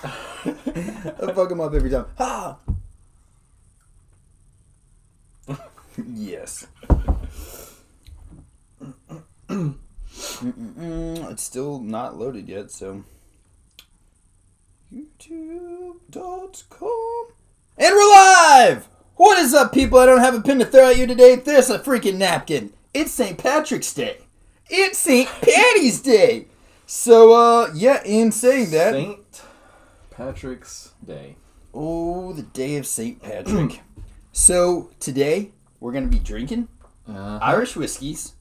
I fuck him up every time. Ha! Yes. It's still not loaded yet, so. YouTube.com. And we're live! What is up, people? I don't have a pin to throw at you today. There's a freaking napkin. It's St. Patrick's Day. It's St. Patty's Day. So, yeah, in saying that. St. Patrick's Day. Oh, the day of St. Patrick. So, today, we're going to be drinking Irish whiskeys.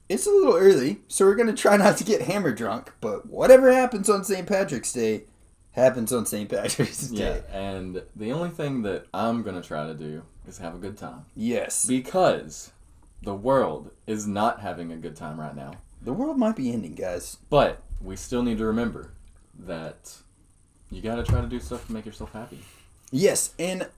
It's a little early, so we're going to try not to get hammered drunk. But whatever happens on St. Patrick's Day, happens on St. Patrick's Day. Yeah, and the only thing that I'm going to try to do is have a good time. Yes. Because the world is not having a good time right now. The world might be ending, guys. But we still need to remember that you got to try to do stuff to make yourself happy. Yes, and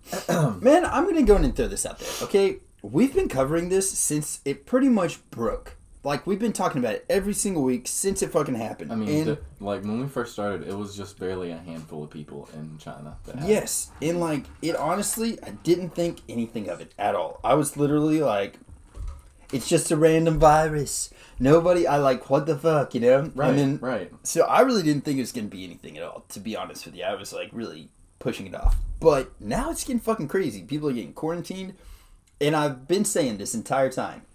man, I'm going to go in and throw this out there, okay? We've been covering this since it pretty much broke. Like, we've been talking about it every single week since it fucking happened. I mean, like, when we first started, it was just barely a handful of people in China that had yes, and, like, it honestly, I didn't think anything of it at all. I was literally like, it's just a random virus. Nobody, what the fuck, you know? Right, and then, right. So I really didn't think it was going to be anything at all, to be honest with you. I was, like, really pushing it off. But now it's getting fucking crazy. People are getting quarantined, and I've been saying this entire time.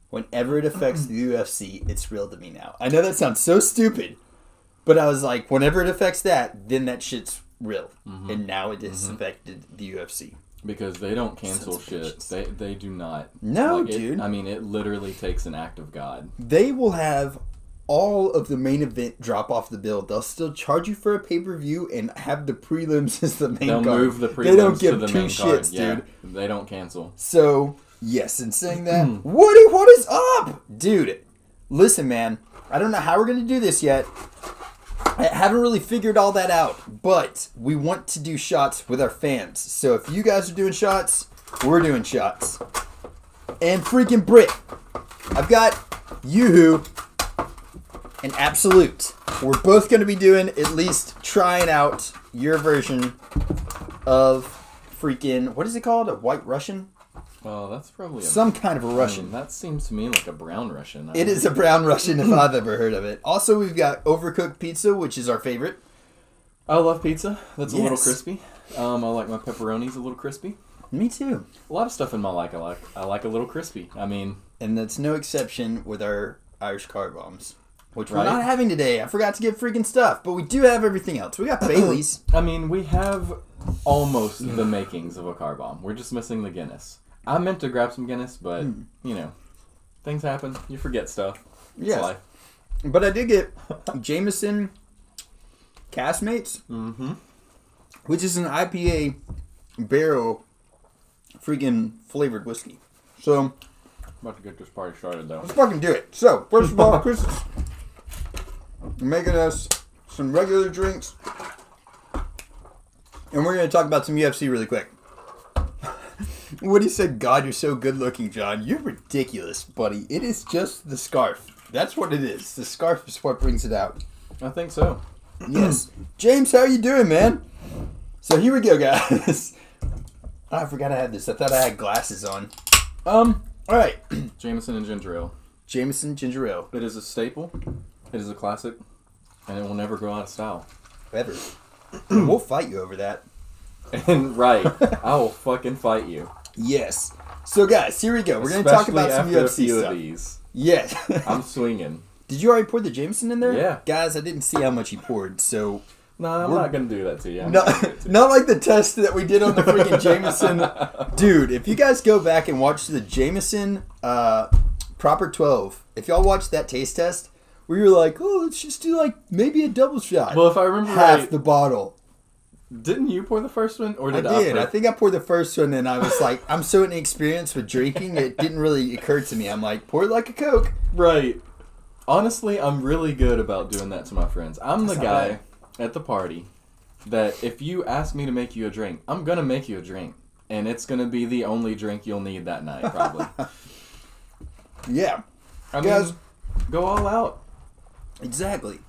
Whenever it affects the UFC, it's real to me now. I know that sounds so stupid, but I was like, whenever it affects that, then that shit's real. Mm-hmm. And now it has affected the UFC. Because they don't cancel shit. They do not. No, dude. It literally takes an act of God. They will have all of the main event drop off the bill. They'll still charge you for a pay-per-view and have the prelims as the main card. They'll move the they don't prelims give to the two main card. shits, Yeah, dude. they don't cancel. So, yes, in saying that, Woody, what is up? Dude, listen, man. I don't know how we're going to do this yet. I haven't really figured all that out, but we want to do shots with our fans. So if you guys are doing shots, we're doing shots. And freaking Brit, I've got Yoo-Hoo and Absolute. We're both going to be doing, at least trying out your version of freaking, what is it called? A White Russian? Well, that's probably some kind of a Russian. That seems to me like a brown Russian. It is a brown Russian if I've ever heard of it. Also, we've got Overcooked Pizza, which is our favorite. I love pizza. That's a little crispy. I like my pepperonis a little crispy. Me too. A lot of stuff in my I like a little crispy. I mean... And that's no exception with our Irish car bombs. Which we're not having today. I forgot to get freaking stuff. But we do have everything else. We got Bailey's. I mean, we have almost the makings of a car bomb. We're just missing the Guinness. I meant to grab some Guinness, but, you know, things happen. You forget stuff. It's life. But I did get Jameson Castmates, which is an IPA barrel freaking flavored whiskey. So, about to get this party started, though. Let's fucking do it. So, first of all, Chris is making us some regular drinks. And we're going to talk about some UFC really quick. Woody said, God, you're so good looking, John. You're ridiculous, buddy. It is just the scarf. That's what it is. The scarf is what brings it out. I think so. Yes. James, how are you doing, man? So here we go, guys. I forgot I had this. I thought I had glasses on. All right. Jameson and ginger ale. Jameson ginger ale. It is a staple. It is a classic. And it will never go out of style. Ever. We'll fight you over that. And right. I will fucking fight you. Yes. So, guys, here we go. We're going to talk about some UFC a few stuff. Of these. Yes. I'm swinging. Did you already pour the Jameson in there? Yeah. Guys, I didn't see how much he poured, so... No, I'm not going to do that to you. Not like the test that we did on the freaking Jameson. Dude, if you guys go back and watch the Jameson Proper 12, if y'all watch that taste test, we were like, oh, let's just do like maybe a double shot. Well, if I remember half the bottle. Didn't you pour the first one? Or did I did. I think I poured the first one, and I was like, I'm so inexperienced with drinking, it didn't really occur to me. I'm like, pour it like a Coke. Right. Honestly, I'm really good about doing that to my friends. I'm the guy at the party that if you ask me to make you a drink, I'm going to make you a drink. And it's going to be the only drink you'll need that night, probably. Yeah. I mean, go all out. Exactly.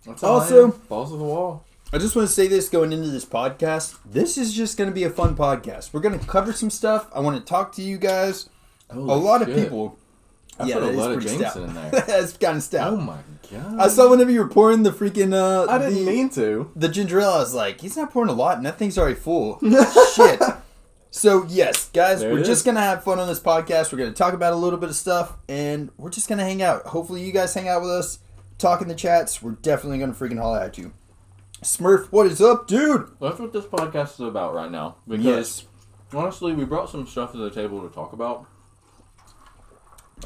That's all also, balls to the wall. I just want to say this going into this podcast. This is just going to be a fun podcast. We're going to cover some stuff. I want to talk to you guys. Holy a lot shit. of people. I put a lot of Jameson in there. That's kind of stout. Oh my god! I saw whenever you were pouring the freaking. I didn't mean to. The ginger ale. I was like, he's not pouring a lot, and that thing's already full. Shit. So yes, guys, we're just gonna have fun on this podcast. We're gonna talk about a little bit of stuff, and we're just gonna hang out. Hopefully, you guys hang out with us, talk in the chats. We're definitely gonna freaking holler at you. Smurf, what is up, dude? That's what this podcast is about right now. Because honestly, we brought some stuff to the table to talk about.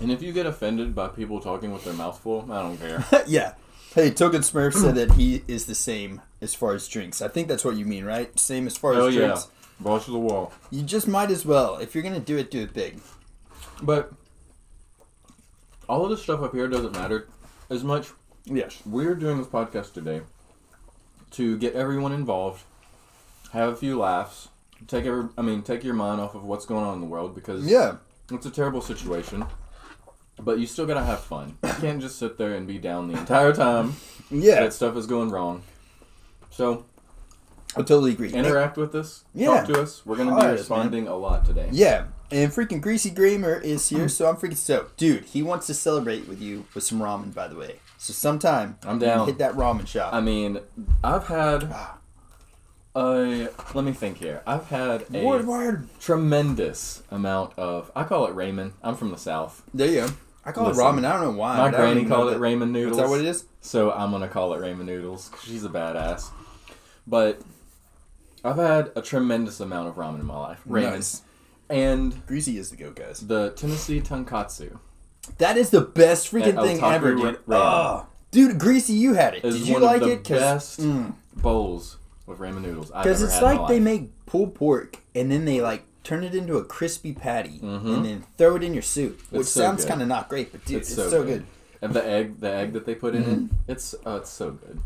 And if you get offended by people talking with their mouth full, I don't care. Yeah. Hey, Token Smurf said that he is the same as far as drinks. I think that's what you mean, right? Same as far as drinks. Yeah. Balls to the wall. You just might as well. If you're going to do it big. But all of this stuff up here doesn't matter as much. Yes. We're doing this podcast today to get everyone involved, have a few laughs, take your mind off of what's going on in the world, because it's a terrible situation. But you still gotta have fun. You can't just sit there and be down the entire time. That stuff is going wrong. So, I totally agree. Interact with us. Talk to us. We're gonna be responding a lot today. Yeah. And freaking Greasy Gamer is here, so I'm freaking stoked. Dude, he wants to celebrate with you with some ramen, by the way. So sometime, I'm down. Hit that ramen shop. I mean, I've had let me think here. I've had a tremendous amount of, I call it ramen. I'm from the South. There you go. I call it ramen. I don't know why. My granny called it ramen noodles. Is that what it is? So I'm going to call it ramen noodles because she's a badass. But I've had a tremendous amount of ramen in my life. Ramen. Nice. And Greasy is the go, guys. The Tennessee Tonkatsu. That is the best freaking thing ever, dude. Oh, dude, Greasy, you had it. Did you like it? It's one of the best bowls with ramen noodles I've ever had. Because it's like they make pulled pork and then they like turn it into a crispy patty and then throw it in your soup, which sounds kind of not great, but dude, it's so good. And the egg that they put in it, it's so good.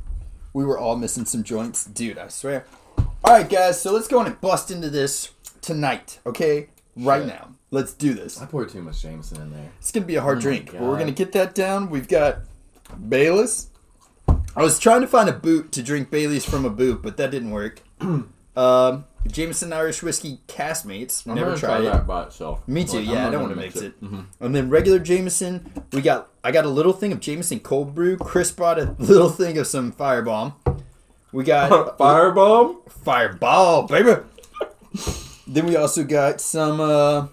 We were all missing some joints, dude. I swear. All right, guys, so let's go on and bust into this tonight, okay? Right now, let's do this. I poured too much Jameson in there. It's gonna be a hard drink, but we're gonna get that down. We've got Baileys. I was trying to find a boot to drink Baileys from a boot, but that didn't work. Jameson Irish Whiskey Castmates. Never tried it. That by itself. Me too. Yeah, I don't want to mix it. And then regular Jameson. I got a little thing of Jameson cold brew. Chris brought a little thing of some Firebomb. We got Fireball, baby. Then we also got some.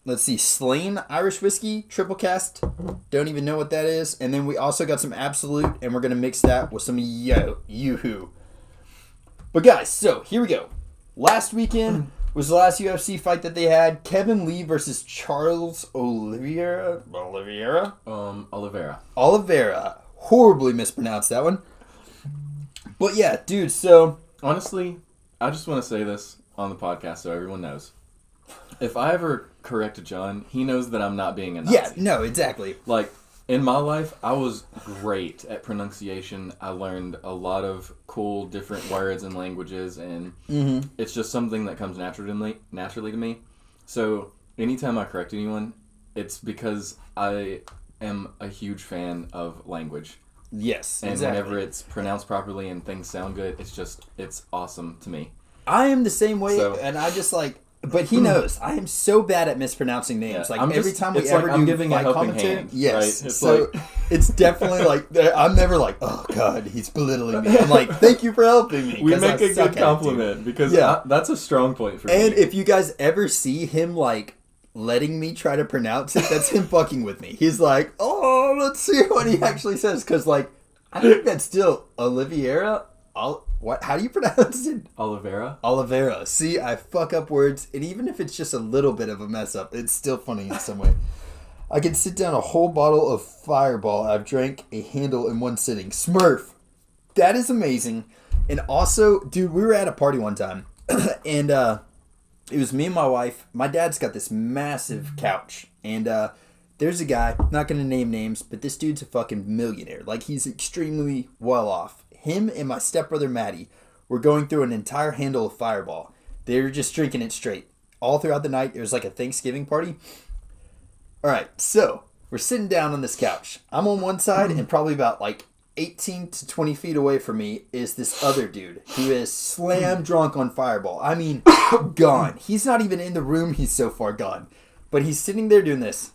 Let's see, Slane Irish Whiskey, triple cast. Don't even know what that is. And then we also got some Absolute, and we're going to mix that with some Yoo-Hoo. But guys, so here we go. Last weekend was the last UFC fight that they had. Kevin Lee versus Charles Oliveira. Oliveira. Horribly mispronounced that one. But yeah, dude, so... Honestly, I just want to say this on the podcast so everyone knows. If I ever correct John, he knows that I'm not being a Nazi. Yeah, no, exactly. Like, in my life, I was great at pronunciation. I learned a lot of cool different words and languages, and it's just something that comes naturally to me. So, anytime I correct anyone, it's because I am a huge fan of language. Yes, and whenever it's pronounced properly and things sound good, it's awesome to me. I am the same way, and I just like... But he knows I am so bad at mispronouncing names. Yeah, like every time we ever do I'm giving fight a helping commentary, hand, yes. Right? It's so it's definitely like I'm never like, oh god, he's belittling me. I'm like, thank you for helping me. We make a good compliment because that's a strong point for me. And if you guys ever see him like letting me try to pronounce it, that's him fucking with me. He's like, oh, let's see what he actually says, because like I think that's still Oliveira. What? How do you pronounce it? Oliveira. See, I fuck up words, and even if it's just a little bit of a mess up, it's still funny in some way. I can sit down a whole bottle of Fireball. I've drank a handle in one sitting. Smurf. That is amazing. And also, dude, we were at a party one time, and it was me and my wife. My dad's got this massive couch, and there's a guy, not going to name names, but this dude's a fucking millionaire. Like, he's extremely well off. Him and my stepbrother Maddie were going through an entire handle of Fireball. They were just drinking it straight. All throughout the night, it was like a Thanksgiving party. Alright, so, we're sitting down on this couch. I'm on one side, and probably about like 18 to 20 feet away from me is this other dude who is slam drunk on Fireball. I mean, gone. He's not even in the room. He's so far gone. But he's sitting there doing this.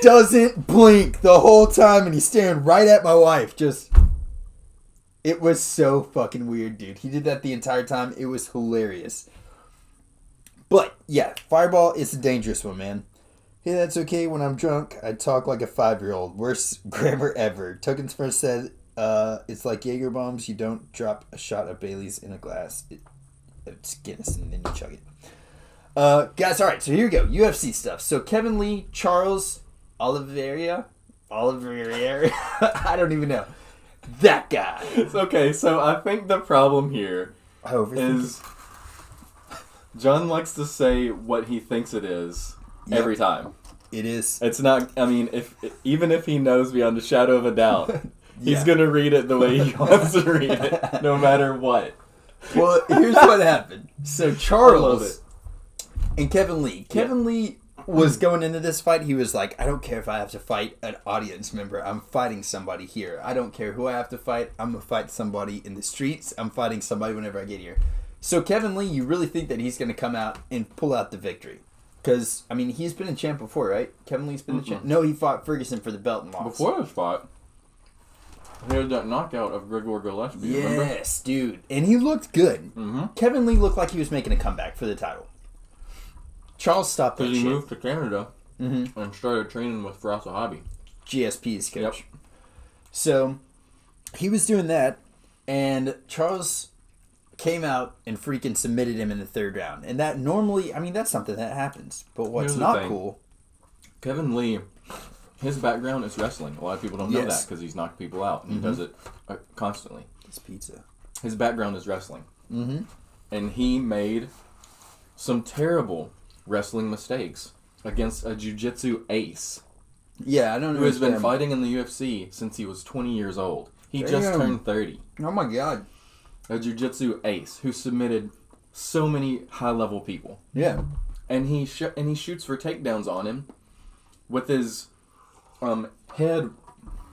Doesn't blink the whole time, and he's staring right at my wife. It was so fucking weird, dude. He did that the entire time. It was hilarious. But, yeah, Fireball is a dangerous one, man. Hey, that's okay. When I'm drunk, I talk like a 5-year-old. Worst grammar ever. Tokens first said, it's like Jaeger bombs. You don't drop a shot of Bailey's in a glass. It's Guinness, and then you chug it. Guys, all right, so here we go. UFC stuff. So Kevin Lee, Charles Oliveira? I don't even know. That guy. It's okay, so I think the problem here is John likes to say what he thinks it is every time. It is. It's not, I mean, even if he knows beyond a shadow of a doubt, he's going to read it the way he wants to read it, no matter what. Well, here's what happened. So Charles and Kevin Lee. Kevin Lee was going into this fight. He was like, I don't care if I have to fight an audience member. I'm fighting somebody here. I don't care who I have to fight. I'm going to fight somebody in the streets. I'm fighting somebody whenever I get here. So Kevin Lee, you really think that he's going to come out and pull out the victory? Because, I mean, he's been a champ before, right? Kevin Lee's been a champ. No, he fought Ferguson for the belt and lost. Before this fight, he had that knockout of Grigor Gillespie, remember? Yes, dude. And he looked good. Mm-hmm. Kevin Lee looked like he was making a comeback for the title. Charles stopped that shit. Because he moved to Canada and started training with Firas Zahabi. GSP's coach. Yep. So, he was doing that, and Charles came out and freaking submitted him in the third round. And that normally, I mean, that's something that happens. But what's not cool... Kevin Lee, his background is wrestling. A lot of people don't know that because he's knocked people out. And he does it constantly. It's pizza. His background is wrestling. Mm-hmm. And he made some terrible wrestling mistakes against a jiu-jitsu ace. Yeah, I don't know. Who has been fighting in the UFC since he was 20 years old. He just turned 30. Oh my god. A jiu-jitsu ace who submitted so many high-level people. Yeah. And he shoots for takedowns on him with his head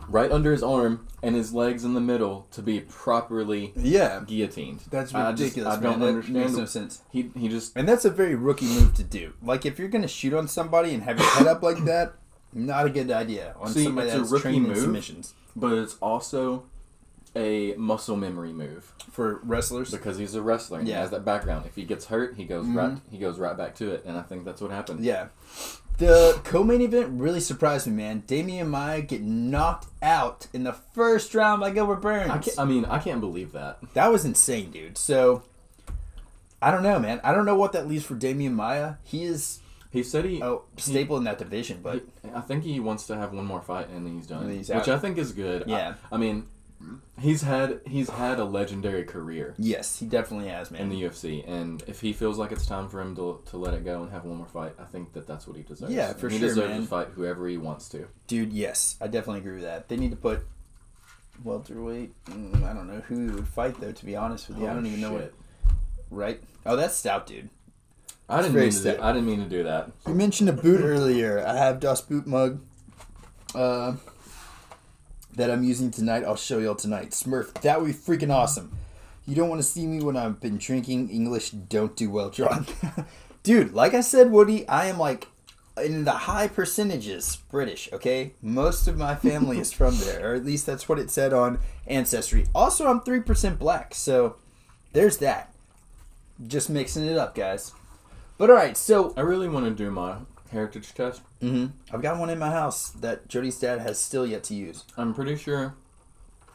right under his arm and his legs in the middle to be properly guillotined. That's ridiculous, I don't understand. That makes no sense. He just... And that's a very rookie move to do. Like, if you're going to shoot on somebody and have your head up like that, not a good idea. On somebody it's that's a rookie trained in move, submissions. But it's also a muscle memory move. For wrestlers? Because he's a wrestler and he has that background. If he gets hurt, he goes right back to it. And I think that's what happened. Yeah. The co-main event really surprised me, man. Damian Maia getting knocked out in the first round by Gilbert Burns. I can't believe that. That was insane, dude. So, I don't know, man. I don't know what that leaves for Damian Maia. He said staple in that division, but... I think he wants to have one more fight and then he's done. Which I think is good. Yeah. I mean... He's had a legendary career. Yes, he definitely has, man. In the UFC, and if he feels like it's time for him to let it go and have one more fight, I think that's what he deserves. Yeah, for sure, he deserves man. to fight whoever he wants to. Dude, yes, I definitely agree with that. They need to put welterweight. I don't know who would fight though. To be honest with you, I don't even know what. Right? Oh, that's stout, dude. I didn't mean to do that. You mentioned a boot earlier. I have Das Boot mug. That I'm using tonight. I'll show y'all tonight. Smurf, that would be freaking awesome. You don't want to see me when I've been drinking. English don't do well drunk. Dude, like I said, Woody, I am like in the high percentages British, okay? Most of my family is from there, or at least that's what it said on Ancestry. Also, I'm 3% black, so there's that. Just mixing it up, guys. But alright, so... I really want to do my heritage test. I've got one in my house that Jody's dad has still yet to use. I'm pretty sure,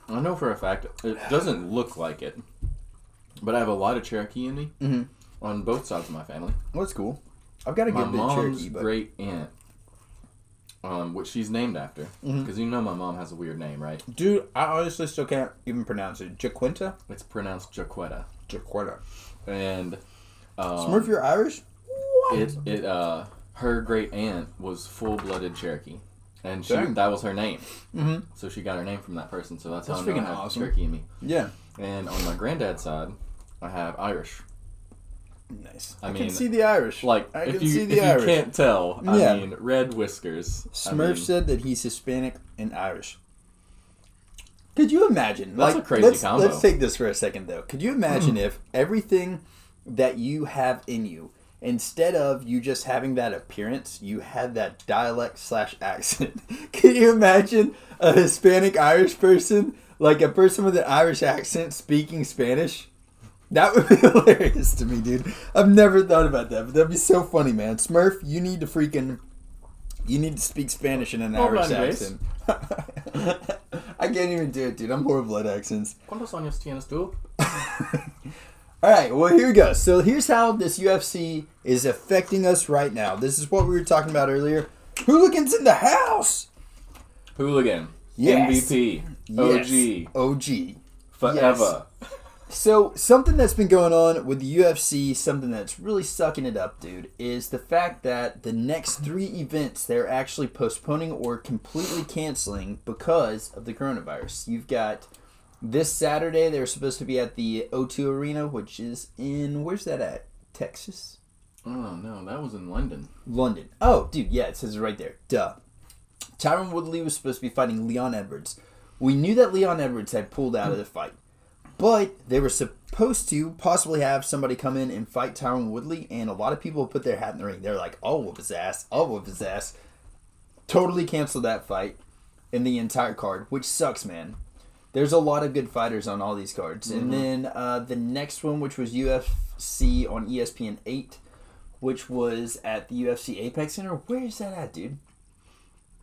I know for a fact, it doesn't look like it, but I have a lot of Cherokee in me on both sides of my family. Well, that's cool. I've got a good bit of Cherokee. My mom's great aunt, which she's named after, because you know my mom has a weird name, right? Dude, I honestly still can't even pronounce it. Jaquinta? It's pronounced Jaquetta. Jaquetta. And... Smurf, you're Irish? What? Her great aunt was full-blooded Cherokee, and that was her name. So she got her name from that person. So that's how I know I have awesome. Cherokee in me. Yeah. And on my granddad's side, I have Irish. Nice. I I mean, can see the Irish. Like, I if can see you the Irish. can't tell, Yeah. I mean, red whiskers. Smurf said that he's Hispanic and Irish. Could you imagine? That's a crazy combo. Let's take this for a second, though. Could you imagine if everything that you have in you, instead of you just having that appearance, you had that dialect/accent? Can you imagine a Hispanic Irish person, like a person with an Irish accent speaking Spanish? That would be hilarious to me, dude. I've never thought about that, but that'd be so funny, man. Smurf, you need to speak Spanish in an Irish accent. I can't even do it, dude. I'm horrible at accents. ¿Cuántos años tienes tú? Alright, well, here we go. So here's how this UFC is affecting us right now. This is what we were talking about earlier. Hooligans in the house! Hooligan. Yes. MVP. Yes. OG. OG. Forever. So, something that's been going on with the UFC, something that's really sucking it up, dude, is the fact that the next 3 events they're actually postponing or completely canceling because of the coronavirus. You've got this Saturday, they're supposed to be at the O2 Arena, which is in, where's that at? Texas? Oh, no, that was in London. London. Oh, dude, yeah, it says it right there. Duh. Tyron Woodley was supposed to be fighting Leon Edwards. We knew that Leon Edwards had pulled out of the fight. But they were supposed to possibly have somebody come in and fight Tyron Woodley, and a lot of people put their hat in the ring. They're like, I'll whoop his ass. I'll whoop his ass. Totally canceled that fight in the entire card, which sucks, man. There's a lot of good fighters on all these cards. Mm-hmm. And then the next one, which was UFC on ESPN 8, which was at the UFC Apex Center. Where is that at, dude?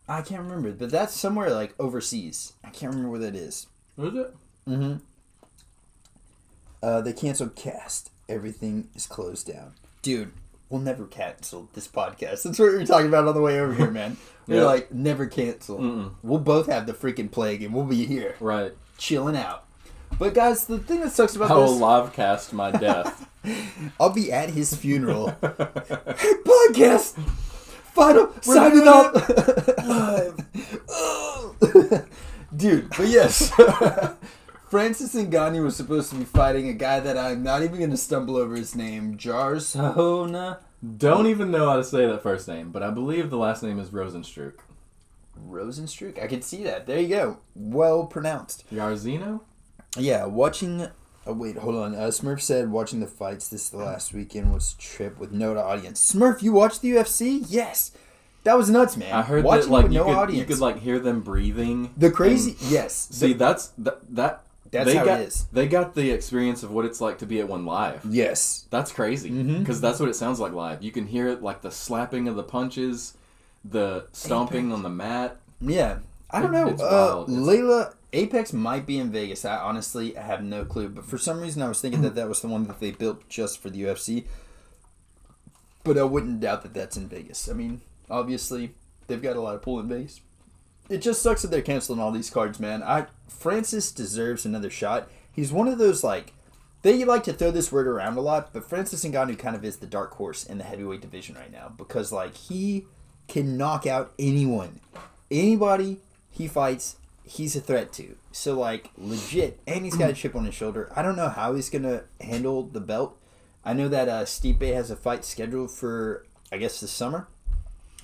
I can't remember, but that's somewhere like overseas. I can't remember where that is. Was it? Mm-hmm. They canceled Cast. Everything is closed down. Dude, we'll never cancel this podcast. That's what we were talking about on the way over here, man. We're like, never cancel. Mm-mm. We'll both have the freaking plague and we'll be here. Right. Chilling out. But guys, the thing that sucks about I will this... live cast my death. I'll be at his funeral. Hey, podcast! Final, sign it up! Live. Dude, but yes... Francis Ngannou was supposed to be fighting a guy that I'm not even going to stumble over his name, Jarsona. Don't even know how to say that first name, but I believe the last name is Rosenstruck. Rosenstruck? I can see that. There you go. Well pronounced. Yarzino? Yeah, watching... Oh, wait, hold on. Smurf said watching the fights this last weekend was a trip with no audience. Smurf, you watched the UFC? Yes. That was nuts, man. I heard watching that like with you could like hear them breathing. The crazy... Yes. See, that's That's how it is. They got the experience of what it's like to be at one live. Yes. That's crazy. Because that's what it sounds like live. You can hear it like the slapping of the punches, the stomping on the mat. Yeah. I don't know. It's wild. Layla, Apex might be in Vegas. I honestly have no clue. But for some reason, I was thinking that was the one that they built just for the UFC. But I wouldn't doubt that that's in Vegas. I mean, obviously, they've got a lot of pull in Vegas. It just sucks that they're canceling all these cards, man. Francis deserves another shot. He's one of those, like, they like to throw this word around a lot, but Francis Ngannou kind of is the dark horse in the heavyweight division right now because, like, he can knock out anyone. Anybody he fights, he's a threat to. So, like, legit. And he's got a chip on his shoulder. I don't know how he's going to handle the belt. I know that Stipe has a fight scheduled for, I guess, this summer.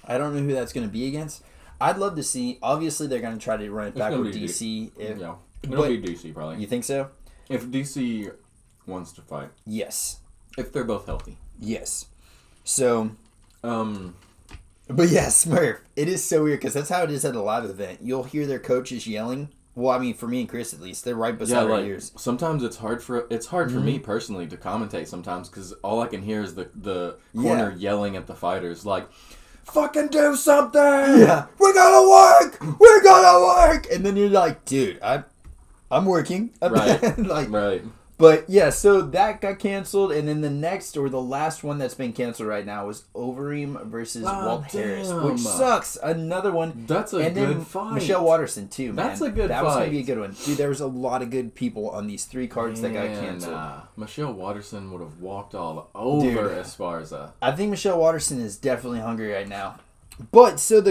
I don't know who that's going to be against. I'd love to see. Obviously, they're going to try to run it back with DC. Yeah, it'll be DC probably. You think so? If DC wants to fight. Yes. If they're both healthy. Yes. So, but yeah, Smurf. It is so weird because that's how it is at a live event. You'll hear their coaches yelling. Well, I mean, for me and Chris at least, they're right beside our ears. Sometimes it's hard for me personally to commentate sometimes because all I can hear is the corner yelling at the fighters like, fucking do something! Yeah. We're gonna work! We're gonna work! And then you're like, dude, I'm working. Right. Like, right. But yeah, so that got canceled, and then the next or the last one that's been canceled right now is Overeem versus Walt Harris, which sucks. Another one. That's a good fight. Michelle Watterson too, man. That's a good fight. That was gonna be a good one, dude. There was a lot of good people on these 3 cards that got canceled. Michelle Watterson would have walked all over Esparza. I think Michelle Watterson is definitely hungry right now. But so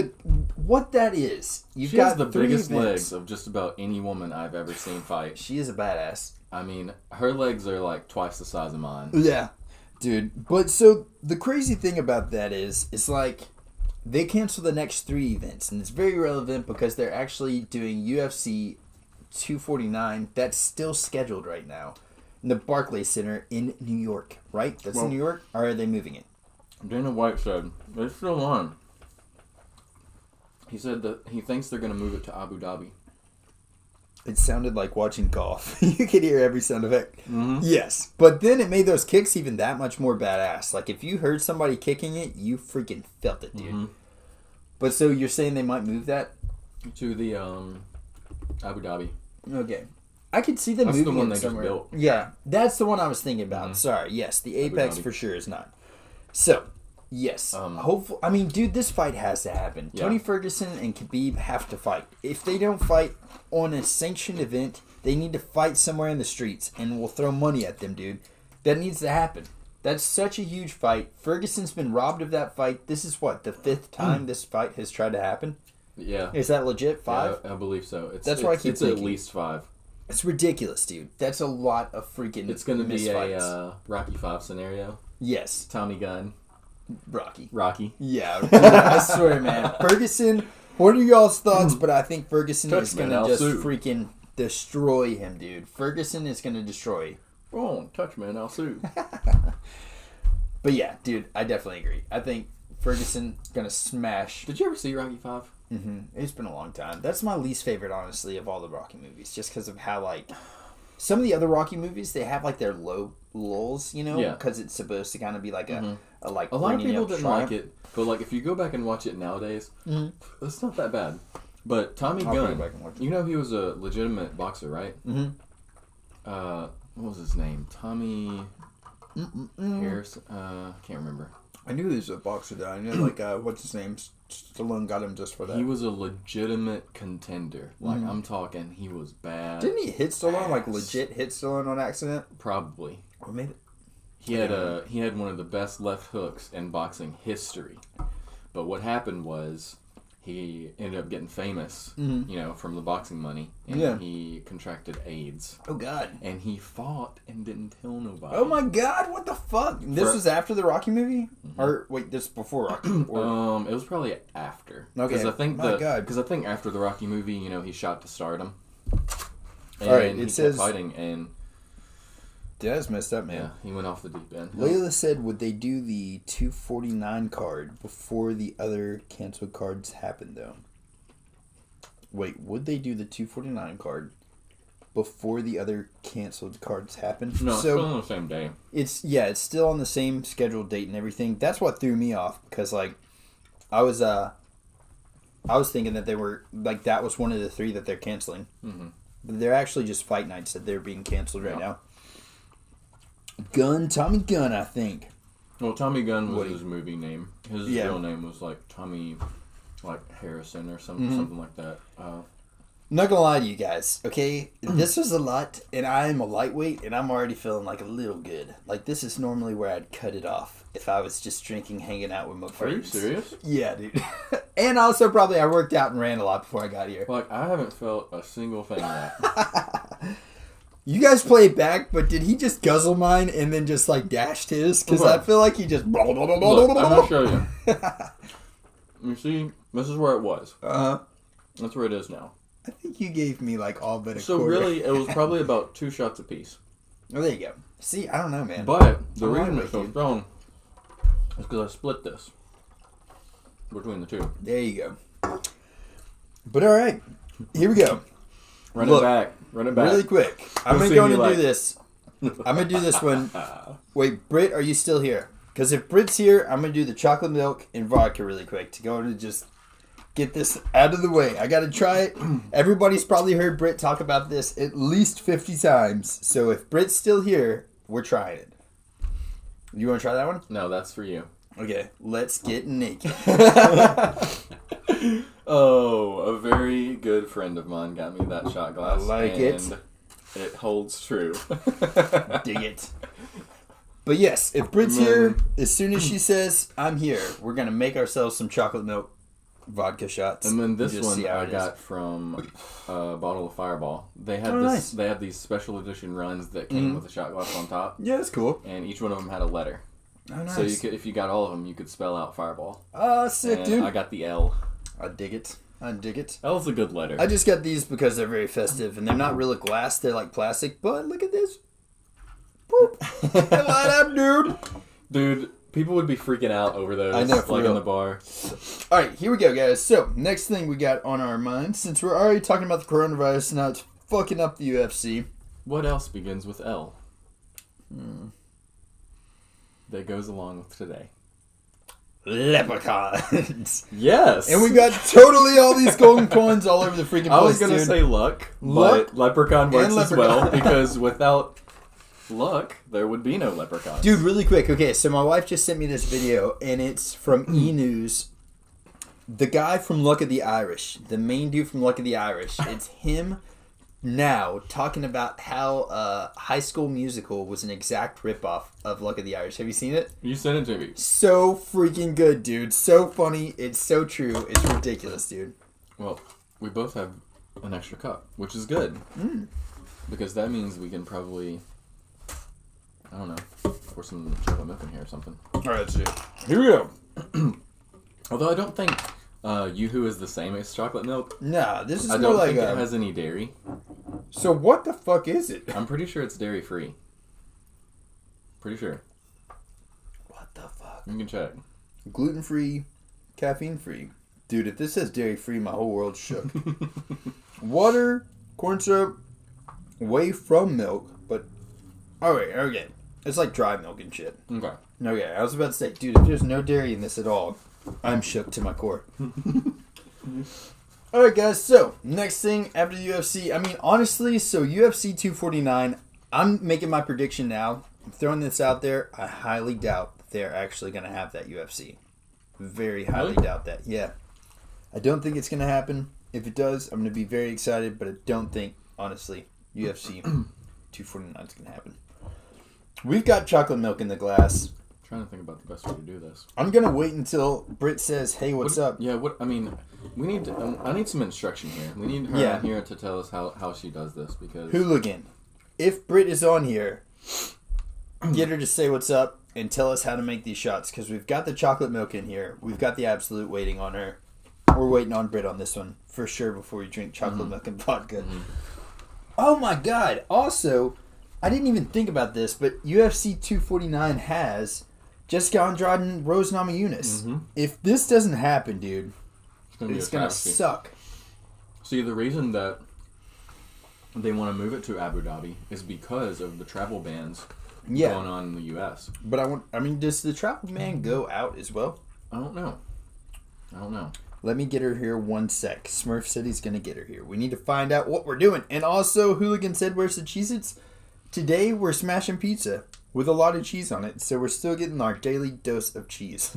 what that is, She has the biggest legs of just about any woman I've ever seen fight. She is a badass. I mean, her legs are like twice the size of mine. Yeah. Dude, but so the crazy thing about that is, it's like they cancel the next 3 events, and it's very relevant because they're actually doing UFC 249. That's still scheduled right now in the Barclays Center in New York, right? That's in New York, or are they moving it? Dana White said it's still on. He said that he thinks they're going to move it to Abu Dhabi. It sounded like watching golf. You could hear every sound effect. Mm-hmm. Yes, but then it made those kicks even that much more badass. Like, if you heard somebody kicking it, you freaking felt it, dude. Mm-hmm. But so you're saying they might move that? To the Abu Dhabi. Okay. I could see them That's moving the one it they just somewhere. built. Yeah, that's the one I was thinking about. Mhm. Sorry. Yes, the Abu Apex Dhabi. for sure is not. So, yes. Hopefully, I mean, dude, this fight has to happen. Yeah. Tony Ferguson and Khabib have to fight. If they don't fight on a sanctioned event, they need to fight somewhere in the streets, and we'll throw money at them, dude. That needs to happen. That's such a huge fight. Ferguson's been robbed of that fight. This is what, the 5th time this fight has tried to happen? Yeah. Is that legit? 5? Yeah, I believe so. That's why I keep It's thinking. at least 5. It's ridiculous, dude. That's a lot of freaking It's going to be misfights. a Rocky 5 scenario. Yes. Tommy Gunn. Rocky. Yeah, dude, I swear, man. Ferguson, what are y'all's thoughts? But I think Ferguson Touch is me going and to I'll just sue. freaking destroy him, dude. Ferguson is going to destroy. Oh, touch me and I'll sue. But yeah, dude, I definitely agree. I think Ferguson going to smash. Did you ever see Rocky 5? Mm-hmm. It's been a long time. That's my least favorite, honestly, of all the Rocky movies. Just because of how, like, some of the other Rocky movies, they have, like, their low lulls, you know? Yeah. Because it's supposed to kind of be like a like A lot of bringing people up didn't triumph. like it, but like if you go back and watch it nowadays, it's not that bad. But Tommy I'll go Gunn, back and watch it. you know he was a legitimate boxer, right? Mm-hmm. What was his name? Tommy Harris? I can't remember. I knew he was a boxer, though. I knew, like, what's his name? Stallone got him just for that. He was a legitimate contender. Like I'm talking, he was bad. Didn't he hit Stallone, like, ass. legit hit Stallone on accident? Probably. Or maybe... He had one of the best left hooks in boxing history. But what happened was he ended up getting famous, you know, from the boxing money, and he contracted AIDS. Oh, God. And he fought and didn't tell nobody. Oh, my God. What the fuck? This was after the Rocky movie? Or, wait, this before Rocky? Or... It was probably after. Okay. Because I think God. because I think after the Rocky movie, you know, he shot to stardom. And All right, he it says... kept fighting, and Yeah, that's messed up, man. yeah, he went off the deep end. Layla said, would they do the 249 card before the other canceled cards happen, though? Wait, would they do the 249 card before the other canceled cards happen? No, it's still on the same day. It's still on the same scheduled date and everything. That's what threw me off because, like, I was thinking that they were, like, that was one of the 3 that they're canceling. Mm-hmm. But they're actually just fight nights that they're being canceled right now. Tommy Gunn, I think. Well, Tommy Gunn was Woody. his movie name. His real name was like Tommy, like Harrison or something like that. I'm not gonna lie to you guys, okay? This was a lot, and I'm a lightweight, and I'm already feeling like a little good. Like, this is normally where I'd cut it off if I was just drinking, hanging out with my Are you friends. serious? Yeah, dude. And also, probably, I worked out and ran a lot before I got here. Like, I haven't felt a single thing of that. You guys play it back, but did he just guzzle mine and then just, like, dashed his? Because I feel like he just... Look, I'm gonna show you. You see, this is where it was. Uh-huh. That's where it is now. I think you gave me, like, all but a So quarter. really, it was probably about 2 shots apiece. Oh, there you go. See, I don't know, man. But the I'm reason lightweight, it's so dude. strong is because I split this between the 2. There you go. But all right, here we go. Run Look, it back. Run it back. Really quick. I'm We'll going to see go me and like- do this. I'm going to do this one. Wait, Britt, are you still here? Because if Britt's here, I'm going to do the chocolate milk and vodka really quick to go and just get this out of the way. I got to try it. Everybody's probably heard Britt talk about this at least 50 times. So if Britt's still here, we're trying it. You want to try that one? No, that's for you. Okay, let's get naked. Oh, a very good friend of mine got me that shot glass. I like it. And it holds true. Dig it. But yes, if Britt's here, as soon as she says, I'm here, we're going to make ourselves some chocolate milk vodka shots. And then this Just one see how I it is. got from a bottle of Fireball. They had Oh, this. nice. They had these special edition runs that came with a shot glass on top, Yeah, that's cool. and each one of them had a letter. Oh, nice. So if you got all of them, you could spell out Fireball. Sick, And dude. I got the L. I dig it. L's a good letter. I just got these because they're very festive, and they're not really glass. They're like plastic, but look at this. Boop. They light up, dude. Dude, people would be freaking out over those. I know, for like real. in the bar. All right, here we go, guys. So, next thing we got on our mind, since we're already talking about the coronavirus, now it's fucking up the UFC. What else begins with L? That goes along with today. Leprechauns. Yes. And we got totally all these golden coins all over the freaking place, I was going to dude. say luck, Luck but leprechaun works and as well leprechaun. because without luck, there would be no leprechauns. Dude, really quick. Okay, so my wife just sent me this video, and it's from E! News. The guy from Luck of the Irish, the main dude from Luck of the Irish, it's him now talking about how High School Musical was an exact ripoff of Luck of the Irish. Have you seen it? You sent it to me. So freaking good, dude. So funny. It's so true. It's ridiculous, dude. Well, we both have an extra cup, which is good. Because that means we can probably, I don't know, pour some chocolate milk in here or something. All right, let's do it. Here we go. Although I don't think Yoo-hoo is the same as chocolate milk. Nah, this is I more don't like think it has any dairy. So what the fuck is it? I'm pretty sure it's dairy free. Pretty sure. What the fuck? You can check. Gluten free, caffeine free. Dude, if this says dairy free, my whole world's shook. Water, corn syrup, whey from milk, but okay. It's like dry milk and shit. Okay. Okay, I was about to say, dude, if there's no dairy in this at all, I'm shook to my core. Alright, guys, so next thing after the UFC, I mean, honestly, so UFC 249, I'm making my prediction now. I'm throwing this out there. I highly doubt they're actually going to have that UFC. Very highly Really? doubt that. Yeah. I don't think it's going to happen. If it does, I'm going to be very excited, but I don't think, honestly, UFC 249 is going to happen. We've got chocolate milk in the glass. Trying to think about the best way to do this. I'm going to wait until Britt says, hey, what's up? Yeah, I mean, we need to, I need some instruction here. We need her on here to tell us how she does this because... Hooligan. If Britt is on here, get her to say what's up and tell us how to make these shots because we've got the chocolate milk in here. We've got the Absolute waiting on her. We're waiting on Britt on this one for sure before we drink chocolate milk and vodka. Oh my god. Also, I didn't even think about this, but UFC 249 has Jessica Andrade and Rose Namajunas. If this doesn't happen, dude, it's going to suck. See, the reason that they want to move it to Abu Dhabi is because of the travel bans going on in the U.S. But does the travel man go out as well? I don't know. Let me get her here 1 sec. Smurf said he's going to get her here. We need to find out what we're doing. And also, Hooligan said, where's the Cheez-Its? Today, we're smashing pizza with a lot of cheese on it. So we're still getting our daily dose of cheese.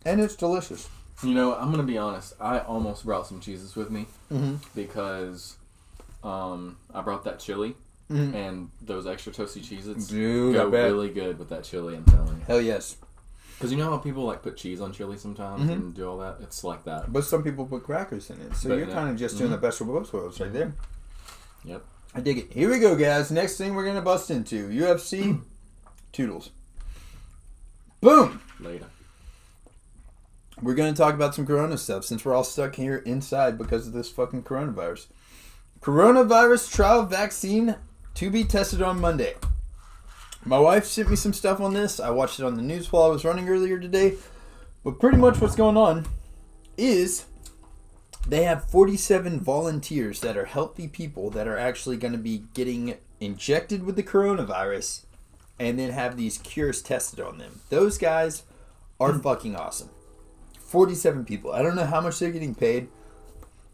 And it's delicious. You know, I'm going to be honest. I almost brought some cheeses with me because I brought that chili. And those extra toasty Cheez-Its go really good with that chili, I'm telling you. Hell yes. Because you know how people like put cheese on chili sometimes and do all that? It's like that. But some people put crackers in it. So you're kind of just doing the best of both worlds right there. Yep. I dig it. Here we go, guys. Next thing we're going to bust into. UFC Toodles. Boom! Later. We're going to talk about some Corona stuff since we're all stuck here inside because of this fucking coronavirus. Coronavirus trial vaccine to be tested on Monday. My wife sent me some stuff on this. I watched it on the news while I was running earlier today. But pretty much what's going on is they have 47 volunteers that are healthy people that are actually going to be getting injected with the coronavirus and then have these cures tested on them. Those guys are fucking awesome. 47 people. I don't know how much they're getting paid,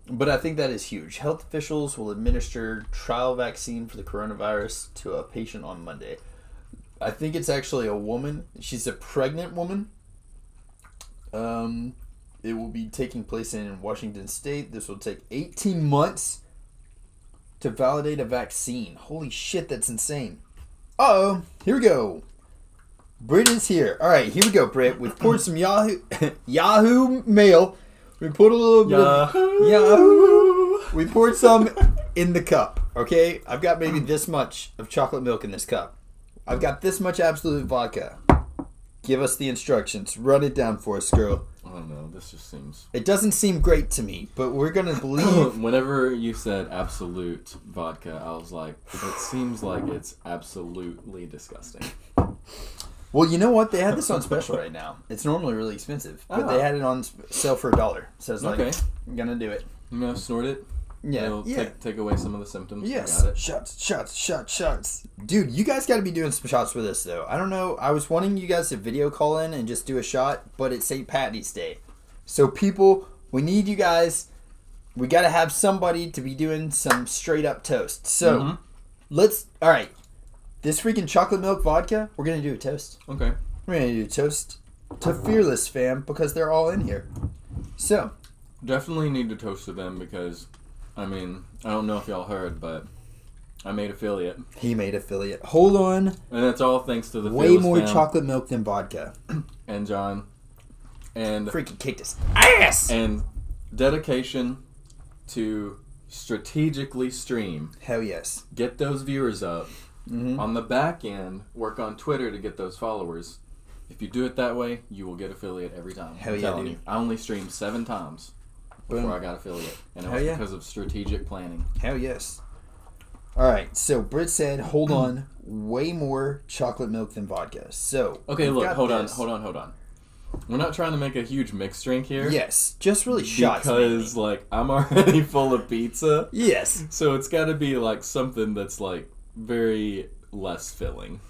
but I think that is huge. Health officials will administer trial vaccine for the coronavirus to a patient on Monday. I think it's actually a woman. She's a pregnant woman. It will be taking place in Washington State. This will take 18 months to validate a vaccine. Holy shit, that's insane. Uh-oh. Here we go. Britt is here. All right, here we go, Britt. We've poured some Yahoo mail. We put a little bit of Yahoo. We poured some in the cup, okay? I've got maybe this much of chocolate milk in this cup. I've got this much Absolute vodka. Give us the instructions. Run it down for us, girl. I don't know. This just seems... It doesn't seem great to me, but we're going to believe... Whenever you said Absolute vodka, I was like, it seems like it's absolutely disgusting. Well, you know what? They had this on special right now. It's normally really expensive, but they had it on sale for $1. So it's like, I'm going to do it. You know, snort it. Yeah. It'll take away some of the symptoms. Yes. Got it. Shots. Dude, you guys got to be doing some shots with us, though. I don't know. I was wanting you guys to video call in and just do a shot, but it's St. Patty's Day. So, people, we need you guys. We got to have somebody to be doing some straight up toast. So, all right. This freaking chocolate milk vodka, we're going to do a toast. Okay. We're going to do a toast to Fearless fam because they're all in here. So. Definitely need to toast to them because... I mean, I don't know if y'all heard, but I made affiliate. He made affiliate. Hold on. And that's all thanks to the way more fam chocolate milk than vodka. And John. And freaking kicked his ass! And dedication to strategically stream. Hell yes. Get those viewers up. On the back end, work on Twitter to get those followers. If you do it that way, you will get affiliate every time. Hell I'm yeah, telling dude. you. I only streamed 7 times. Before I got affiliate. And it was because of strategic planning. Hell yes. Alright, so Britt said, hold on, way more chocolate milk than vodka. So, okay, look, hold on. We're not trying to make a huge mixed drink here. Yes, just really shots. Because, like, I'm already full of pizza. Yes. So it's got to be, like, something that's, like, very less filling.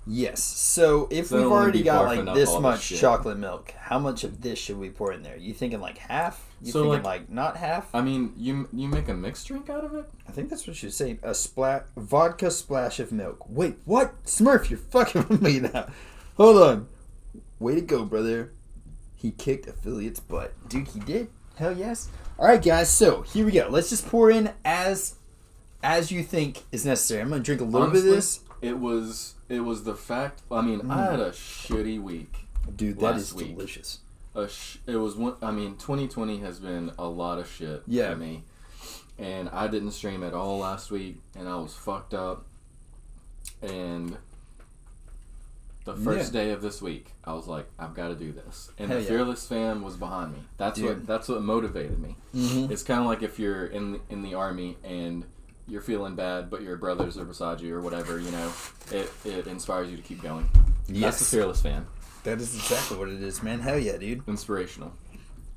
Yes. So if we've already got like this much chocolate milk, how much of this should we pour in there? You thinking like half? You thinking like not half? I mean, you make a mixed drink out of it? I think that's what you're saying. A vodka splash of milk. Wait, what? Smurf, you're fucking with me now. Hold on. Way to go, brother. He kicked affiliate's butt. Dude, he did. Hell yes. All right, guys. So here we go. Let's just pour in as you think is necessary. I'm gonna drink a little bit of this. It was the fact. I mean, I had a shitty week. Dude, that is delicious. It was one. I mean, 2020 has been a lot of shit for me, and I didn't stream at all last week, and I was fucked up. And the first day of this week, I was like, I've got to do this, and the Fearless fam was behind me. That's what motivated me. It's kind of like if you're in the army and you're feeling bad, but your brothers are beside you or whatever, you know, it inspires you to keep going. Yes. That's the Fearless fan. That is exactly what it is, man. Hell yeah, dude. Inspirational.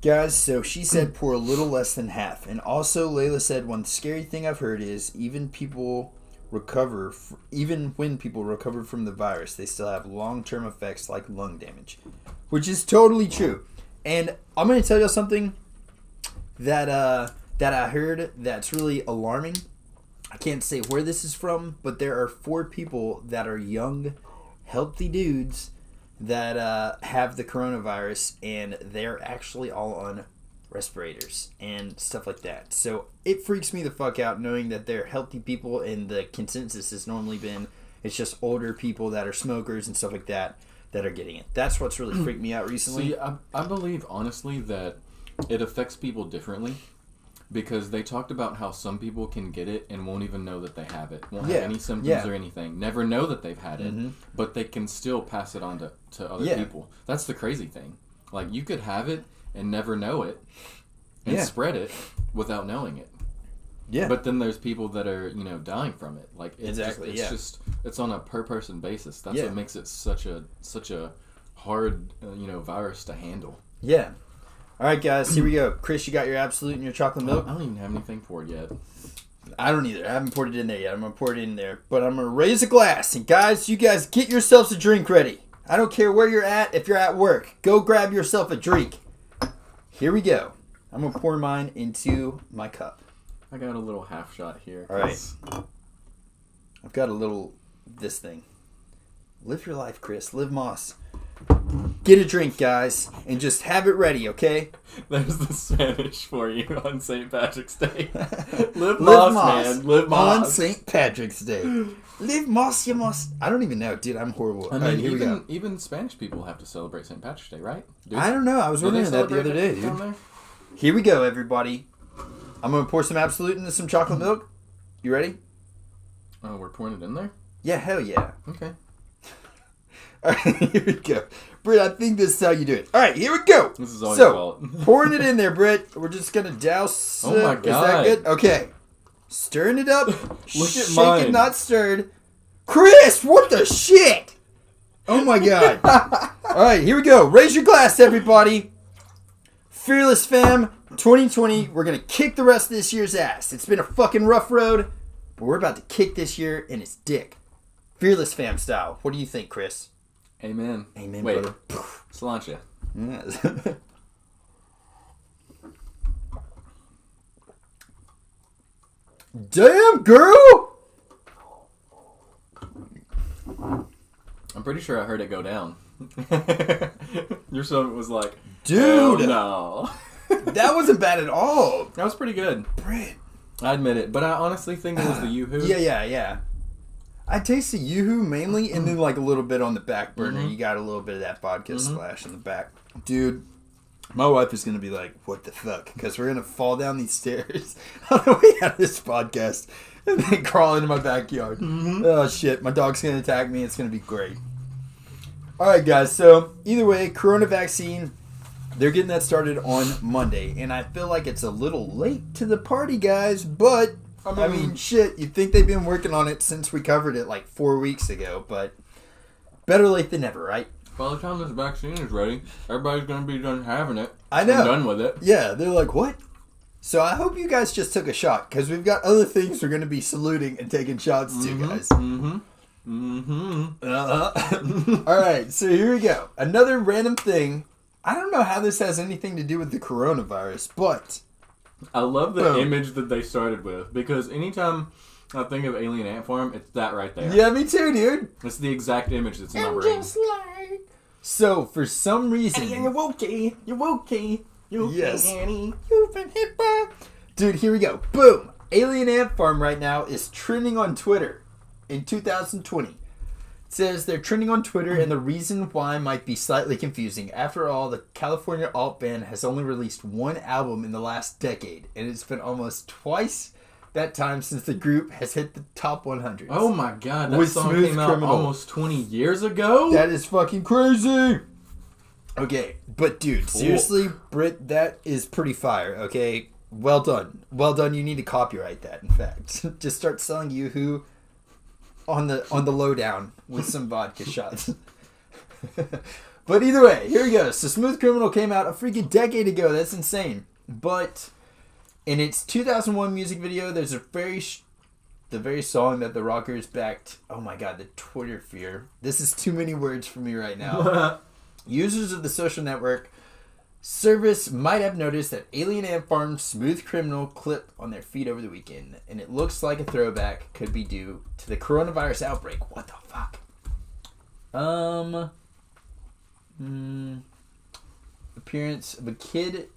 Guys, so she said pour a little less than half. And also, Layla said one scary thing I've heard is even when people recover from the virus, they still have long-term effects like lung damage. Which is totally true. And I'm going to tell you something that I heard that's really alarming. I can't say where this is from, but there are 4 people that are young, healthy dudes that have the coronavirus, and they're actually all on respirators and stuff like that. So it freaks me the fuck out knowing that they're healthy people, and the consensus has normally been it's just older people that are smokers and stuff like that are getting it. That's what's really freaked me out recently. See, I believe, honestly, that it affects people differently. Because they talked about how some people can get it and won't even know that they have it. Won't have any symptoms or anything. Never know that they've had it. But they can still pass it on to other people. That's the crazy thing. Like, you could have it and never know it and spread it without knowing it. Yeah. But then there's people that are, dying from it. Like, it's it's on a per person basis. That's what makes it such a hard, virus to handle. Yeah. All right, guys, here we go. Chris, you got your Absolute and your chocolate milk? I don't even have anything poured yet. I don't either. I haven't poured it in there yet. I'm going to pour it in there. But I'm going to raise a glass. And, guys, you guys get yourselves a drink ready. I don't care where you're at. If you're at work, go grab yourself a drink. Here we go. I'm going to pour mine into my cup. I got a little half shot here. All right. I've got a little this thing. Live your life, Chris. Live Moss. Get a drink, guys, and just have it ready, okay? There's the Spanish for you on St. Patrick's Day. Live Moss, man. Live Moss. On St. Patrick's Day. Live Moss, you must. I don't even know, dude. I'm horrible. I mean, here we go. Even Spanish people have to celebrate St. Patrick's Day, right? I don't know. I was wondering that the other day, dude. Here we go, everybody. I'm going to pour some Absolute into some chocolate milk. You ready? Oh, we're pouring it in there? Yeah, hell yeah. Okay. All right, here we go. Britt, I think this is how you do it. All right, here we go. This is all your fault. Pouring it in there, Britt. We're just going to douse Oh my it. God. Is that good? Okay. Stirring it up. Look at Shaken, mine. not stirred. Chris, what the shit? Oh my God. All right, here we go. Raise your glass, everybody. Fearless Fam 2020. We're going to kick the rest of this year's ass. It's been a fucking rough road, but we're about to kick this year in its dick. Fearless Fam style. What do you think, Chris? Amen. Amen, Wait, brother. Sláinte. Yes. Damn, girl! I'm pretty sure I heard it go down. Your son was like, Dude! "Hell no." That wasn't bad at all. That was pretty good. Britt. I admit it, but I honestly think it was the Yoo-hoo. Yeah. I taste the Yoo-hoo mainly, and then like a little bit on the back burner. Mhm. You got a little bit of that vodka splash in the back. Dude, my wife is going to be like, what the fuck? Because we're going to fall down these stairs on the way out of this podcast and then crawl into my backyard. Oh, shit. My dog's going to attack me. It's going to be great. All right, guys. So, either way, Corona vaccine, they're getting that started on Monday. And I feel like it's a little late to the party, guys. But, I mean, shit. You'd think they've been working on it since we covered it like 4 weeks ago. But better late than never, right? By the time this vaccine is ready, everybody's going to be done having it. I know. And done with it. Yeah, they're like, what? So I hope you guys just took a shot, because we've got other things we're going to be saluting and taking shots to, guys. All right, so here we go. Another random thing. I don't know how this has anything to do with the coronavirus, but... I love the Boom. image that they started with, because anytime I think of Alien Ant Farm, it's that right there. Yeah, me too, dude. It's the exact image that's in my brain. like... So, for some reason... You're okay. Yes. Annie. You've been hit by... Dude, here we go. Boom. Alien Ant Farm right now is trending on Twitter in 2020. It says they're trending on Twitter, and the reason why might be slightly confusing. After all, the California alt band has only released one album in the last decade, and it's been almost twice that time since the group has hit the top 100. Oh my god, that With song Smooth came out Criminal. almost 20 years ago? That is fucking crazy. Okay, but dude, seriously, Britt, that is pretty fire, okay? Well done. Well done. You need to copyright that, in fact. Just start selling Yoo-hoo on the lowdown with some vodka shots. But either way, here we go. So Smooth Criminal came out a freaking decade ago. That's insane. But in its 2001 music video, there's a the very song that the Rockers backed. Oh my god, the Twitter fear. This is too many words for me right now. Users of the social network service might have noticed that Alien Ant Farm's Smooth Criminal clip on their feed over the weekend, and it looks like a throwback could be due to the coronavirus outbreak. What the fuck? Appearance of a kid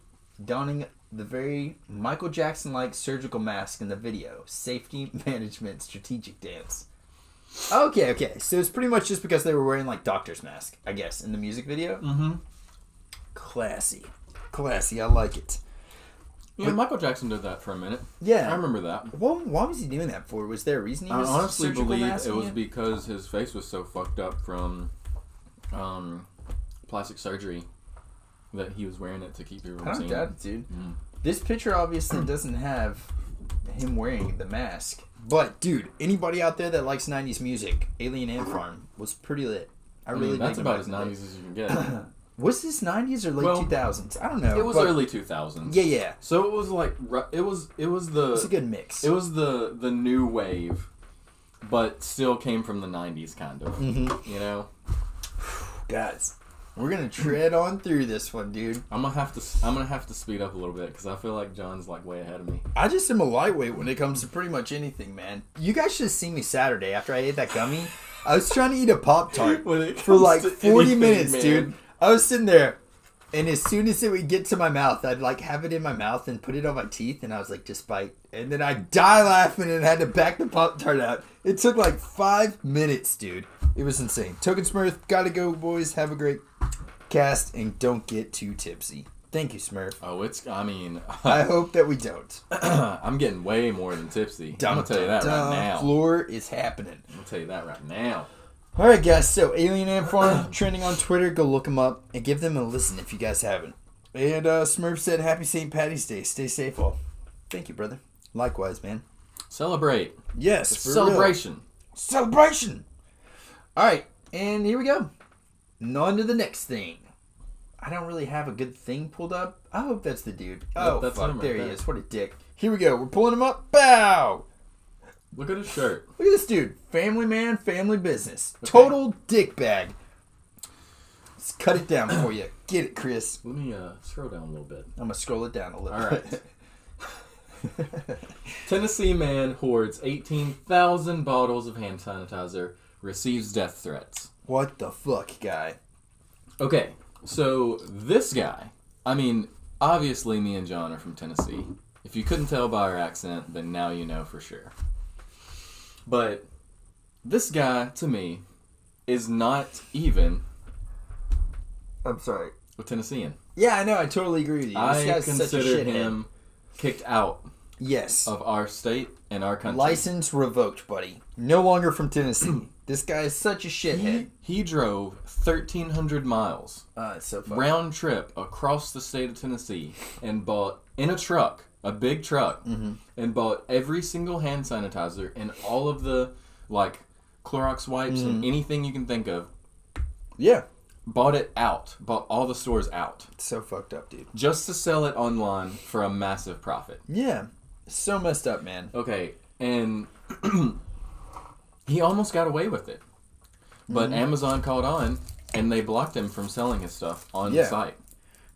donning the very Michael Jackson-like surgical mask in the video. Safety management strategic dance. Okay. So it's pretty much just because they were wearing like doctor's mask, I guess, in the music video. Mm-hmm. Classy. I like it. Yeah, Michael Jackson did that for a minute. Yeah. I remember that. Well, why was he doing that for? Was there a reason he I was honestly surgical believe masking it was because his face was so fucked up from plastic surgery that he was wearing it to keep people I from don't seeing doubt it. it, dude. Mm. This picture obviously doesn't have him wearing the mask. But, dude, anybody out there that likes 90s music, Alien Ant Farm was pretty lit. I really that's dig about as it. 90s as you can get. Was this 90s or late 2000s? I don't know. It was but- early 2000s. Yeah. So it was like it was It was a good mix. It was the new wave, but still came from the 90s kind of. Mm-hmm. You know. Guys, we're gonna tread on through this one, dude. I'm gonna have to speed up a little bit because I feel like John's like way ahead of me. I just am a lightweight when it comes to pretty much anything, man. You guys should have seen me Saturday after I ate that gummy. I was trying to eat a Pop-Tart for like 40 minutes, dude. I was sitting there, and as soon as it would get to my mouth, I'd like have it in my mouth and put it on my teeth, and I was like, just bite. And then I'd die laughing and had to back the Pop-Tart out. It took like 5 minutes, dude. It was insane. Token Smurf, gotta go, boys. Have a great cast, and don't get too tipsy. Thank you, Smurf. Oh, I hope that we don't. I'm getting way more than tipsy. I'm gonna tell you that right now. Floor is happening. I'm gonna tell you that right now. Alright, guys, so Alien Ant Farm trending on Twitter. Go look them up and give them a listen if you guys haven't. And Smurf said, Happy St. Patty's Day. Stay safe, all. Thank you, brother. Likewise, man. Celebrate. Yes, It's for a celebration. real. Celebration! Alright, and here we go. And on to the next thing. I don't really have a good thing pulled up. I hope that's the dude. Oh, that's fuck, him right there he there. is. What a dick. Here we go. We're pulling him up. Bow! Look at his shirt. Look at this dude. Family man, family business. Okay. Total dick bag. Let's cut it down for you. Get it, Chris. Let me scroll down a little bit. I'm going to scroll it down a little All bit. right. Tennessee man hoards 18,000 bottles of hand sanitizer, receives death threats. What the fuck, guy? Okay, so this guy, I mean, obviously me and John are from Tennessee. If you couldn't tell by our accent, then now you know for sure. But this guy, to me, is not even I'm sorry. a Tennessean. Yeah, I know. I totally agree with you. This I guy's such a consider shithead. him kicked out Yes. of our state and our country. License revoked, buddy. No longer from Tennessee. This guy is such a shithead. He drove 1,300 miles It's so funny. round trip across the state of Tennessee and bought in a truck, a big truck, and bought every single hand sanitizer and all of the like Clorox wipes and anything you can think of. Yeah. Bought it out. Bought all the stores out. It's so fucked up, dude. Just to sell it online for a massive profit. Yeah. So messed up, man. Okay, and he almost got away with it. But Amazon caught on and they blocked him from selling his stuff on the site.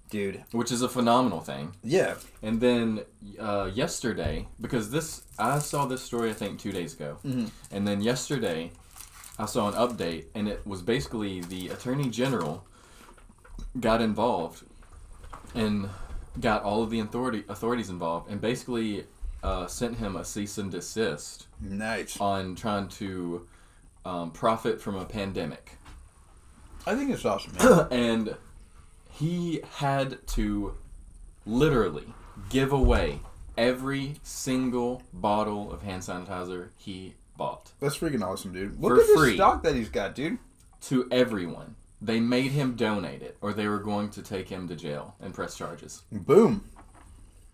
Dude. Which is a phenomenal thing. Yeah. And then yesterday, because I saw this story I think 2 days ago, and then yesterday I saw an update, and it was basically the Attorney General got involved and got all of the authorities involved, and basically sent him a cease and desist Nice. on trying to profit from a pandemic. I think it's awesome, man. And he had to literally give away every single bottle of hand sanitizer he bought That's freaking awesome, dude. Look For at the free. stock that he's got, dude. to everyone. They made him donate it, or they were going to take him to jail and press charges. Boom.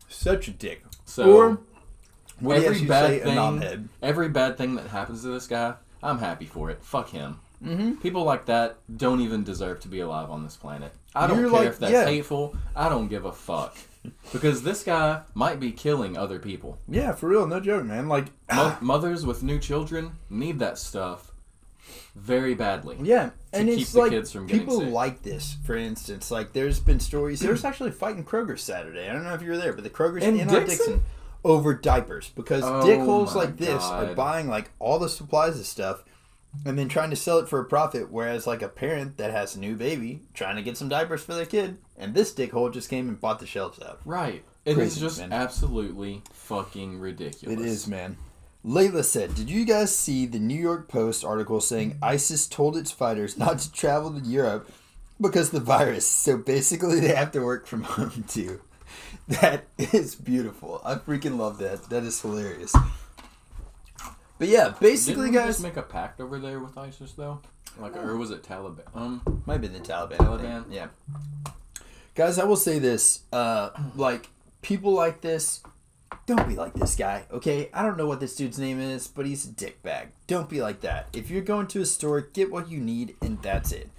Such a dick. So Or what do you every actually bad say, a thing, knobhead? every bad thing that happens to this guy, I'm happy for it. Fuck him. People like that don't even deserve to be alive on this planet. I don't You're care like- if that's yeah. hateful. I don't give a fuck. Because this guy might be killing other people. Yeah, for real, no joke, man. Like, Mothers with new children need that stuff very badly. yeah, and keep it's the like kids from getting people sick. like this. For instance, like there's been stories. There was actually a fight in Kroger Saturday. I don't know if you were there, but the Kroger's In in our Dixon? Dixon over diapers because Oh dickholes my like this are God. buying like all the supplies and stuff, and then trying to sell it for a profit. Whereas like a parent that has a new baby trying to get some diapers for their kid, and this dickhole just came and bought the shelves out. Right. It is Crazy, just man. absolutely fucking ridiculous. It is, man. Layla said, did you guys see the New York Post article saying ISIS told its fighters not to travel to Europe because of the virus, so basically they have to work from home too? That is beautiful. I freaking love that. That is hilarious. But yeah, basically, Didn't we guys, just make a pact over there with ISIS though? Like, or was it Taliban? might have been the Taliban. Taliban? Yeah. Guys, I will say this. Like, people like this, don't be like this guy, okay? I don't know what this dude's name is, but he's a dickbag. Don't be like that. If you're going to a store, get what you need, and that's it.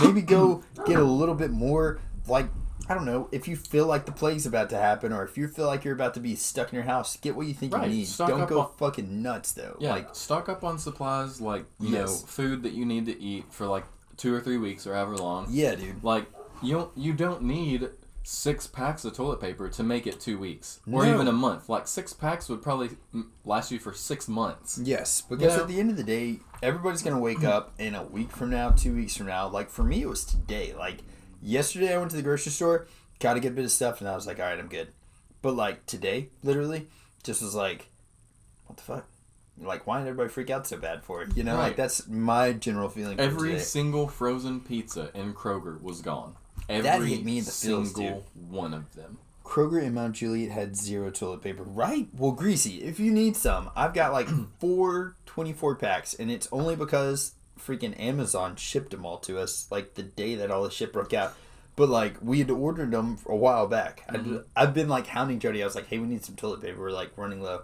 Maybe go get a little bit more, like, I don't know, if you feel like the plague's about to happen, or if you feel like you're about to be stuck in your house, get what you think Right. you need. Stock Don't up go on- fucking nuts, though. Yeah, Like, stock up on supplies like, you know, Yes. food that you need to eat for like 2 or 3 weeks or however long. yeah, dude. Like, you don't need 6 packs of toilet paper to make it 2 weeks or No. even a month. Like 6 packs would probably last you for 6 months. Yes, because Yeah. at the end of the day, everybody's going to wake up in a week from now, 2 weeks from now. Like, for me, it was today. Like, yesterday I went to the grocery store, got to get a bit of stuff, and I was like, all right, I'm good. But, like, today, literally, just was like, what the fuck? Like, why did everybody freak out so bad for it? You know, Right. like, that's my general feeling for Every today. single frozen pizza in Kroger was gone. Every That hit me in the feels, single one of them. Kroger in Mount Juliet had 0 toilet paper. Right? Well, Greasy, if you need some, I've got like 4 24 packs, and it's only because freaking Amazon shipped them all to us like the day that all the shit broke out. But like we had ordered them a while back. I've been like hounding Jody. I was like, "Hey, we need some toilet paper. We're like running low,"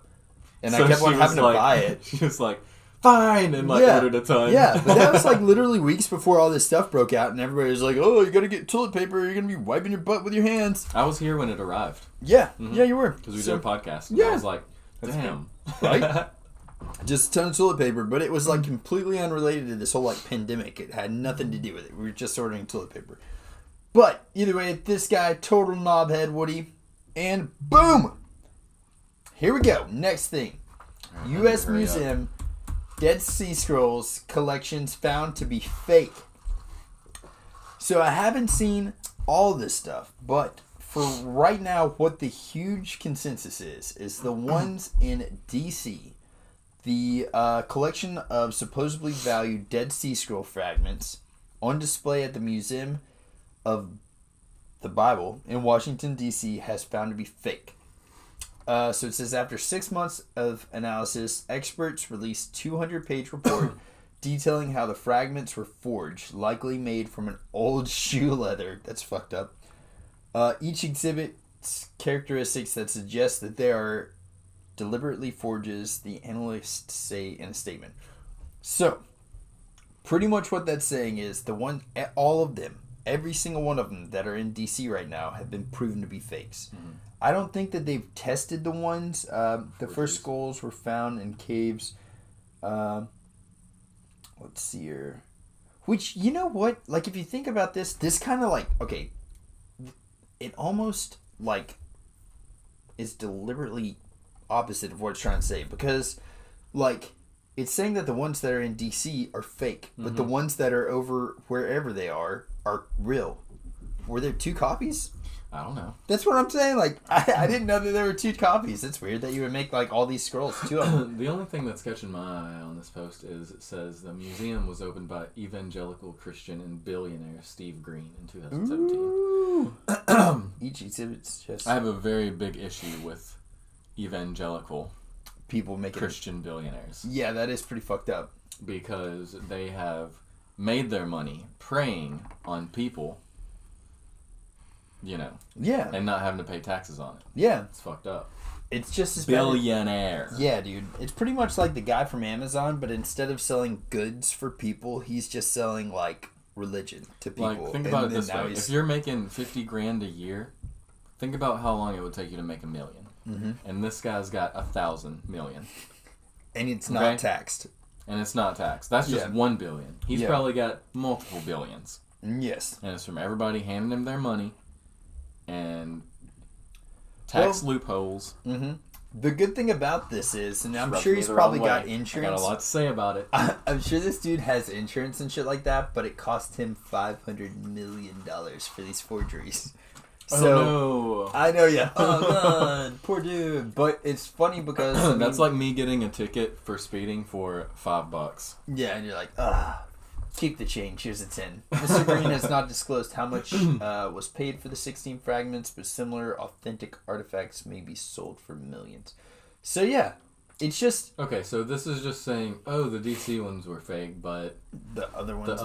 and so I kept on having to buy it. She was like, "Fine," and like ordered a ton. Yeah, but that was like literally weeks before all this stuff broke out, and everybody was like, "Oh, you gotta get toilet paper. You're gonna be wiping your butt with your hands." I was here when it arrived. Yeah, yeah, you were because we did a podcast. Yeah, I was like, "Damn, right." Just a ton of toilet paper, but it was like completely unrelated to this whole like pandemic. It had nothing to do with it. We were just ordering toilet paper. But either way, this guy, total knobhead, Woody, and boom! Here we go. Next thing. U.S. Museum, Dead Sea Scrolls collections found to be fake. So I haven't seen all this stuff, but for right now, what the huge consensus is the ones in D.C., the collection of supposedly valued Dead Sea Scroll fragments on display at the Museum of the Bible in Washington, D.C. has found to be fake. So it says, after 6 months of analysis, experts released 200-page report detailing how the fragments were forged, likely made from an old shoe leather. That's fucked up. Each exhibits characteristics that suggest that they are deliberately forges, the analysts say in a statement. So, pretty much what that's saying is all of them, every single one of them that are in DC right now have been proven to be fakes. Mm-hmm. I don't think that they've tested the ones. The first skulls were found in caves. Let's see here. Which, you know what? Like, if you think about this kind of like, okay, it almost like is deliberately opposite of what it's trying to say, because like it's saying that the ones that are in DC are fake, but the ones that are over wherever they are real. Were there two copies? I don't know. That's what I'm saying. Like, I didn't know that there were two copies. It's weird that you would make like all these scrolls, two of them. The only thing that's catching my eye on this post is it says the museum was opened by evangelical Christian and billionaire Steve Green in 2017. Each exhibit's just... I have a very big issue with evangelical people making Christian billionaires. Yeah, that is pretty fucked up. Because they have made their money preying on people, you know. Yeah. And not having to pay taxes on it. Yeah. It's fucked up. It's just as billionaire. Yeah, dude. It's pretty much like the guy from Amazon, but instead of selling goods for people, he's just selling like religion to people. Like, think about it this way: if you're making $50,000 a year, think about how long it would take you to make $1 million. Mm-hmm. And this guy's got 1,000 million, and it's not taxed. And it's not taxed. That's just 1 billion. He's probably got multiple billions. Yes. And it's from everybody handing him their money and tax loopholes. Mm-hmm. The good thing about this is, and I'm sure he's probably got insurance. I got a lot to say about it. I'm sure this dude has insurance and shit like that, but it cost him $500 million for these forgeries. So, no. I know, yeah. Oh, God. Poor dude. But it's funny because... That's like me getting a ticket for speeding for $5. Yeah, and you're like, keep the change. Here's a 10. Mr. Green has not disclosed how much was paid for the 16 fragments, but similar authentic artifacts may be sold for millions. So, yeah. It's just... Okay, so this is just saying, oh, the DC ones were fake, but... The other ones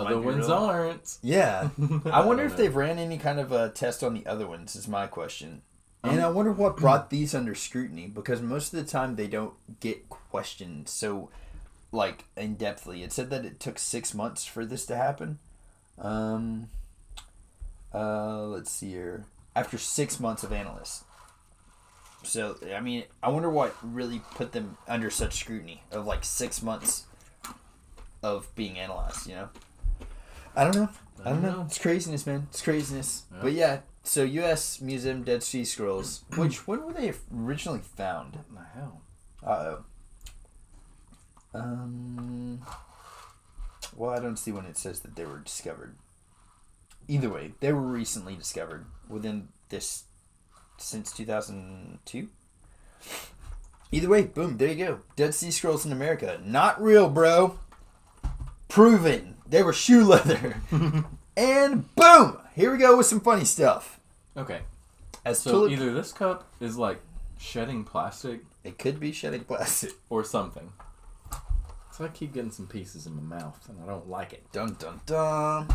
aren't. Yeah. I wonder if they've ran any kind of a test on the other ones, is my question. And I wonder what brought these under scrutiny, because most of the time they don't get questioned so, like, in-depthly. It said that it took 6 months for this to happen. Let's see here. After 6 months of analysts. So, I mean, I wonder what really put them under such scrutiny of, like, 6 months of being analyzed, you know? I don't know. I don't know. It's craziness, man. It's craziness. Yeah. But, yeah, so U.S. Museum Dead Sea Scrolls, which, when were they originally found? What the hell? Well, I don't see when it says that they were discovered. Either way, they were recently discovered within this... since 2002. Either way, boom, there you go. Dead Sea Scrolls in America. Not real, bro. Proven. They were shoe leather. And boom! Here we go with some funny stuff. Okay. So either this cup is like shedding plastic. It could be shedding plastic. Or something. So I keep getting some pieces in my mouth, and I don't like it. Dun dun dun.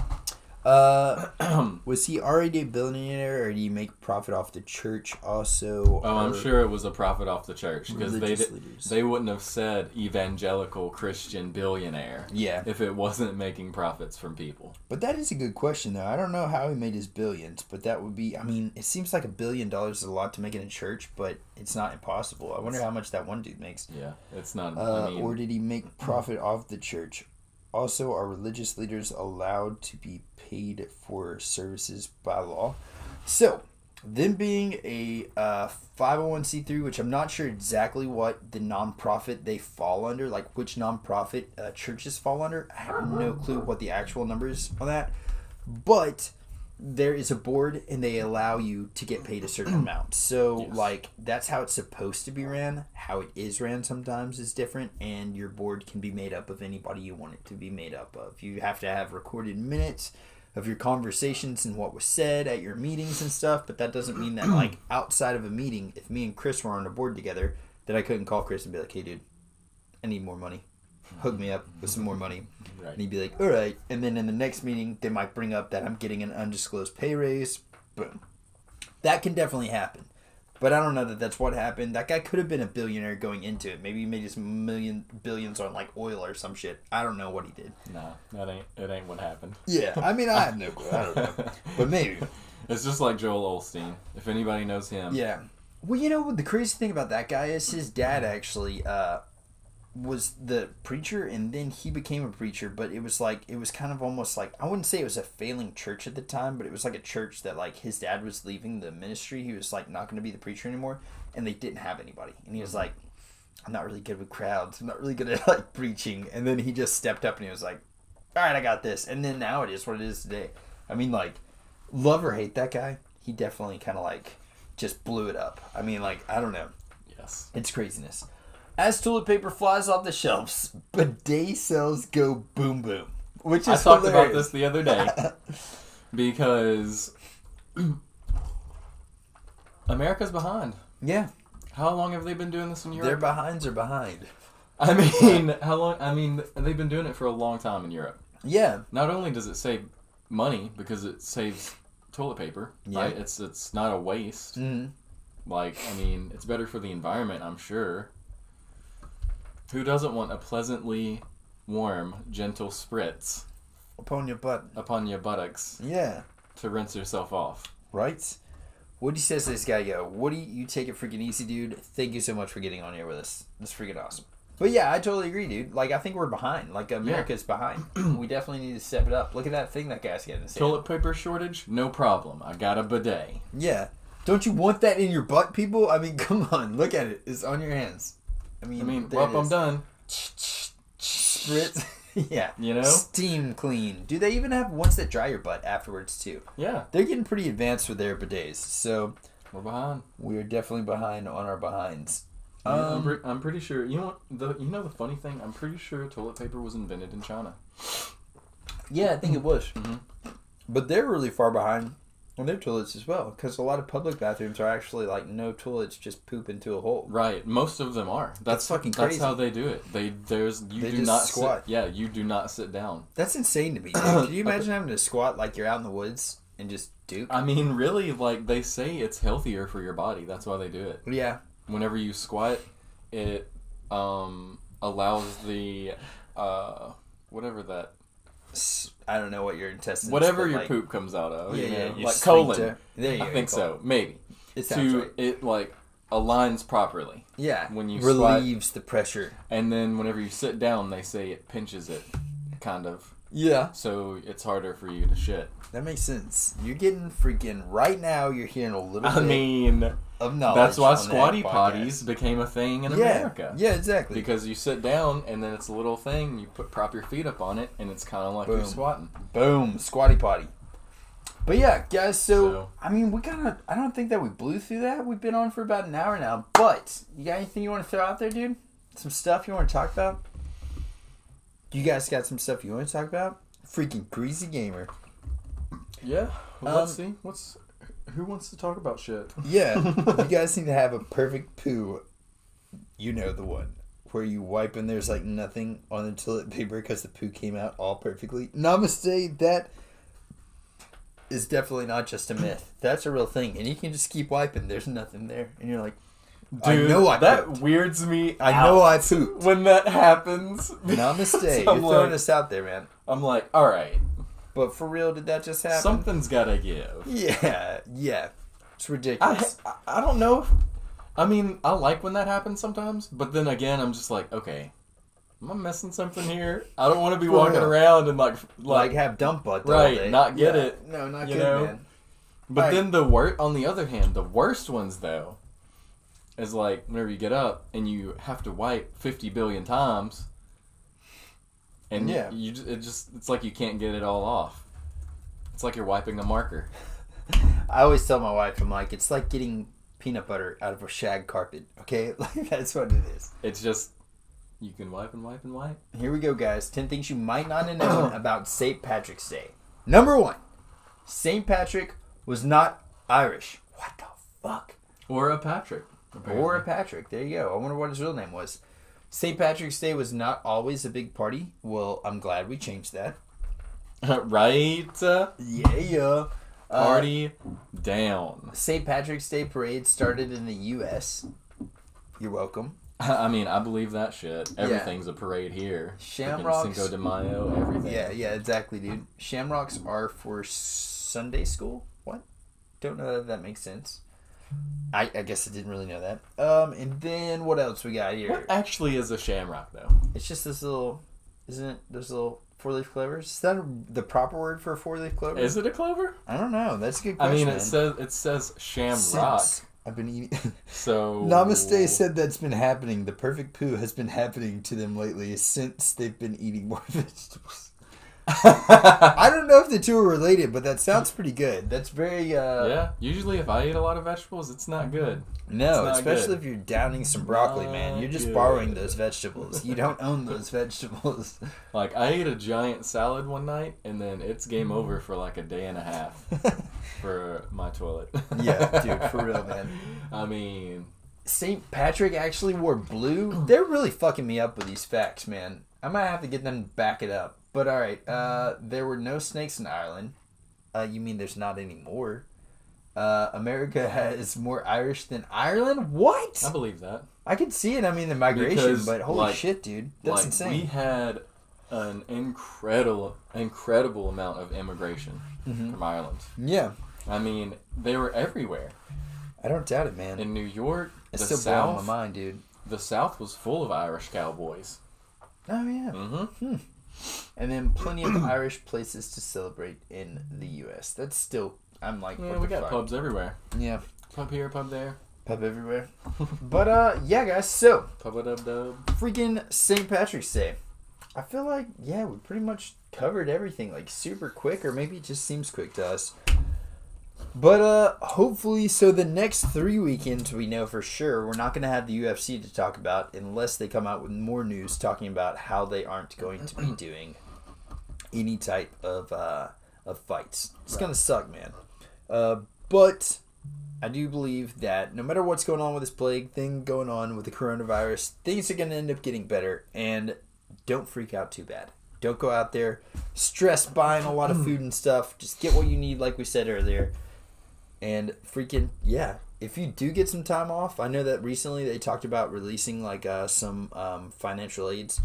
Was he already a billionaire, or did he make profit off the church also? Oh, I'm sure it was a profit off the church, because leaders. they wouldn't have said evangelical Christian billionaire if it wasn't making profits from people. But that is a good question, though. I don't know how he made his billions, but that would be... I mean, it seems like $1 billion is a lot to make in a church, but it's not impossible. I wonder how much that one dude makes. Yeah, it's not... or did he make profit off the church? Also, are religious leaders allowed to be paid for services by law? So, them being a 501c3, which I'm not sure exactly what the nonprofit they fall under, like which nonprofit churches fall under. I have no clue what the actual number is on that. But there is a board, and they allow you to get paid a certain amount. So, like, that's how it's supposed to be ran. How it is ran sometimes is different, and your board can be made up of anybody you want it to be made up of. You have to have recorded minutes of your conversations and what was said at your meetings and stuff, but that doesn't mean that, like, outside of a meeting, if me and Chris were on a board together, that I couldn't call Chris and be like, hey, dude, I need more money. Hook me up with some more money. Right. And he'd be like, all right. And then in the next meeting, they might bring up that I'm getting an undisclosed pay raise. Boom. That can definitely happen. But I don't know that that's what happened. That guy could have been a billionaire going into it. Maybe he made his billions on, like, oil or some shit. I don't know what he did. Nah, it ain't what happened. Yeah, I mean, I have no clue. I don't know. But maybe. It's just like Joel Osteen, if anybody knows him. Yeah. Well, you know, the crazy thing about that guy is his dad actually... was the preacher, and then he became a preacher, but it was kind of almost like, I wouldn't say it was a failing church at the time, but it was like a church that, like, his dad was leaving the ministry. He was, like, not going to be the preacher anymore, and they didn't have anybody. And he was like, I'm not really good with crowds. I'm not really good at, like, preaching. And then he just stepped up and he was like, all right, I got this. And then now it is what it is today. I mean, like, love or hate that guy, he definitely kind of, like, just blew it up. I mean, like, I don't know. Yes. It's craziness. As toilet paper flies off the shelves, bidet sales go boom boom. Which is I talked about this the other day because America's behind. Yeah. How long have they been doing this in Europe? Their behinds are behind. I mean, how long? I mean, they've been doing it for a long time in Europe. Yeah. Not only does it save money because it saves toilet paper, right? It's not a waste. Mm-hmm. Like, I mean, it's better for the environment, I'm sure. Who doesn't want a pleasantly warm, gentle spritz upon your butt, upon your buttocks? Yeah. To rinse yourself off. Right? Woody says to this guy, yo, Woody, you take it freaking easy, dude. Thank you so much for getting on here with us. That's freaking awesome. But yeah, I totally agree, dude. Like, I think we're behind. Like, America's behind. We definitely need to step it up. Look at that thing that guy's getting. Toilet paper shortage? No problem. I got a bidet. Yeah. Don't you want that in your butt, people? I mean, come on. Look at it. It's on your hands. I mean, well, I'm done. Spritz. Yeah. You know? Steam clean. Do they even have ones that dry your butt afterwards, too? Yeah. They're getting pretty advanced with their bidets. So, we're behind. We are definitely behind on our behinds. I'm pretty sure. You know what? You know the funny thing? I'm pretty sure toilet paper was invented in China. Yeah, I think it was. Mm-hmm. But they're really far behind on their toilets as well, because a lot of public bathrooms are actually like no toilets, just poop into a hole. Right, most of them are. That's fucking crazy. That's how they do it. They do not squat. You do not sit down. That's insane to me. Can you imagine having to squat like you're out in the woods and just duke? I mean, really, like they say it's healthier for your body. That's why they do it. Yeah. Whenever you squat, it allows the whatever that. I don't know what your intestines. Whatever your poop comes out of, yeah, like colon. There you I think so, maybe. It like aligns properly. Yeah, when you relieves squat, the pressure, and then whenever you sit down, they say it pinches it, kind of. Yeah. So it's harder for you to shit. That makes sense. You're getting freaking right now. You're hearing a little bit of knowledge. That's why squatty potties became a thing in America. Yeah, exactly. Because you sit down and then it's a little thing. You prop your feet up on it, and it's kind of like you're squatting. Boom, squatty potty. But yeah, guys. So I mean, I don't think that we blew through that. We've been on for about an hour now. But you got anything you want to throw out there, dude? Some stuff you want to talk about? You guys got some stuff you want to talk about? Freaking Greasy Gamer. Yeah. Well, let's see. Who wants to talk about shit? Yeah. You guys seem to have a perfect poo. You know the one. where you wipe and there's like nothing on the toilet paper because the poo came out all perfectly. Namaste, that is definitely not just a myth. That's a real thing. And you can just keep wiping. There's nothing there. And you're like, Dude, I know that pooped. weirds me I out know I pooped. when that happens. Namaste. So You're I'm throwing like- us out there, man. I'm like, all right, But for real, did that just happen? something's gotta give. Yeah. It's ridiculous. I don't know. I mean, I like when that happens sometimes, but then again, I'm just like, okay, am I missing something here? I don't want to be For walking real. around and like have dump butt all right, day. not get it. No, not you good, know? man. But Right. then on the other hand, the worst ones though, is like whenever you get up and you have to wipe 50 billion times, and Yeah. it's like you can't get it all off. It's like you're wiping a marker. I always tell my wife, I'm like, it's like getting peanut butter out of a shag carpet, okay? Like, that's what it is. It's just, you can wipe and wipe and wipe. Here we go, guys. 10 things you might not have known about St. Patrick's Day. Number 1. St. Patrick was not Irish. What the fuck? Or a Patrick. Apparently. Or a Patrick. There you go. I wonder what his real name was. St. Patrick's Day was not always a big party. Well, I'm glad we changed that. Right? Yeah. Party down. St. Patrick's Day parade started in the U.S. You're welcome. I mean, I believe that shit. Everything's a parade here. Shamrocks. Freaking Cinco de Mayo, everything. Yeah, exactly, dude. Shamrocks are for Sunday school? What? Don't know that that makes sense. I guess I didn't really know that. And then what else we got here? What actually is a shamrock, though? It's just this little, isn't it? Those little four-leaf clovers. Is that the proper word for a four-leaf clover? Is it a clover? I don't know. That's a good I question. mean, it says shamrock. Since I've been eating. So Namaste said that's been happening. The perfect poo has been happening to them lately since they've been eating more vegetables. I don't know if the two are related, but that sounds pretty good. That's very yeah. Usually, if I eat a lot of vegetables, it's not good. No, not especially good. if you're downing some broccoli, man. You're just Not borrowing good. those vegetables. You don't own those vegetables. Like, I ate a giant salad one night, and then it's game over for like a day and a half for my toilet. Yeah, dude, for real, man. I mean, St. Patrick actually wore blue. They're really fucking me up with these facts, man. I might have to get them to back it up. But alright, there were no snakes in Ireland. You mean there's not anymore? America has more Irish than Ireland? What? I believe that. I can see it, I mean, the migration, Because, but holy like- shit, dude. That's like, insane. we had an incredible amount of immigration Mm-hmm. from Ireland. Yeah, I mean, they were everywhere. I don't doubt it, man. In New York, It's the still blowing my South, mind, dude. the South was full of Irish cowboys. Oh, yeah. Mm-hmm. And then plenty of Irish places to celebrate in the U.S. That's still, I'm like, Yeah, what we the got fuck? pubs everywhere. Yeah, Pub here, pub there. pub everywhere. But, yeah, guys, so, Pub a dub dub. freaking St. Patrick's Day. I feel like, yeah, we pretty much covered everything, like, super quick, or maybe it just seems quick to us. But, hopefully, so the next 3 weekends, we know for sure, we're not going to have the UFC to talk about unless they come out with more news talking about how they aren't going to be doing any type of fights. It's going to suck, man. But I do believe that no matter what's going on with this plague thing going on with the coronavirus, things are going to end up getting better. And don't freak out too bad. Don't go out there stress buying a lot of food and stuff. Just get what you need, like we said earlier. And freaking, yeah, if you do get some time off, I know that recently they talked about releasing like some financial aids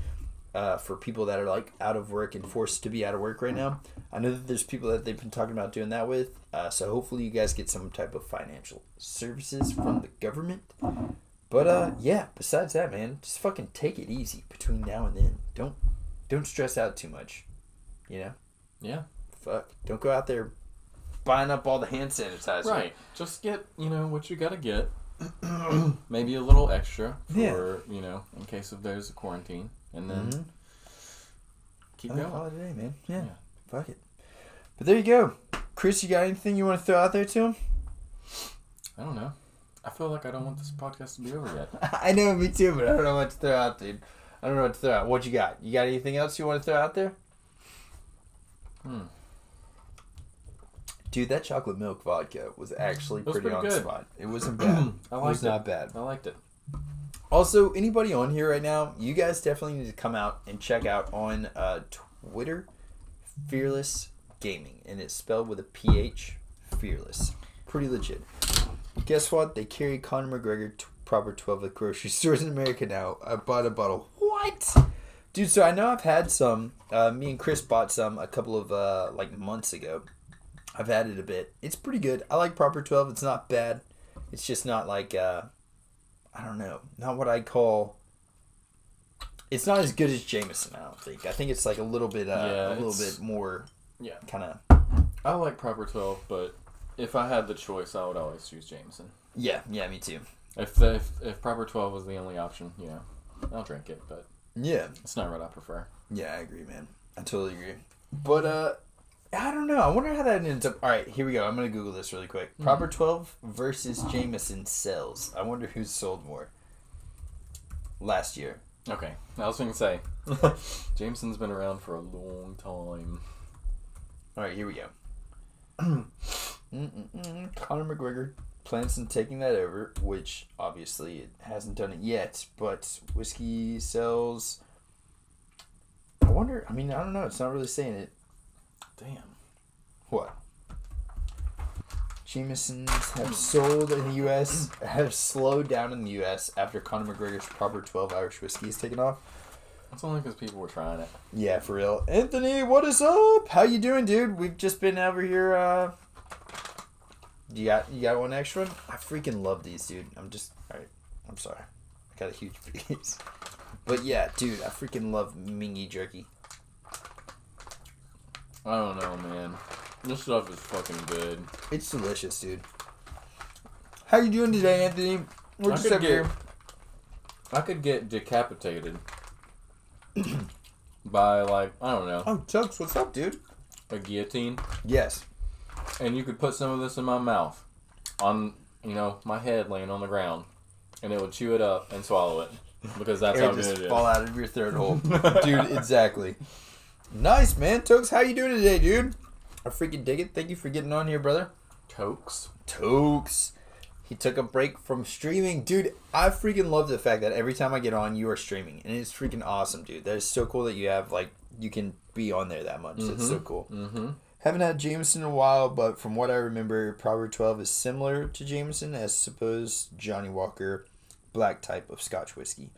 for people that are like out of work and forced to be out of work right now. I know that there's people that they've been talking about doing that with. So hopefully you guys get some type of financial services from the government. But yeah, besides that, man, just fucking take it easy between now and then. Don't stress out too much. You know? Yeah. Fuck. Don't go out there buying up all the hand sanitizer. Right. Just get, what you gotta get. Maybe a little extra for, in case if there's a quarantine. And then keep going. Call it a day, man. Yeah. Yeah. Fuck it. But there you go. Chris, you got anything you want to throw out there to him? I don't know. I feel like I don't want this podcast to be over yet. I know, me too, but I don't know what to throw out, dude. I don't know what to throw out. What you got? You got anything else you want to throw out there? Dude, that chocolate milk vodka was actually was pretty pretty on good. spot. It wasn't bad. I It liked was it. not bad. I liked it. Also, anybody on here right now, you guys definitely need to come out and check out on Twitter, Fearless Gaming, and it's spelled with a PH, Fearless. Pretty legit. Guess what? They carry Conor McGregor Proper 12 at grocery stores in America now. I bought a bottle. What? Dude, so I know I've had some. Me and Chris bought some a couple of months ago. I've had it a bit. It's pretty good. I like Proper 12. It's not bad. It's just not like I don't know, not what I'd call. It's not as good as Jameson. I don't think. I think it's like a little bit more. Yeah. Kind of. I like Proper 12, but if I had the choice, I would always choose Jameson. Yeah, me too. If Proper 12 was the only option, I'll drink it, but yeah, it's not what I prefer. Yeah, I agree, man. I totally agree. But I don't know. I wonder how that ends up. All right, here we go. I'm gonna Google this really quick. Proper 12 versus Jameson sales. I wonder who's sold more. Last year. Okay, I was gonna say, Jameson's been around for a long time. All right, here we go. Conor McGregor plans on taking that over, which obviously it hasn't done it yet. But whiskey sales. I wonder. I mean, I don't know. It's not really saying it. Damn. What? Jamesons have sold in the U.S. have slowed down in the U.S. after Conor McGregor's Proper 12 Irish whiskey is taken off. That's only because people were trying it. Yeah, for real. Anthony, what is up? How you doing, dude? We've just been over here. You got one extra? I freaking love these, dude. Alright. I'm sorry. I got a huge piece. But yeah, dude, I freaking love Mingy jerky. I don't know, man. This stuff is fucking good. It's delicious, dude. How you doing today, Anthony? We're just over here. I could get decapitated by, I don't know. Oh, Tugs, what's up, dude? A guillotine. Yes. And you could put some of this in my mouth on, my head laying on the ground. And it would chew it up and swallow it. Because that's how good it is. Fall out of your third hole. Dude, exactly. Nice, man. Tokes, how you doing today, dude? I freaking dig it. Thank you for getting on here, brother. Tokes. He took a break from streaming. Dude, I freaking love the fact that every time I get on, you are streaming. And it's freaking awesome, dude. That is so cool that you have, you can be on there that much. That's so cool. Mm-hmm. Haven't had Jameson in a while, but from what I remember, Proper 12 is similar to Jameson, as suppose Johnny Walker black type of Scotch whiskey.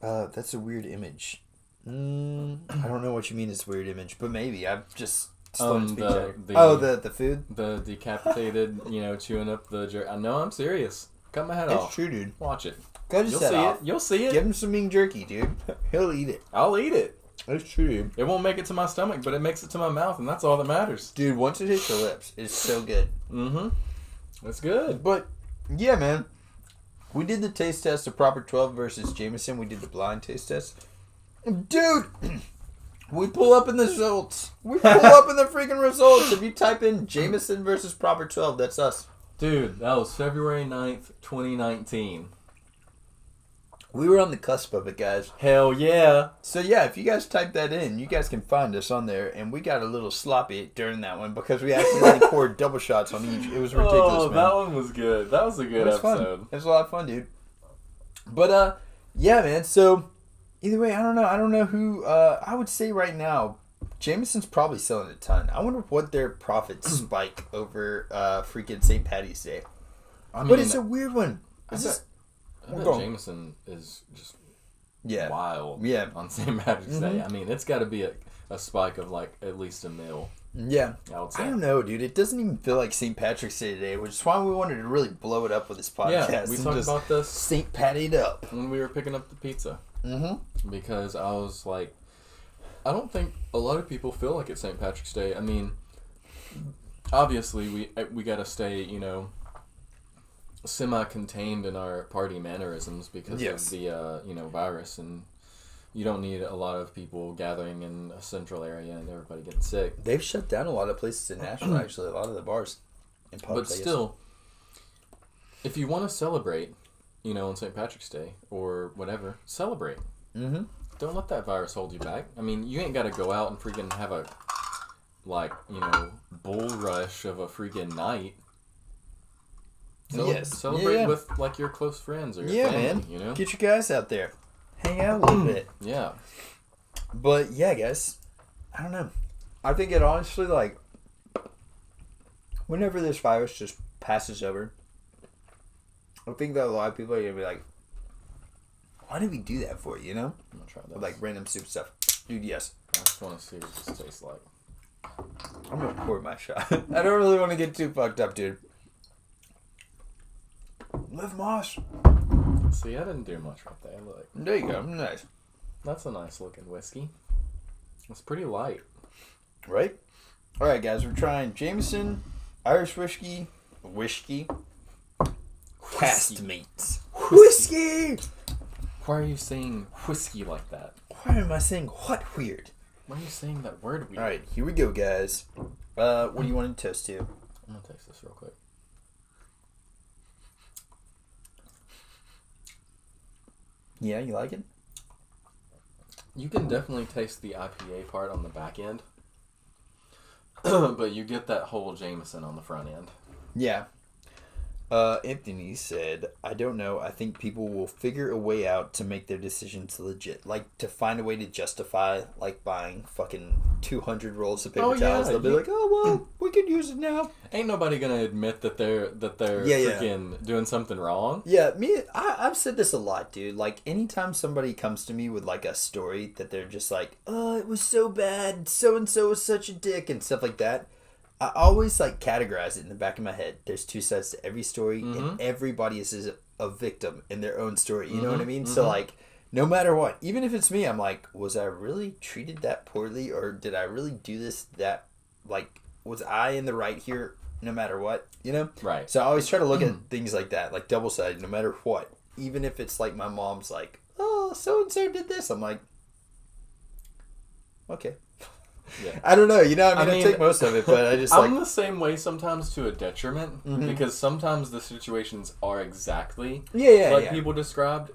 That's a weird image. I don't know what you mean it's a weird image, but maybe. I'm just slow to speak. The food? The decapitated, chewing up the jerk. I know, I'm serious. Cut my head off. It's true, dude. Watch it. Cut his head off. You'll see it. Give him some Ming jerky, dude. He'll eat it. I'll eat it. That's true, dude. It won't make it to my stomach, but it makes it to my mouth, and that's all that matters. Dude, once it hits your lips, it's so good. Mm-hmm. It's good. But, yeah, man. We did the taste test of Proper 12 versus Jameson. We did the blind taste test. Dude, we pull up in the results. We pull up in the freaking results. If you type in Jameson versus Proper 12, that's us. Dude, that was February 9th, 2019. We were on the cusp of it, guys. Hell yeah. So, yeah, if you guys type that in, you guys can find us on there. And we got a little sloppy during that one because we accidentally poured double shots on each. It was ridiculous, man. That one was good. That was a good episode. Fun. It was a lot of fun, dude. But, yeah, man. So, either way, I don't know. I don't know who. I would say right now, Jameson's probably selling a ton. I wonder what their profits spike over freaking St. Patty's Day. But it's a weird one. I bet Jameson is just wild on St. Patrick's Day. I mean, it's got to be a spike of at least $1 million. Yeah. I would say. I don't know, dude. It doesn't even feel like St. Patrick's Day today, which is why we wanted to really blow it up with this podcast. Yeah, we talked about this St. Patty'd up when we were picking up the pizza. Mm-hmm. Because I was like, I don't think a lot of people feel like it's St. Patrick's Day. I mean, obviously we got to stay, semi-contained in our party mannerisms because of the virus, and you don't need a lot of people gathering in a central area and everybody getting sick. They've shut down a lot of places in Nashville, actually, a lot of the bars and pubs. But still, if you want to celebrate, on St. Patrick's Day or whatever, celebrate. Mm-hmm. Don't let that virus hold you back. I mean, you ain't got to go out and freaking have a bull rush of a freaking night. Celebrate with like your close friends or your family, man. You know, get your guys out there, hang out a little bit. Yeah. But yeah, guys, I don't know. I think it honestly, like, whenever this virus just passes over, I think that a lot of people are gonna be like, "Why did we do that for?" You know, I'm gonna try this. like random stupid stuff. Dude, yes. I just want to see what this tastes like. I'm gonna pour my shot. I don't really want to get too fucked up, dude. Live Moss. See, I didn't do much right there. Look, There you go. Nice. that's a nice looking whiskey. It's pretty light. Right? Alright, guys, we're trying Jameson, Irish whiskey, Castmates. Whiskey! Why are you saying whiskey like that? Why am I saying what weird? Why are you saying that word weird? Alright, here we go, guys. What do you want to toast to? I'm gonna taste this real quick. Yeah, you like it? You can definitely taste the IPA part on the back end, but you get that whole Jameson on the front end. Yeah. Anthony said, I don't know. I think people will figure a way out to make their decisions legit. Like, to find a way to justify, like, buying fucking 200 rolls of paper Oh, yeah, towels. They'll be like, oh, well, we could use it now. Ain't nobody gonna admit that they're freaking doing something wrong. Yeah, I've said this a lot, dude. Like, anytime somebody comes to me with, like, a story that they're just like, oh, it was so bad, so-and-so was such a dick, and stuff like that, I always, like, categorize it in the back of my head. There's two sides to every story, and everybody is a victim in their own story. You know what I mean? So, like, no matter what, even if it's me, I'm like, was I really treated that poorly, or did I really do this, that, like, was I in the right here no matter what, you know? Right. So I always try to look at things like that, like double-sided, no matter what. Even if it's like my mom's like, oh, so-and-so did this. I'm like, okay. Yeah. I don't know, you know, I mean, I take most of it, but I just I'm the same way sometimes to a detriment, Mm-hmm. because sometimes the situations are exactly like people described,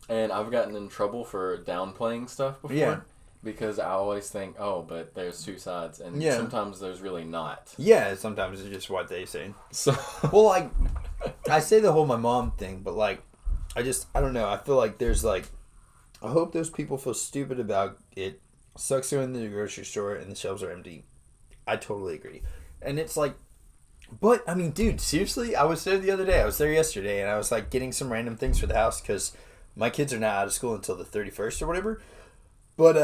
and I've gotten in trouble for downplaying stuff before. Yeah. Because I always think, oh, but there's two sides, and sometimes there's really not. Yeah, sometimes it's just what they say. So, Well, like, I say the whole my mom thing, but, like, I don't know. I feel like there's, like, I hope those people feel stupid about it. Sucks going to the grocery store and the shelves are empty. I totally agree. And it's like, but, I mean, dude, seriously, I was there the other day. I was there yesterday, and I was, like, getting some random things for the house because my kids are not out of school until the 31st or whatever. But,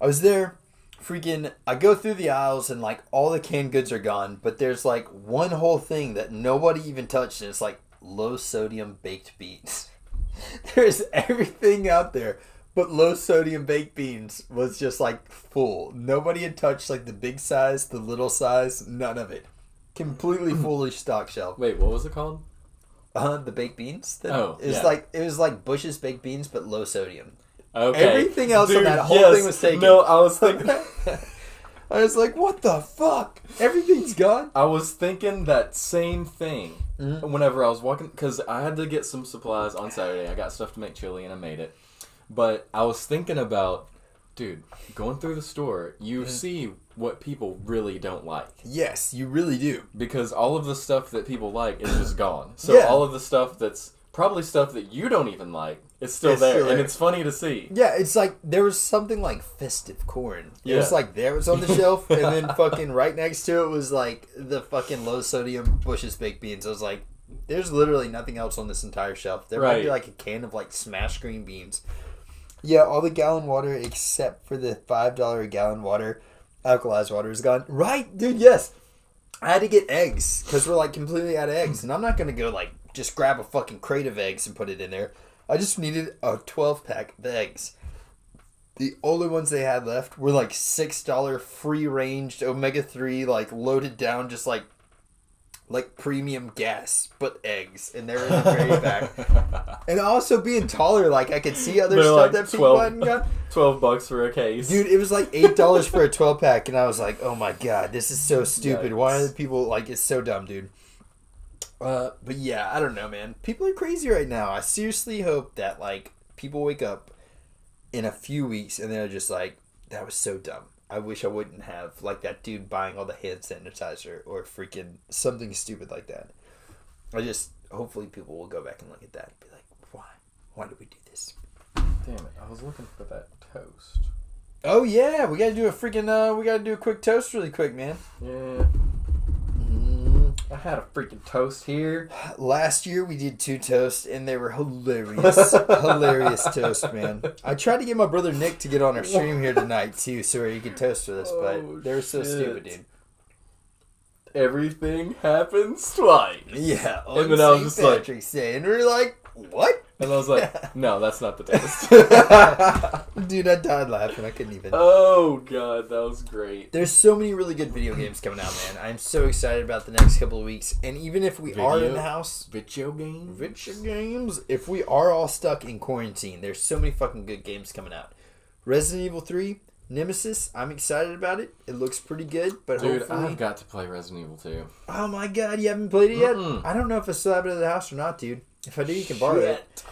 I was there, freaking, I go through the aisles and, like, all the canned goods are gone, but there's, like, one whole thing that nobody even touched, and it's, like, low-sodium baked beans. There's everything out there, but low-sodium baked beans was just, like, full. Nobody had touched, like, the big size, the little size, none of it. Completely foolish stock shelf. wait, what was it called? The baked beans? It was yeah. it was like Bush's baked beans, but low-sodium. Okay. Everything else on Dude, that whole thing was taken. No, I was thinking... I was like, what the fuck? Everything's gone? I was thinking that same thing whenever I was walking, because I had to get some supplies on Saturday. I got stuff to make chili, and I made it. But I was thinking about, dude, going through the store, you see what people really don't like. Yes, you really do. Because all of the stuff that people like is just gone. So all of the stuff that's probably stuff that you don't even like is still there. And it's funny to see. Yeah, it's like, there was something like festive corn. It Yeah. was like, there it was on the shelf, and then fucking right next to it was like the fucking low-sodium Bush's baked beans. I was like, there's literally nothing else on this entire shelf. There might be like a can of like smashed green beans. Yeah, all the gallon water except for the $5 a gallon water, alkalized water is gone. Right, dude, yes. I had to get eggs because we're like completely out of eggs. And I'm not going to go like just grab a fucking crate of eggs and put it in there. I just needed a 12-pack of eggs. The only ones they had left were like $6 free-ranged omega-3, like loaded down, just like premium gas, but eggs, and they're in the very back. And also being taller, like I could see other stuff like that people hadn't got. $12 for a case. Dude, it was like $8 for a 12-pack, and I was like, oh my god, this is so stupid. Yikes. Why are the people, like, it's so dumb, dude. But yeah, I don't know, man. People are crazy right now. I seriously hope that, like, people wake up in a few weeks, and they're just like, that was so dumb. I wish I wouldn't have, like, that dude buying all the hand sanitizer or freaking something stupid like that. hopefully people will go back and look at that and be like, why did we do this? Damn it! I was looking for that toast. Oh yeah, we gotta do a quick toast really quick, man. Yeah. I had a freaking toast here. Last year we did 2 toasts and they were hilarious. Hilarious toast, man. I tried to get my brother Nick to get on our stream here tonight too, so he could toast with us, but they were so stupid, dude. Everything happens twice. Yeah. And then I was just like, saying, we're like, what? And I was like, no, that's not the toast. Dude, I died laughing. I couldn't even. Oh, God, that was great. There's so many really good video games coming out, man. I'm so excited about the next couple of weeks. And even if we are in the house... Video games? If we are all stuck in quarantine, there's so many fucking good games coming out. Resident Evil 3, Nemesis, I'm excited about it. It looks pretty good, but dude, hopefully... I've got to play Resident Evil 2. Oh, my God, you haven't played it yet? I don't know if I still have it at the house or not, dude. If I do, you can borrow it.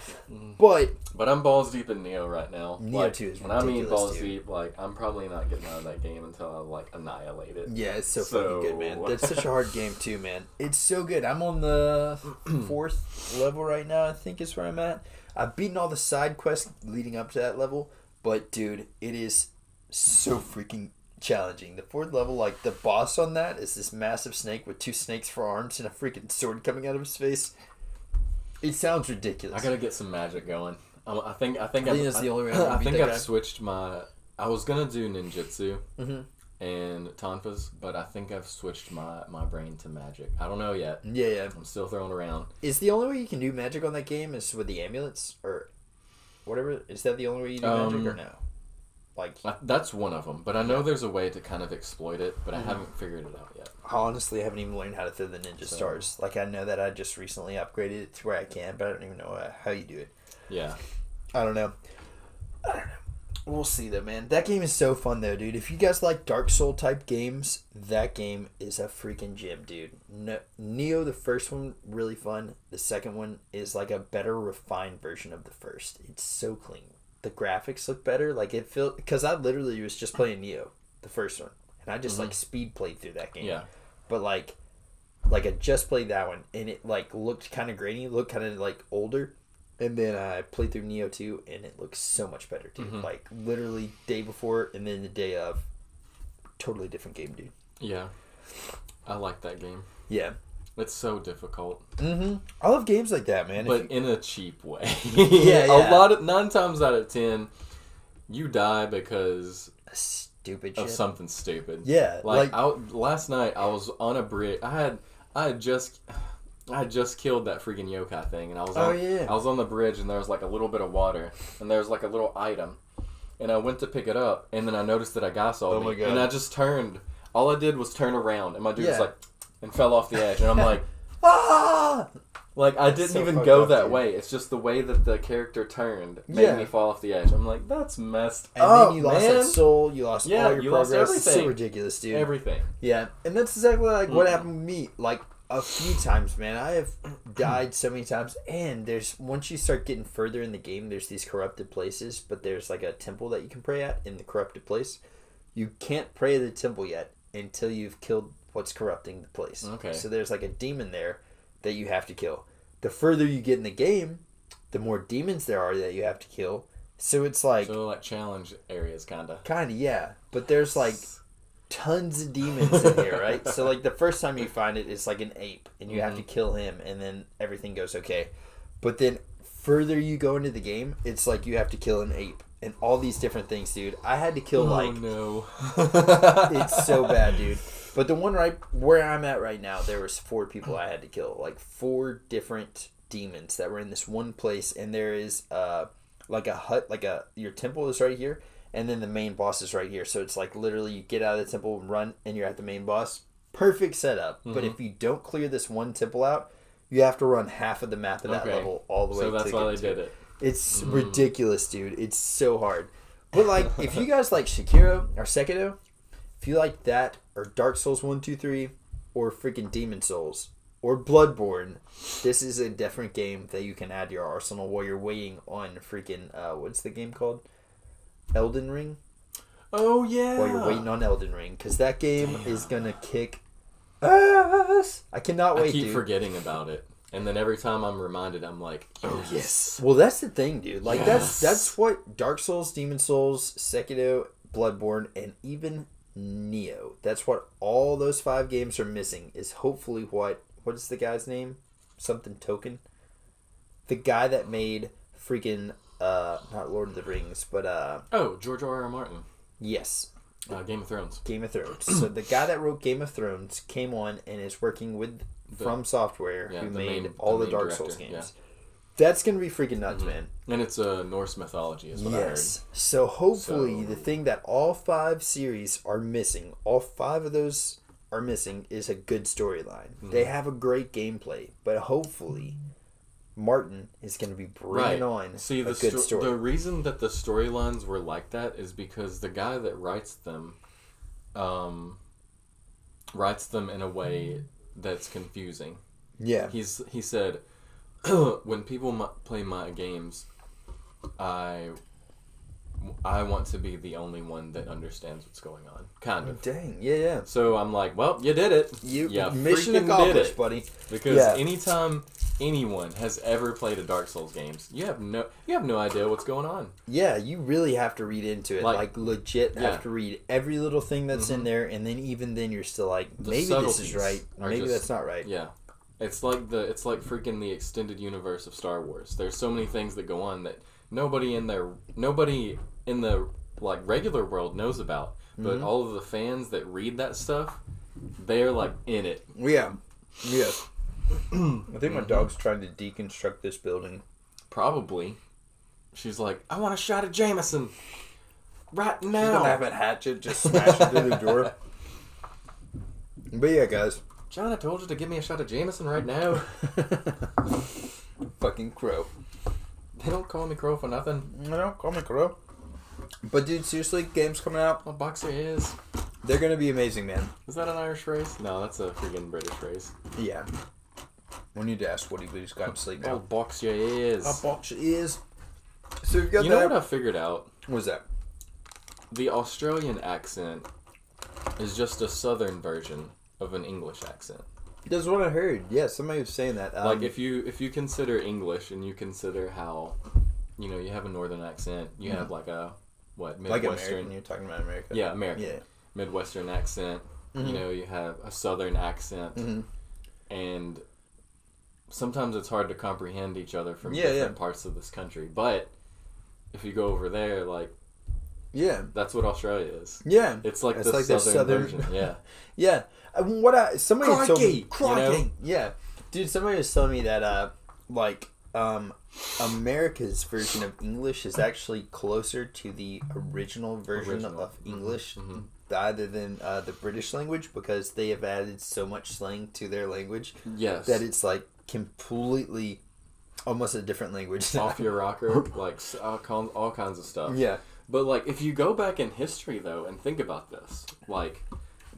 But I'm balls deep in Neo right now. Neo 2 is ridiculous, when I mean balls deep, like, I'm probably not getting out of that game until I, like, annihilate it. Yeah, it's so fucking good, man. That's such a hard game, too, man. It's so good. I'm on the 4th level right now, I think is where I'm at. I've beaten all the side quests leading up to that level, but, dude, it is so freaking challenging. The 4th level, like, the boss on that is this massive snake with 2 snakes for arms and a freaking sword coming out of his face. It sounds ridiculous. I gotta get some magic going. I think that's the only way I think I've switched my. I was gonna do ninjutsu and tonfas, but I think I've switched my brain to magic. I don't know yet. Yeah. I'm still throwing around. Is the only way you can do magic on that game is with the amulets or whatever? Is that the only way you do magic or no? Like that's one of them, but I know there's a way to kind of exploit it, but I haven't figured it out yet. I honestly haven't even learned how to throw the ninja stars. Like, I know that I just recently upgraded it to where I can, but I don't even know how you do it. Yeah. I don't know. We'll see, though, man. That game is so fun, though, dude. If you guys like Dark Soul type games, that game is a freaking gem, dude. Neo, the first one, really fun. The second one is like a better, refined version of the first. It's so clean. The graphics look better. Like, it feels... Because I literally was just playing Neo, the first one. And I just, like, speed played through that game. Yeah. But, like I just played that one, and it, like, looked kind of grainy, looked kind of, like, older. And then I played through Neo 2, and it looks so much better, dude. Like, literally day before and then the day of. Totally different game, dude. Yeah. I like that game. Yeah. It's so difficult. I love games like that, man. But in a cheap way. Yeah. A lot of 9 times out of 10, you die because... Stupid of shit. something stupid. Yeah. Last night, I was on a bridge. I had just killed that freaking yokai thing, and I was on the bridge, and there was like a little bit of water, and there was like a little item, and I went to pick it up, and then I noticed that a guy saw me, and I just turned. All I did was turn around, and my dude was like, and fell off the edge, and I'm like, ah! Like, I didn't even go that way. It's just the way that the character turned made me fall off the edge. I'm like, that's messed up, and then you lost that soul, you lost all your progress. Lost everything. It's so ridiculous, dude. Everything. Yeah, and that's exactly like what happened with me. Like, a few times, man. I have died so many times, and once you start getting further in the game, there's these corrupted places, but there's like a temple that you can pray at in the corrupted place. You can't pray at the temple yet until you've killed what's corrupting the place. Okay. So there's like a demon there that you have to kill. The further you get in the game, the more demons there are that you have to kill. So it's like... So like challenge areas, kinda. Kinda, yeah. But there's like tons of demons in here, right? So like the first time you find it, it's like an ape, and you have to kill him, and then everything goes okay. But then further you go into the game, it's like you have to kill an ape. And all these different things, dude. I had to kill no. It's so bad, dude. But the one right where I'm at right now, there was 4 people I had to kill. Like 4 different demons that were in this one place. And there is like a hut, your temple is right here. And then the main boss is right here. So it's like literally you get out of the temple and run and you're at the main boss. Perfect setup. But if you don't clear this one temple out, you have to run half of the map of that level all the way to the So that's why they did it. It's ridiculous, dude. It's so hard. But like, if you guys like Sekiro or Sekiro, if you like that, or Dark Souls 1, 2, 3, or freaking Demon Souls, or Bloodborne, this is a different game that you can add to your arsenal while you're waiting on freaking, what's the game called? Elden Ring? Oh, yeah. While you're waiting on Elden Ring, because that game is going to kick ass. I cannot wait, I keep dude. forgetting about it. And then every time I'm reminded, I'm like, yes. Well, that's the thing, dude. Like, Yes. that's what Dark Souls, Demon Souls, Sekiro, Bloodborne, and even Neo. That's what all those 5 games are missing. Is hopefully what is the guy's name? Something Token. The guy that made freaking not Lord of the Rings, but George R.R. Martin. yes, Game of Thrones. Game of Thrones. So the guy that wrote Game of Thrones came on and is working with From Software, who made all the Dark director, Souls games. yeah. That's gonna be freaking nuts, man. And it's Norse mythology, is what I heard. So hopefully the thing that all 5 series are missing, all 5 of those are missing, is a good storyline. They have a great gameplay, but hopefully Martin is going to be bringing on a good story. The reason that the storylines were like that is because the guy that writes them in a way that's confusing. Yeah. He said, when people play my games, I want to be the only one that understands what's going on. Kind of. Dang. Yeah. So I'm like, well, you did it. You freaking mission accomplished, did it, buddy. Because anytime anyone has ever played a Dark Souls games, you have no idea what's going on. Yeah, you really have to read into it. Like legit have to read every little thing that's in there, and then even then you're still like, maybe this is right, maybe that's not right. Yeah. It's like freaking the extended universe of Star Wars. There's so many things that go on that nobody in the like regular world knows about. But all of the fans that read that stuff, they're like in it. Yeah. Yes. I think my dog's trying to deconstruct this building. Probably. She's like, I want a shot of Jameson right now. She's gonna have a hatchet just smash it through the door. But yeah, guys. John, I told you to give me a shot of Jameson right now. Fucking Crow. They don't call me Crow for nothing. No, call me Crow. But dude, seriously, games coming out. What boxer is? They're gonna be amazing, man. Is that an Irish phrase? No, that's a freaking British phrase. Yeah. We need to ask Woody, but he's got to sleep now. I'll box your ears. I'll box your ears. So you've got You know what I figured out? What's that? The Australian accent is just a southern version of an English accent. That's what I heard. Yeah, somebody was saying that. Like if you consider English and you consider how, you have a northern accent, you have like a Midwestern. Like American, you're talking about America. Yeah, American. Yeah. Midwestern accent. You have a southern accent, and sometimes it's hard to comprehend each other from different parts of this country. But if you go over there, that's what Australia is. Yeah, it's like the southern version. Yeah, yeah. Somebody told me, Crikey. Yeah, dude. Somebody was telling me that America's version of English is actually closer to the original version of English. Rather than the British language, because they have added so much slang to their language that it's like completely almost a different language. Off your rocker, like all kinds of stuff. Yeah. But if you go back in history though and think about this,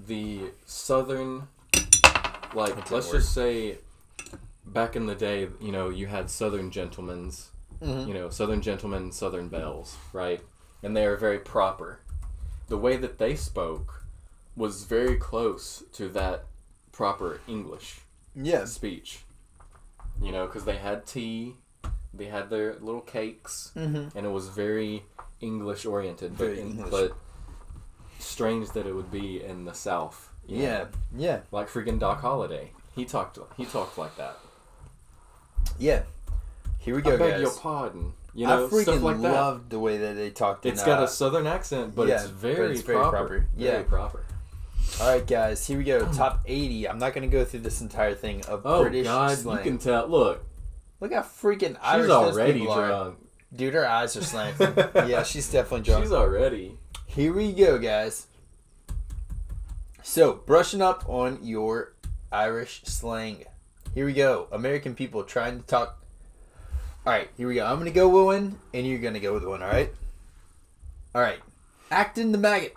the southern, let's just say back in the day, you had southern gentlemen's, southern gentlemen, southern belles, right? And they are very proper. The way that they spoke was very close to that proper English speech. Because they had tea, they had their little cakes, and it was very English oriented. But strange that it would be in the South. Yeah. Like freaking Doc Holliday. He talked like that. Yeah. Here we go, guys. I beg your pardon. I freaking stuff like that. loved the way that they talked. It's got a southern accent, but it's very proper. Yeah, very proper. All right, guys, here we go. Top 80. I'm not going to go through this entire thing of British slang. You can tell. Look how freaking Irish she's already people drunk. Are. Dude, her eyes are slanting. Yeah, she's definitely drunk. She's already. Here we go, guys. So, brushing up on your Irish slang. Here we go. American people trying to talk. All right, here we go. I'm going to go with one, and you're going to go with one, all right? All right. Acting the maggot.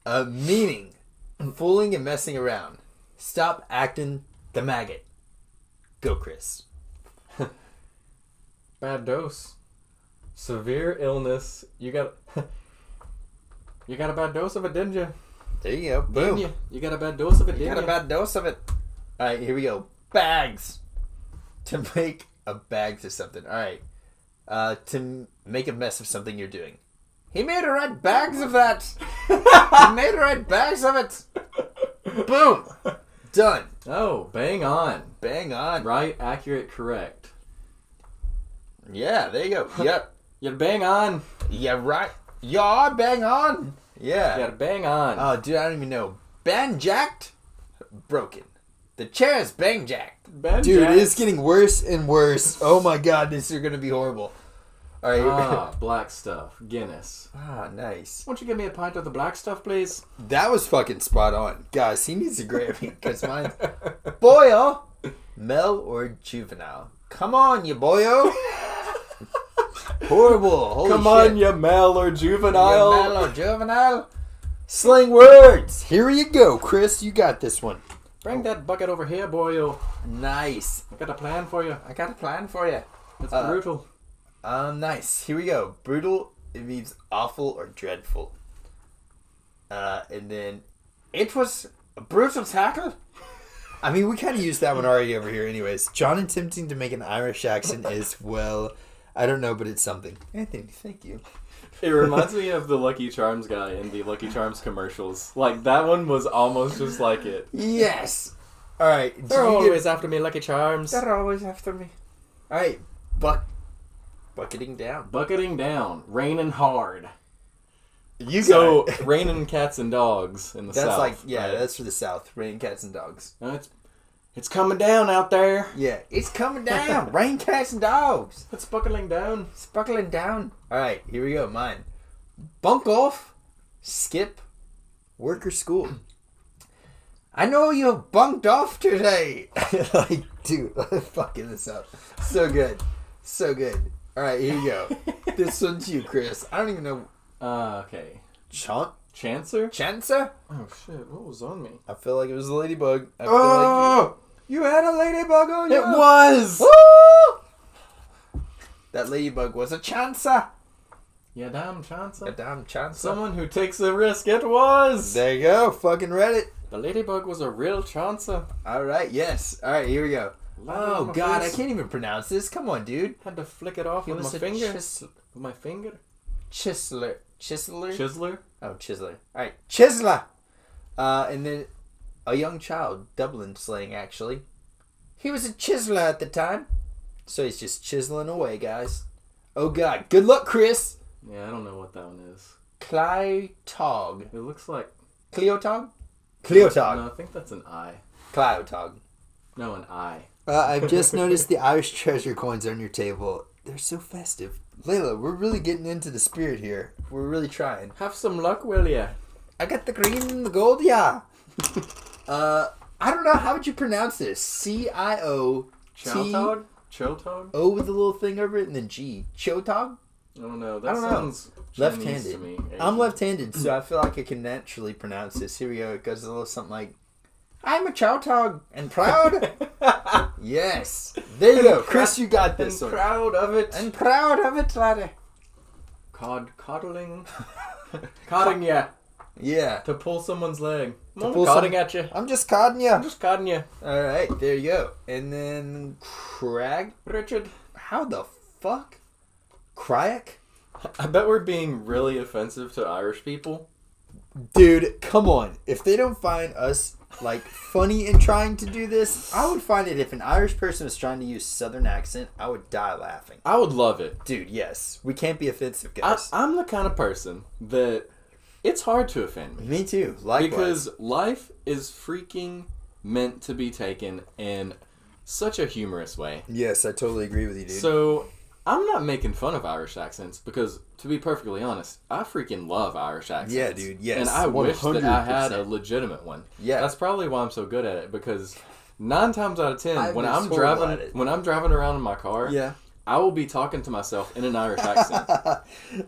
Meaning, fooling and messing around. Stop acting the maggot. Go, Chris. Bad dose. Severe illness. You got a bad dose of it, didn't you? There you go. Boom. You got a bad dose of it, didn't you? You got a bad dose of it. All right, here we go. bags. To make a bag to something. All right. To make a mess of something you're doing. He made her write bags of that. He made her write bags of it. Boom. Done. Oh, bang on. Bang on. Right, accurate, correct. Yeah, there you go. Yep. You bang on. Yeah, right. Yeah, bang on. Yeah. You gotta bang on. Oh, dude, I don't even know. Bang jacked, broken. The chair is bang jacked. Dude, it is getting worse and worse. Oh my god, this is gonna be horrible. All right. Black stuff. Guinness. Nice. Won't you give me a pint of the black stuff, please? That was fucking spot on. Guys, he needs a Grammy because mine's boyo, Mel or juvenile. Come on, you boyo. Horrible. Holy Come shit. on, you Mel or juvenile. You Mel or juvenile. Slang words. Here you go, Chris. You got this one. Bring that bucket over here, boyo. Nice. I got a plan for you. I got a plan for you. It's brutal. Nice. Here we go. Brutal, it means awful or dreadful. And then, it was a brutal tackle. I mean, we kind of used that one already over here anyways. John attempting to make an Irish accent is, well, I don't know, but it's something. Anthony, thank you. It reminds me of the Lucky Charms guy in the Lucky Charms commercials. Like, that one was almost just like it. Yes. All right. They're always after me, Lucky Charms. They're always after me. All right. Bucketing down. Bucketing down. Raining hard. You got it. Raining cats and dogs in the South. That's like, yeah, right? that's for the South. Raining cats and dogs. No, it's coming down out there. Yeah, it's coming down. Rain cats and dogs. It's buckling down. It's buckling down. All right, here we go. Mine. Bunk off, skip, work or school. I know you bunked off today. Like, dude, I'm fucking this up. So good. So good. All right, here you go. This one's you, Chris. I don't even know. Okay. Chancer? Oh, shit. What was on me? I feel like it was a ladybug. I feel Oh! you had a ladybug on you. It was! Woo! That ladybug was a chancer. Yeah, damn chancer. A damn chancer. Someone who takes a risk. It was! There you go. Fucking Reddit. The ladybug was a real chancer. All right. Yes. All right. Here we go. Oh my God, face. I can't even pronounce this. Come on, dude. Had to flick it off He with was my a finger. Chisler. With my finger? Chiseler. Chiseler? Oh, chiseler. All right, chiseler. And then a young child, Dublin slang actually. He was a chiseler at the time, so he's just chiseling away, guys. Oh God, good luck, Chris. Yeah, I don't know what that one is. Cleotog. It looks like... Cleotog? Cleotog. No, I think that's an I. Cleotog. No, an I. I've just noticed the Irish treasure coins on your table. They're so festive. Layla, we're really getting into the spirit here. We're really trying. Have some luck, will ya? I got the green and the gold, yeah. I don't know. How would you pronounce this? C-I-O... Chotog? Chotog? O with a little thing over it, and then G. Chotog? I don't know. I That don't know. sounds Chinese to Left-handed. me. I'm left-handed, so I feel like I can naturally pronounce this. Here we go. It goes a little something like, I'm a Chotog and proud. Yes. There you go. Chris, you got this And one. proud of it. And proud of it, laddie. Coddling. Codding ya. Yeah. To pull someone's leg. I'm pull codding at you. I'm just codding you. I'm just codding you. All right, there you go. And then Crag. Richard. How the fuck? Cryak? I bet we're being really offensive to Irish people. Dude, come on. If they don't find us, like, funny in trying to do this, I would find it if an Irish person was trying to use Southern accent, I would die laughing. I would love it. Dude, yes. We can't be offensive, guys. I'm the kind of person that it's hard to offend me. Me too. Likewise. Because life is freaking meant to be taken in such a humorous way. Yes, I totally agree with you, dude. So, I'm not making fun of Irish accents because, to be perfectly honest, I freaking love Irish accents. Yeah, dude, yes. And I wish that I had a 100%. legitimate one. Yeah. That's probably why I'm so good at it, because 9 times out of 10, when I'm horrible at it. driving around in my car, Yeah. I will be talking to myself in an Irish accent.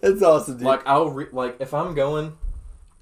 That's awesome, dude. Like if I'm going,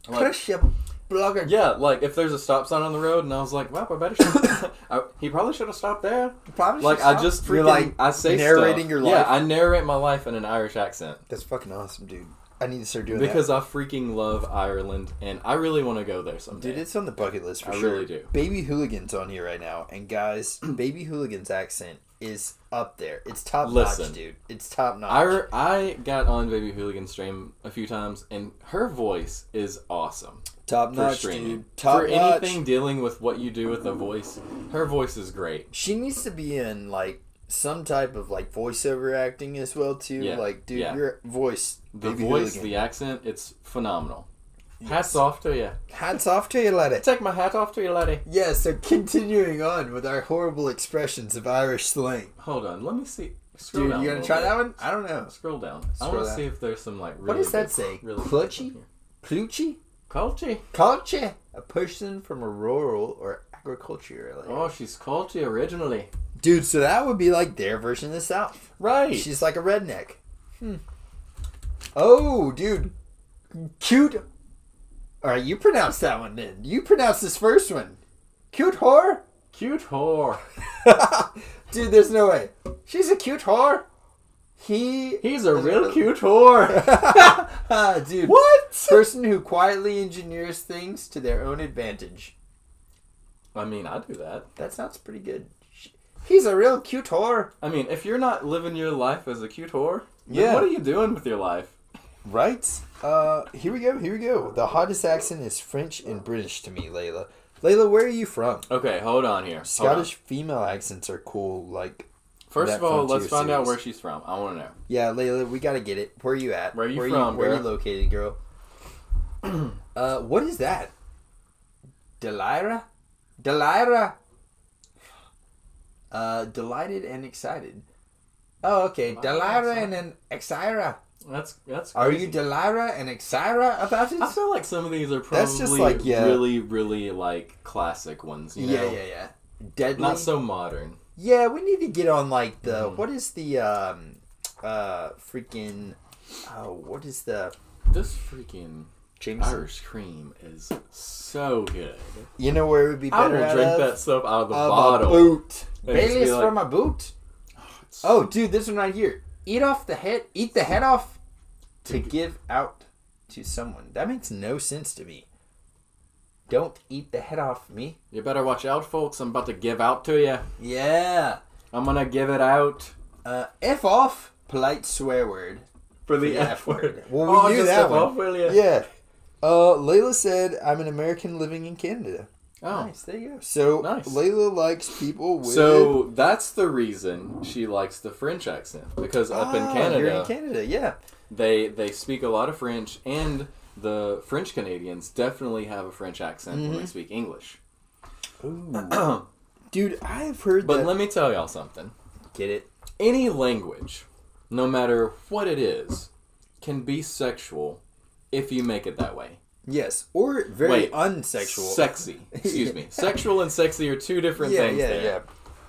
like, Chris, you blogger. yeah, like if there's a stop sign on the road and I was like, well, I better he probably should have stopped there. Probably Like should I stop. just freaking You're like I say narrating stuff. your life. Yeah, I narrate my life in an Irish accent. That's fucking awesome, dude. I need to start doing because that. I freaking love Ireland, and I really want to go there someday. Dude, it's on the bucket list for I sure. really do. Baby Hooligan's on here right now. And guys, Baby Hooligan's accent is up there. It's top notch, dude. It's top notch. I got on Baby Hooligan's stream a few times, and her voice is awesome. Top For notch, streaming. dude. Top For notch. anything dealing with what you do with a voice, her voice is great. She needs to be in, like, some type of, like, voiceover acting as well, too. Yeah. Like, dude, Yeah. your voice. The Baby voice, Hooligan. the accent, it's phenomenal. Hats off to you. Hats off to you, lady. Take my hat off to you, lady. Yeah, so continuing on with our horrible expressions of Irish slang. Hold on, let me see. Scroll Dude, down you a gonna little try bit. that one? I don't know. Scroll down. I Scroll want to down. see if there's some like really What does that good- say? Really good Clutchy? stuff here. Pluchy? Culty. Culture. A person from a rural or agricultural area. Oh, she's culty originally. Dude, so that would be like their version of the South. Right. She's like a redneck. Oh, dude. Cute. Alright, you pronounce that one then. You pronounce this first one. Cute whore? Cute whore. Dude, there's no way. She's a cute whore. He's a real cute whore. Dude. What? Person who quietly engineers things to their own advantage. I mean, I do that. That sounds pretty good. He's a real cute whore. I mean, if you're not living your life as a cute whore, then Yeah. what are you doing with your life? Right? Here we go. The hottest accent is French and British to me, Layla. Layla, where are you from? Okay, hold on here. Hold Scottish female accents are cool, like... on. First that of all, let's Frontier find out series. where she's from. I want to know. Yeah, Layla, we gotta get it. Where are you at? Where are you from, Where are you girl? located, girl? What is that? Delira? Delighted and excited. Oh, okay. Delira and an Exira. That's Are crazy. you Delira and Exira about it? I feel like some of these are probably That's just like, yeah. really, really like classic ones. You know? Yeah. Deadly. Not so modern. Yeah, we need to get on like the Mhm. what is the freaking what is the This freaking Jameson? Irish cream is so good. You know where it would be I better will out drink of? that stuff out of the Of bottle. a boot. And just be Bailey's like- from a boot. Oh, dude, this one right here. Eat the head off to give out to someone. That makes no sense to me. Don't eat the head off me. You better watch out, folks. I'm about to give out to you. Yeah. I'm gonna give it out F off. Polite swear word. for the Yeah, F word. Well, we knew just that F one. off, will you? Yeah. Layla said, I'm an American living in Canada. Oh. Nice, there you go. So, Nice. Layla likes people with... So that's the reason she likes the French accent, because up in Canada, You're in Canada, yeah. they speak a lot of French, and the French Canadians definitely have a French accent when they speak English. Ooh. Dude, I have heard But that... let me tell y'all something. Get it? Any language, no matter what it is, can be sexual if you make it that way. Yes, or very Wait, unsexual. Sexy. Excuse me. Sexual and sexy are two different things there. Yeah.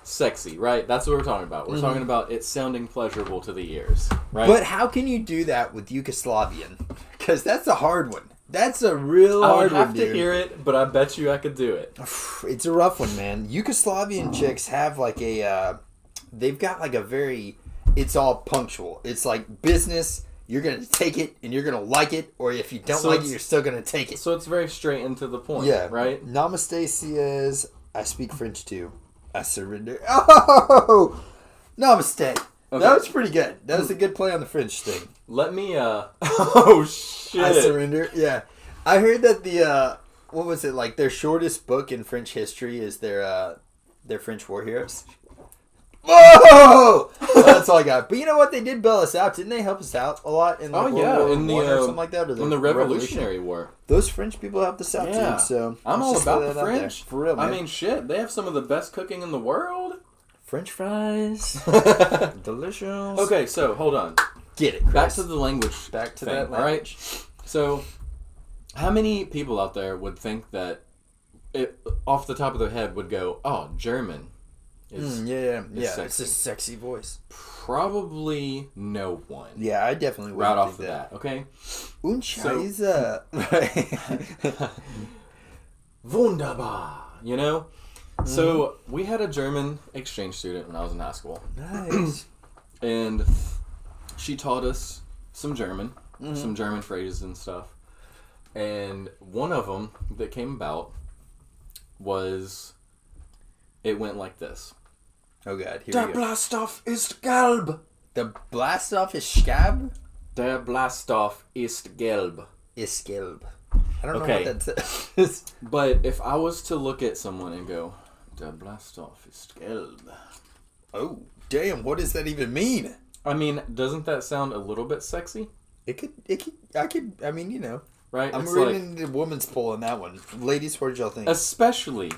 Sexy, right? That's what we're talking about. We're talking about it sounding pleasurable to the ears, right? But how can you do that with Yugoslavian? Because that's a hard one. That's a real I hard would have one, to dude. hear it, but I bet you I could do it. It's a rough one, man. Yugoslavian chicks have like a... they've got like a very... It's all punctual. It's like business... You're going to take it, and you're going to like it, or if you don't So like it, it's- you're still going to take it. So it's very straight and to the point, Yeah. right? Namaste says, I speak French too. I surrender. Oh! Namaste. Okay. That was pretty good. That was a good play on the French thing. Let me, oh, shit. I surrender. Yeah. I heard that the, what was it, like, their shortest book in French history is their French war heroes. Whoa! That's all I got. But you know what? They did bail us out. Didn't they help us out a lot in Oh, World yeah, War in the, I or something like that? Or in the Revolutionary War. Those French people helped us out Yeah. too. So I'm let's all just about throw the that out there. French. For real, man. I mean, shit, they have some of the best cooking in the world. French fries. Delicious. Okay, so, hold on. Get it, Chris. Back to the language Back to thing, that all right? So, how many people out there would think that, off the top of their head, would go, oh, German is Yeah. It's sexy. a sexy voice. probably no one. Yeah, I definitely would Right off think the bat, okay? Unscheiße. Wunderbar, you know? So, we had a German exchange student when I was in high school. Nice. And she taught us some German, some German phrases and stuff. And one of them that came about was, it went like this. Oh god, here Der we go. Blastoff ist gelb. The Blastoff is Scab? Der Blastoff ist gelb. Is gelb. I don't Okay. know what that says. But if I was to look at someone and go, Der Blastoff ist gelb. Oh, damn, what does that even mean? I mean, doesn't that sound a little bit sexy? I mean, you know. Right? I'm It's reading the woman's poll on that one. Ladies, what did y'all think? especially,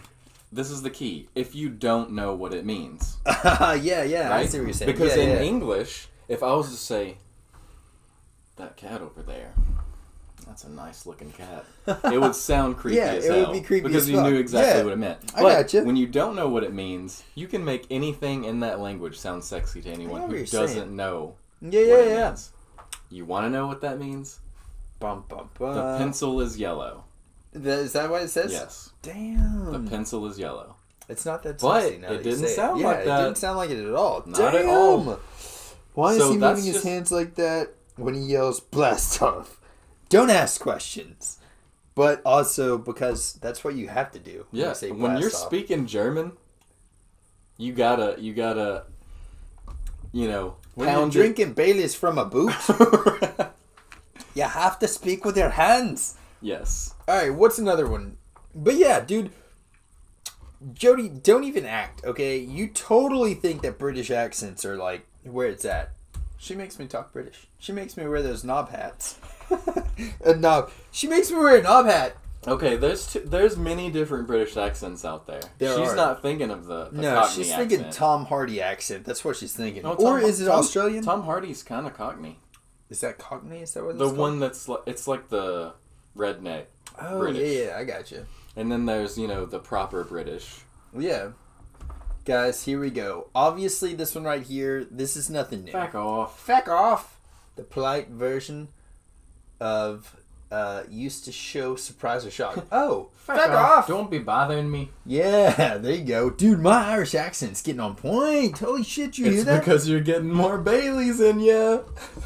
this is the key, if you don't know what it means. Yeah, I Right? see what you're saying. Because Yeah, in yeah. English, if I was to say, that cat over there, that's a nice looking cat, it would sound creepy Yeah, as it would hell. be creepy because as you fuck. knew exactly Yeah, what it meant. I But gotcha. when you don't know what it means, you can make anything in that language sound sexy to anyone what who you're doesn't saying. know Yeah, what yeah, it yeah. means. You want to know what that means? Bum, bum, The bum. pencil is yellow. Is that what it says? Yes. Damn. The pencil is yellow. It's not that But sexy now it that you didn't say sound it. like Yeah, that. it didn't sound like it at all. Not Damn. at all. Why is So he that's moving his just- hands like that when he yells blast off? Don't ask questions. But also because that's what you have to do. Yeah, you say when blast you're off. speaking German, you gotta, When you're pound drinking Baileys from a boot, it. you have to speak with your hands. Yes. Alright, what's another one? But yeah, dude, Jody, don't even act, okay? You totally think that British accents are like where it's at. She makes me talk British. She makes me wear those knob hats. A knob. She makes me wear a knob hat. Okay, there's many different British accents out there. There She's are. not thinking of the No, Cockney she's thinking accent. Tom Hardy accent. That's what she's thinking. No, or Tom- is it Tom- Australian? Tom Hardy's kind of Cockney. Is that Cockney? Is that what The it's one that's it's like the redneck. called? Oh, British. yeah, I got you. And then there's, the proper British. Yeah. Guys, here we go. Obviously, this one right here, this is nothing new. Back off. Feck off! The polite version of used to show surprise or shock. Oh, feck off! Don't be bothering me. Yeah, there you go. Dude, my Irish accent's getting on point. Holy shit, you hear It's that? because you're getting more Baileys in ya.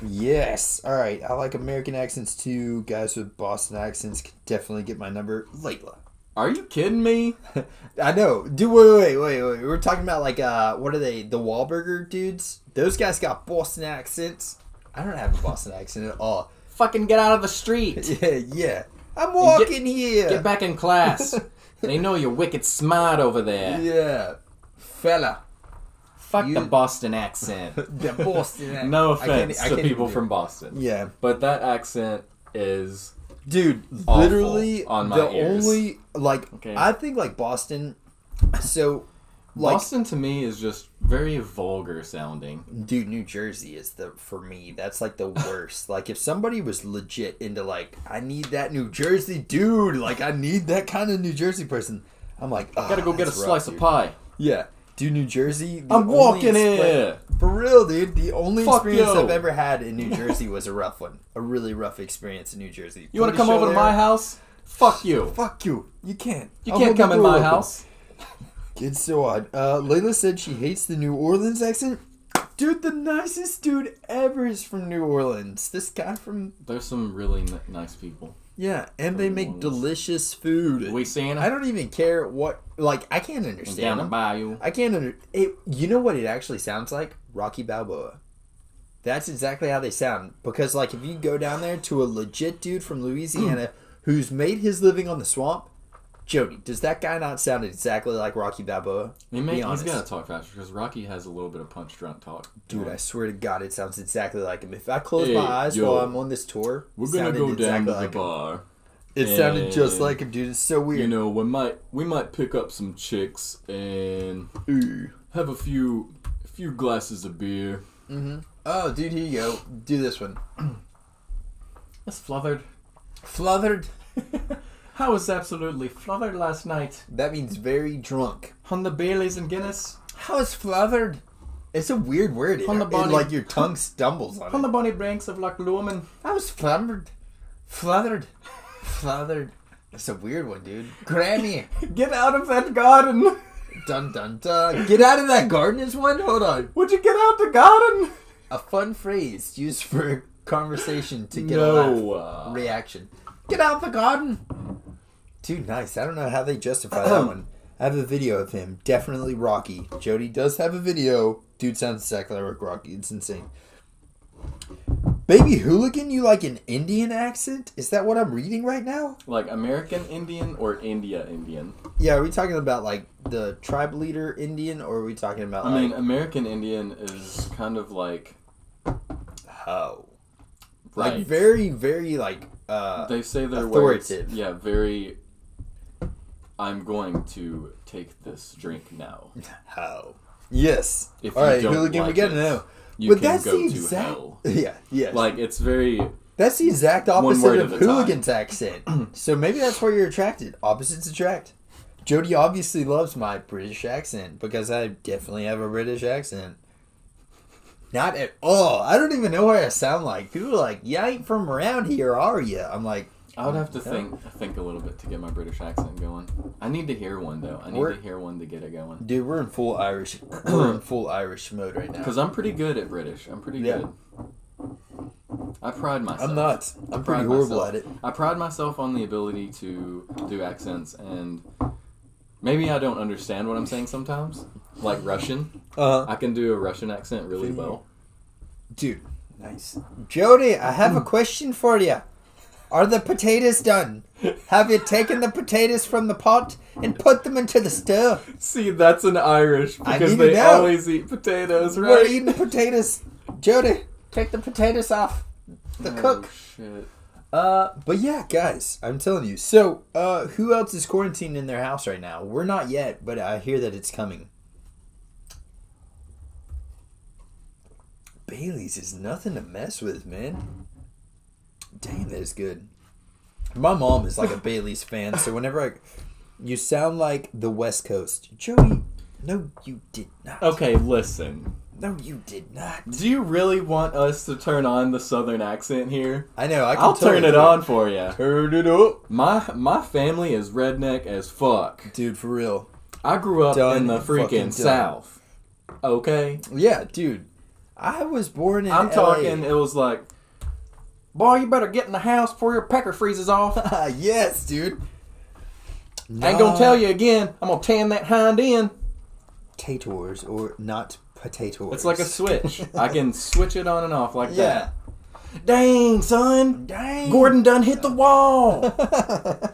Yes. Alright, I like American accents too. Guys with Boston accents can definitely get my number. Layla. Are you kidding me? I know. Dude, wait. We're talking about like, what are they? The Wahlburger dudes? Those guys got Boston accents. I don't have a Boston accent at all. Fucking get out of the street. Yeah. I'm walking here. Get back in class. They know you're wicked smart over there. Yeah. Fella. Fuck You- the Boston accent. The Boston accent. No I can't- offense I to can't people even do from it. Boston. Yeah. But that accent is... Dude, Awful literally on my the ears. only, like, Okay. I think, like, Boston, so, like, Boston to me is just very vulgar sounding. dude, New Jersey is for me, that's, like, the worst. Like, if somebody was legit into, like, I need that New Jersey dude, like, I need that kind of New Jersey person, I'm like, oh, Gotta go get a that's rough, slice dude. of pie. Yeah. Dude, New Jersey. the I'm only walking experience- here. For real, dude. The only Fuck experience yo. I've ever had in New Jersey was a rough one. A really rough experience in New Jersey. You want to Put a come show over to there? my house? Fuck you. Fuck you. You can't. You I'll can't hold the come in door my open. house. It's so odd. Layla said she hates the New Orleans accent. Dude, the nicest dude ever is from New Orleans. This guy from... There's some really nice people. Yeah, and they New make Orleans. delicious food. We seeing I don't even care what... Like, I can't down understand the them. bayou. I can't you know what it actually sounds like? Rocky Balboa. That's exactly how they sound. Because, like, if you go down there to a legit dude from Louisiana who's made his living on the swamp, Jody, does that guy not sound exactly like Rocky Balboa? Be He's honest. gonna talk faster because Rocky has a little bit of punch drunk talk. Dude, I swear to God, it sounds exactly like him. If I close Hey, my eyes yo. while I'm on this tour, We're it gonna sounded go down exactly to the like him. bar. It sounded just and, like him, dude. It's so weird. You know, we might pick up some chicks and Ooh. have a few glasses of beer. Mm-hmm. Oh, dude, here you go. Do this one. That's flothered. Flothered. I was absolutely flothered last night That means very drunk. on the Baileys and Guinness. How is flothered? It's a weird word. On the It- body. like your tongue stumbles on On the it. bonny banks of Loch Lomond. I was flothered. Flothered. Flothered. It's a weird one, dude. Grammy. Get out of that garden. Dun dun dun. Get out of that garden is one? Hold on. Would you get out the garden? A fun phrase used for conversation to get a laugh. Reaction. Get out the garden. Dude, nice. I don't know how they justify that one. I have a video of him. Definitely Rocky. Jody does have a video. Dude sounds exactly like Rocky. It's insane. Baby Hooligan, you like an Indian accent? Is that what I'm reading right now? Like American Indian or India Indian? Yeah, are we talking about like the tribe leader Indian, or are we talking about I mean, American Indian is kind of like... Oh. Right. Like very, very like they say their authoritative. Words. Yeah, very... I'm going to take this drink now. How? Yes. If all you right, don't Hooligan, like we gotta it, know. You But can that's go the to exact... hell. Yeah. Like, it's very... That's the exact opposite word of at a time. Hooligan's accent. So maybe that's why you're attracted. Opposites attract. Jody obviously loves my British accent because I definitely have a British accent. Not at all. I don't even know what I sound like. People are like, "You ain't from around here, are you?" I'm like, I would have to think a little bit to get my British accent going. I need to hear one though. I need to hear one to get it going. Dude, we're in full Irish. We're in full Irish mode right now. Because I'm pretty good at British. I'm pretty good. I pride myself. I'm not. I'm pretty horrible at it. I pride myself on the ability to do accents, and maybe I don't understand what I'm saying sometimes. Like Russian. I can do a Russian accent really well. Dude, nice. Jody, I have a question for you. Are the potatoes done? Have you taken the potatoes from the pot and put them into the stew? See, that's an Irish because need to they know. always eat potatoes, right? We're eating potatoes. Jody, take the potatoes off the cook. Shit. But yeah, guys, I'm telling you. So, who else is quarantined in their house right now? We're not yet, but I hear that it's coming. Bailey's is nothing to mess with, man. Damn, that is good. My mom is like a Bailey's fan, so whenever you sound like the West Coast. Joey, no, you did not. Okay, listen. No, you did not. Do you really want us to turn on the Southern accent here? I know. I'll turn it on for you. Turn it up. My family is redneck as fuck. Dude, for real. I grew up Done in the fucking freaking done. South. Okay? Yeah, dude. I was born in I'm LA. talking, it was like, boy, you better get in the house before your pecker freezes off. Yes, dude. I ain't gonna tell you again. I'm gonna tan that hind end. Tators or not potatoes. It's like a switch. I can switch it on and off like Yeah. that. Dang, son. Dang. Gordon done hit the wall.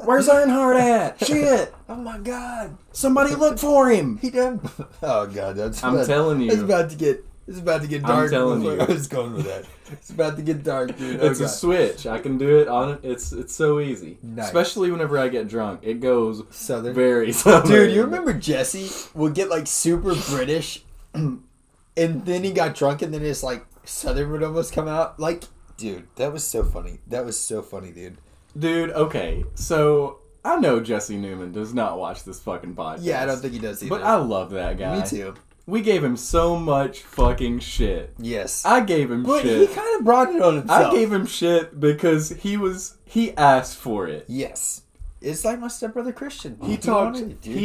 Where's Earnhardt at? Shit. Oh my god. Somebody look for him. He done. Oh god, I'm telling you. It's about to get dark. I'm telling you. I was going with that. It's about to get dark, dude. It's a switch. I can do it on it. It's so easy. Nice. Especially whenever I get drunk. It goes Southern. very southern. Dude, you remember Jesse would get like super British and then he got drunk and then his like Southern would almost come out? Like, dude, that was so funny. That was so funny, dude. Dude, okay. So I know Jesse Newman does not watch this fucking podcast. Yeah, I don't think he does either. But I love that guy. Me too. We gave him so much fucking shit. Yes. I gave him But shit. he kind of brought it on himself. I gave him shit because he asked for it. Yes. It's like my stepbrother Christian. He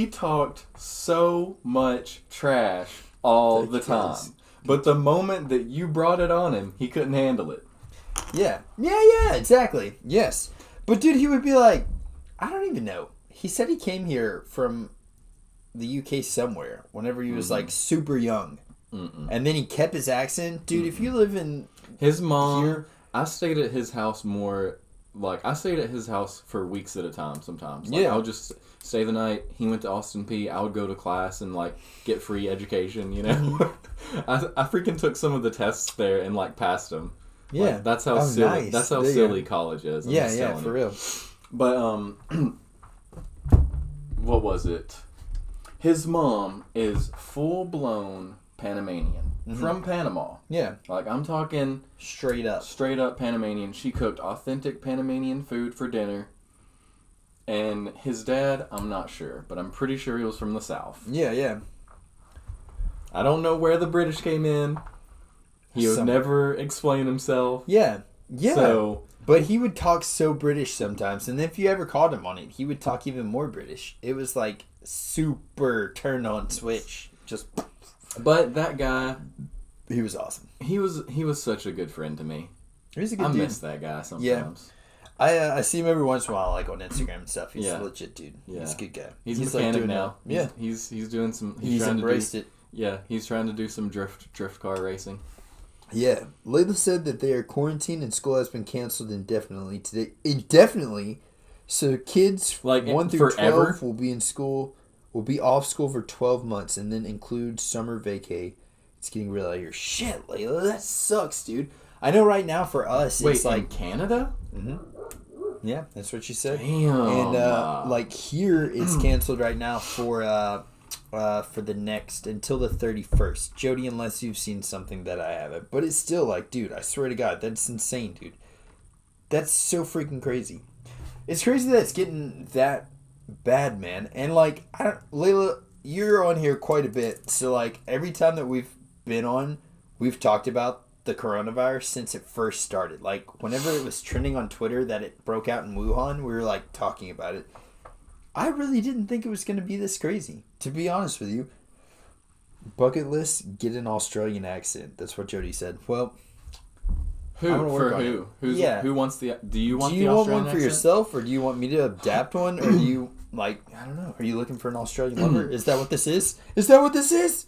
talked so much trash all the time. But the moment that you brought it on him, he couldn't handle it. Yeah. Yeah, exactly. Yes. But dude, he would be like, I don't even know. He said he came here from the UK somewhere whenever he was like super young. And then he kept his accent. Dude, if you live in his mom, here, I stayed at his house more. Like, I stayed at his house for weeks at a time sometimes. Like, Yeah. I would just stay the night. He went to Austin P. I would go to class and, like, get free education, you know? I freaking took some of the tests there and, like, passed them. yeah. Like, that's how silly. Nice. That's how There you silly go. college is. I'm Yeah, just yeah, telling for you. real. But, what was it? His mom is full-blown Panamanian. From Panama. Yeah. Like, I'm talking Straight up. straight up Panamanian. She cooked authentic Panamanian food for dinner. And his dad, I'm not sure, but I'm pretty sure he was from the South. Yeah, yeah. I don't know where the British came in. He would Somewhere. never explain himself. Yeah. Yeah. So, But he would talk so British sometimes. And if you ever called him on it, he would talk even more British. It was like super turn on switch. Just but that guy, he was awesome. he was such a good friend to me. He's a good I dude. miss that guy sometimes. Yeah. I see him every once in a while, like on Instagram and stuff. He's a legit dude. Yeah. He's a good guy. He's a mechanic like now. Yeah. He's doing some. He's embraced it. Yeah, he's trying to do some drift car racing. Yeah. Layla said that they are quarantined and school has been canceled indefinitely today. Indefinitely. So kids 1 through forever? 12 will be in school, will be off school for 12 months and then include summer vacay. It's getting real out here. Shit, Layla, that sucks, dude. I know right now for us, it's like... in Canada? Mm-hmm. Yeah, that's what she said. Damn. And here, it's canceled right now for the next, until the 31st. Jody, unless you've seen something that I haven't. But it's still like, dude, I swear to God, that's insane, dude. That's so freaking crazy. It's crazy that it's getting that bad, man. And like, Layla, you're on here quite a bit. So like, every time that we've been on, we've talked about the coronavirus since it first started. Like, whenever it was trending on Twitter that it broke out in Wuhan, we were like talking about it. I really didn't think it was going to be this crazy, to be honest with you. Bucket list, get an Australian accent. That's what Jody said. Well, who who wants the? Do you want the Australian one for accent? yourself, or do you want me to adapt one, or do you like? I don't know. Are you looking for an Australian lover? Is that what this is? Is that what this is?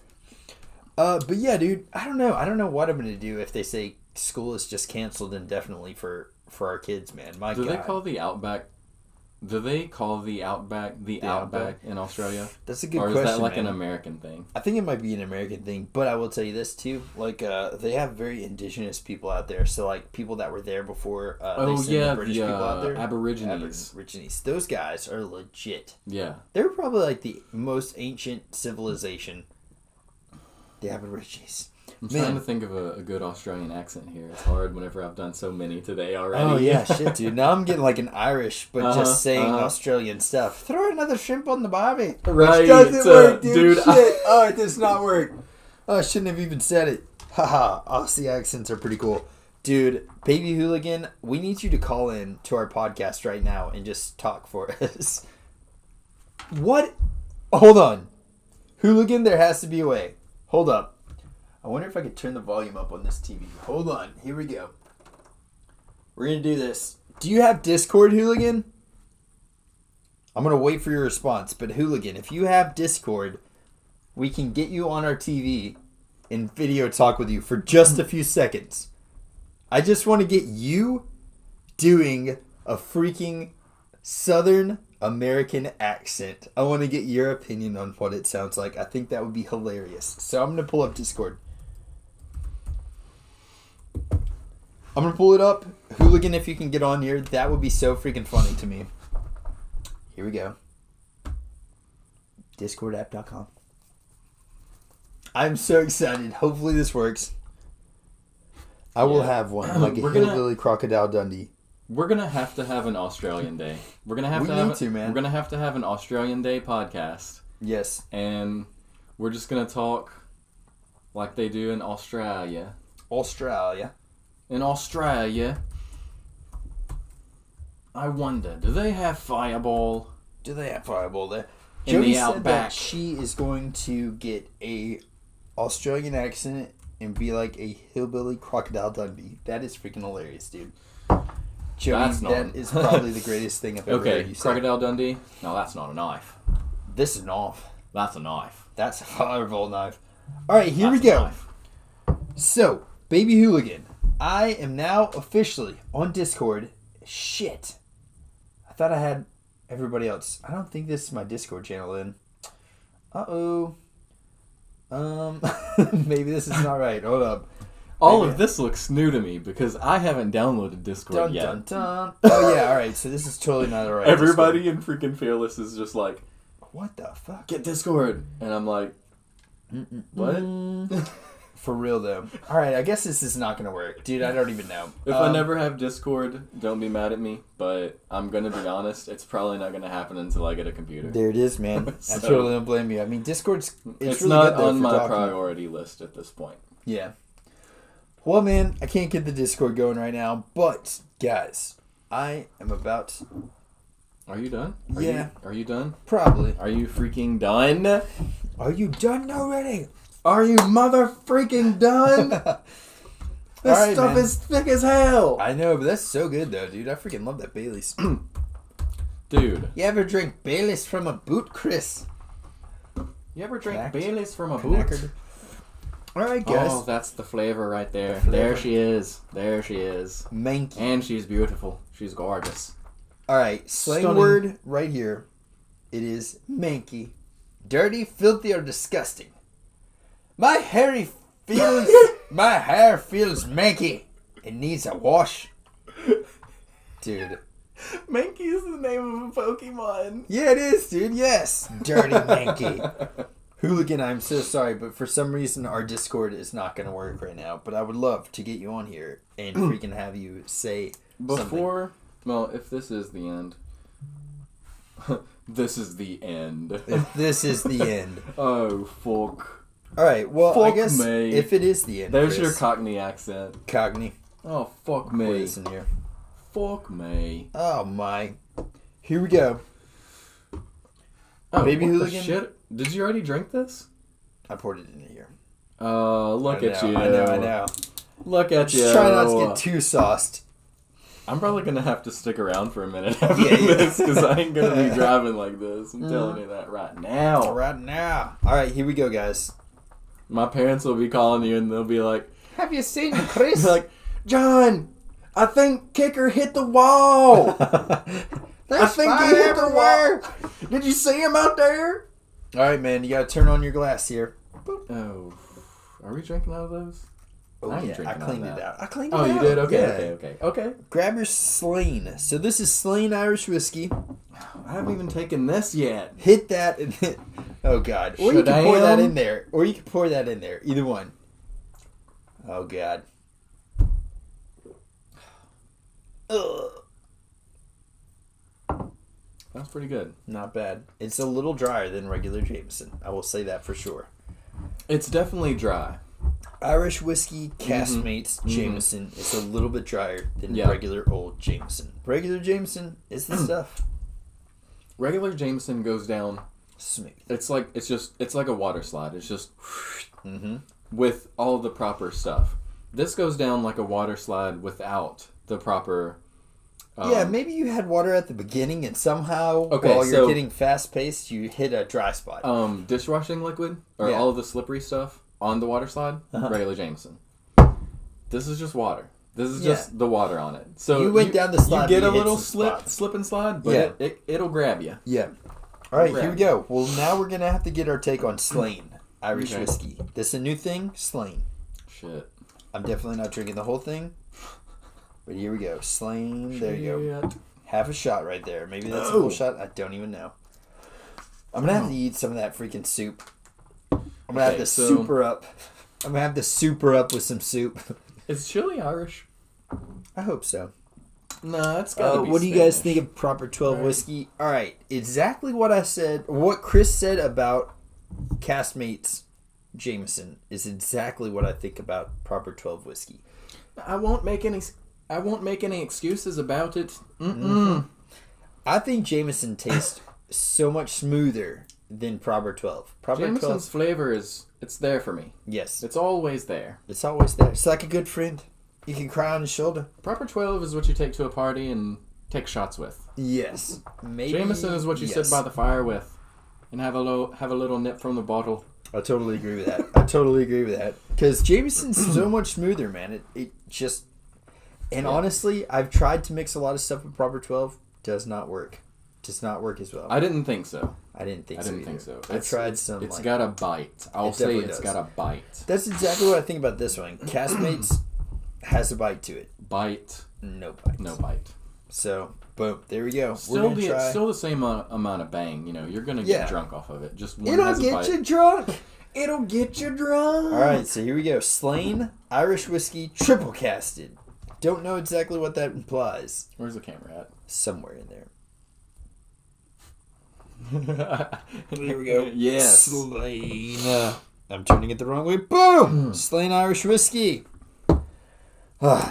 But yeah, dude. I don't know. I don't know what I'm gonna do if they say school is just canceled indefinitely for our kids, man. My God. Do they call the Outback? Do they call the Outback the Outback in Australia? That's a good question. Or question. Is that like man. an American thing? I think it might be an American thing, but I will tell you this too. Like, they have very indigenous people out there. So, like, people that were there before they sent the British people out there. Aborigines. Those guys are legit. Yeah. They're probably like the most ancient civilization. The Aborigines. I'm trying to think of a good Australian accent here. It's hard whenever I've done so many today already. Oh, yeah, shit, dude. Now I'm getting like an Irish, but just saying Australian stuff. Throw another shrimp on the barbie. Right. Which doesn't work, dude. Shit. Oh, it does not work. Oh, I shouldn't have even said it. Haha. Aussie accents are pretty cool. Dude, Baby Hooligan, we need you to call in to our podcast right now and just talk for us. What? Hold on. Hooligan, there has to be a way. Hold up. I wonder if I could turn the volume up on this TV. Hold on. Here we go. We're going to do this. Do you have Discord, Hooligan? I'm going to wait for your response. But Hooligan, if you have Discord, we can get you on our TV and video talk with you for just a few seconds. I just want to get you doing a freaking Southern American accent. I want to get your opinion on what it sounds like. I think that would be hilarious. So I'm going to pull up Discord. I'm going to pull it up. Hooligan, if you can get on here, that would be so freaking funny to me. Here we go. Discordapp.com. I'm so excited. Hopefully this works. I will have one, like a hillbilly Crocodile Dundee. We're gonna have to have an Australian Day. We're gonna have man. We're gonna have to have an Australian Day podcast. Yes. And we're just gonna talk like they do in Australia. In Australia, I wonder, do they have Fireball? Do they have Fireball there? In Jody the said Outback. that she is going to get a Australian accent and be like a hillbilly Crocodile Dundee. That is freaking hilarious, dude. Jody, that is probably the greatest thing I've ever heard you say. Crocodile Dundee? No, that's not a knife. This is an knife. That's a knife. That's a fireball knife. Alright, here we go. So, Baby Hooligan, I am now officially on Discord. Shit. I thought I had everybody else. I don't think this is my Discord channel then. Uh-oh. Maybe this is not right. Hold up. All of this looks new to me because I haven't downloaded Discord yet. Dun, dun. Oh, yeah, alright. So this is totally not right. Everybody in freaking Fearless is just like, what the fuck? Get Discord. And I'm like, what? For real, though. Alright, I guess this is not going to work. Dude, I don't even know. If I never have Discord, don't be mad at me. But I'm going to be honest, it's probably not going to happen until I get a computer. There it is, man. So, I totally don't blame you. I mean, Discord's... It's really not good on my priority list at this point. Yeah. Well, man, I can't get the Discord going right now. But, guys, I am about... Are you done? Are you done? Probably. Are you freaking done? Are you done already? Are you mother freaking done? This All right, stuff man. is thick as hell. I know, but that's so good though, dude. I freaking love that Baileys. Dude, You ever drink Baileys from a boot, Chris? you ever drink Connect. Baileys from a Connected. boot? All right, guys. Oh, that's the flavor right there. The flavor. There she is. There she is. Manky. And she's beautiful. She's gorgeous. All right, slang Stunning. word right here. It is manky. Dirty, filthy, or disgusting. My hair feels manky. It needs a wash. Dude. Mankey is the name of a Pokemon. Yeah, it is, dude. Yes. Dirty manky. Hooligan, I'm so sorry, but for some reason our Discord is not going to work right now. But I would love to get you on here and freaking have you say Before, well, if this is the end. This is the end. if this is the end. Oh, fuck. All right, well, I Fuck guess me. if it is the end, There's Chris, your Cockney accent. Cogni. Oh, fuck What me. is in here? Fuck me. Oh my. Here we go. Oh, Baby what Hooligan? the shit? Did you already drink this? I poured it in here. Look at you. I know. Look at you. Just try not to get too sauced. I'm probably gonna have to stick around for a minute after Yeah. this because I ain't gonna be driving like this. I'm telling you that right now. Right now. All right, here we go, guys. My parents will be calling you and they'll be like, Have you seen Chris? like, John, I think Kicker hit the wall. I think he hit the wall. Did you see him out there? All right, man. You got to turn on your glass here. Oh, are we drinking out of those? Oh, I ain't yeah. drinking I out of cleaned that. it out. I cleaned it Oh, out. you did? Okay, Yeah. okay. Grab your Slane. So this is Slane Irish whiskey. I haven't even taken this yet. Hit that and hit. Oh, God. Or you can pour Shadam. that in there. Or you can pour that in there. Either one. Oh, God. Ugh. That's pretty good. Not bad. It's a little drier than regular Jameson. I will say that for sure. It's definitely dry. Irish whiskey Castmates Jameson is a little bit drier than Yeah. regular old Jameson. Regular Jameson is the stuff. Regular Jameson goes down. Smooth. It's like a water slide. It's just Mm-hmm. with all the proper stuff. This goes down like a water slide without the proper. Yeah, maybe you had water at the beginning and somehow Okay, while you're so- getting fast paced, you hit a dry spot. Dishwashing liquid or Yeah. all of the slippery stuff on the water slide. Uh-huh. Regular Jameson. This is just water. This is Yeah. just the water on it. So You went down the slide, You get but a you hit little some spots. slip and slide, but Yeah. it'll grab you. Yeah. All right, Grab here we go. Well, now we're going to have to get our take on Slane Irish Okay. whiskey. This is a new thing, Slane. Shit. I'm definitely not drinking the whole thing. But here we go. Slane. There you go. Half a shot right there. Maybe that's a No. full shot. I don't even know. I'm going to have to eat some of that freaking soup. I'm going to have to super up. I'm going to have to super up with some soup. Is chili Irish? I hope so. No, it's gotta be What do you guys Spanish. think of Proper 12 Right. whiskey? All right. Exactly what I said, what Chris said about Castmates Jameson is exactly what I think about Proper 12 whiskey. I won't make any excuses about it. I think Jameson tastes so much smoother than Proper 12. Proper Jameson's 12, flavor it's there for me. yes, It's always there. it's always there. It's like a good friend. You can cry on his shoulder. Proper 12 is what you take to a party and take shots with. Yes, maybe. Jameson is what you sit by the fire with and have a little nip from the bottle. I totally agree with that. I totally agree with that. Because Jameson's so much smoother, man. It just... And honestly, I've tried to mix a lot of stuff with Proper 12. Does not work. Does not work as well. I didn't think so. I didn't think I so didn't either. think so. I tried some. It's like- got a bite. I'll It say definitely it's does. got a bite. That's exactly what I think about this one. Castmates has a bite to it. Bite. No bite. No bite. So, boom. There we go. We're Still going to try. still the same amount of bang. You know, you're gonna Yeah. get drunk off of it. Just one It'll has a get bite. you drunk. It'll get you drunk. All right, so here we go. Slane Irish whiskey triple casted. Don't know exactly what that implies. Where's the camera Somewhere in there. at? Here we go. Yes. Slane. I'm turning it the wrong way. Boom! Slane Irish whiskey.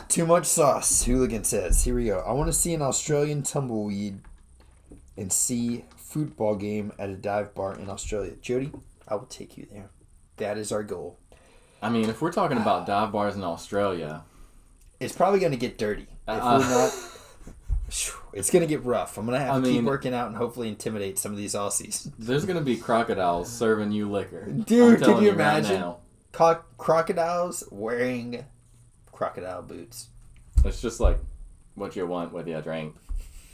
Too much sauce, Hooligan says. Here we go. I want to see an Australian tumbleweed and see football game at a dive bar in Australia. Jody, I will take you there. That is our goal. I mean, if we're talking about dive bars in Australia, it's probably going to get dirty. If we're not, it's going to get rough. I'm going to have to keep working out and hopefully intimidate some of these Aussies. There's going to be crocodiles serving you liquor. Dude, can you imagine? Right, crocodiles wearing crocodile boots. It's just like what you want with your drink.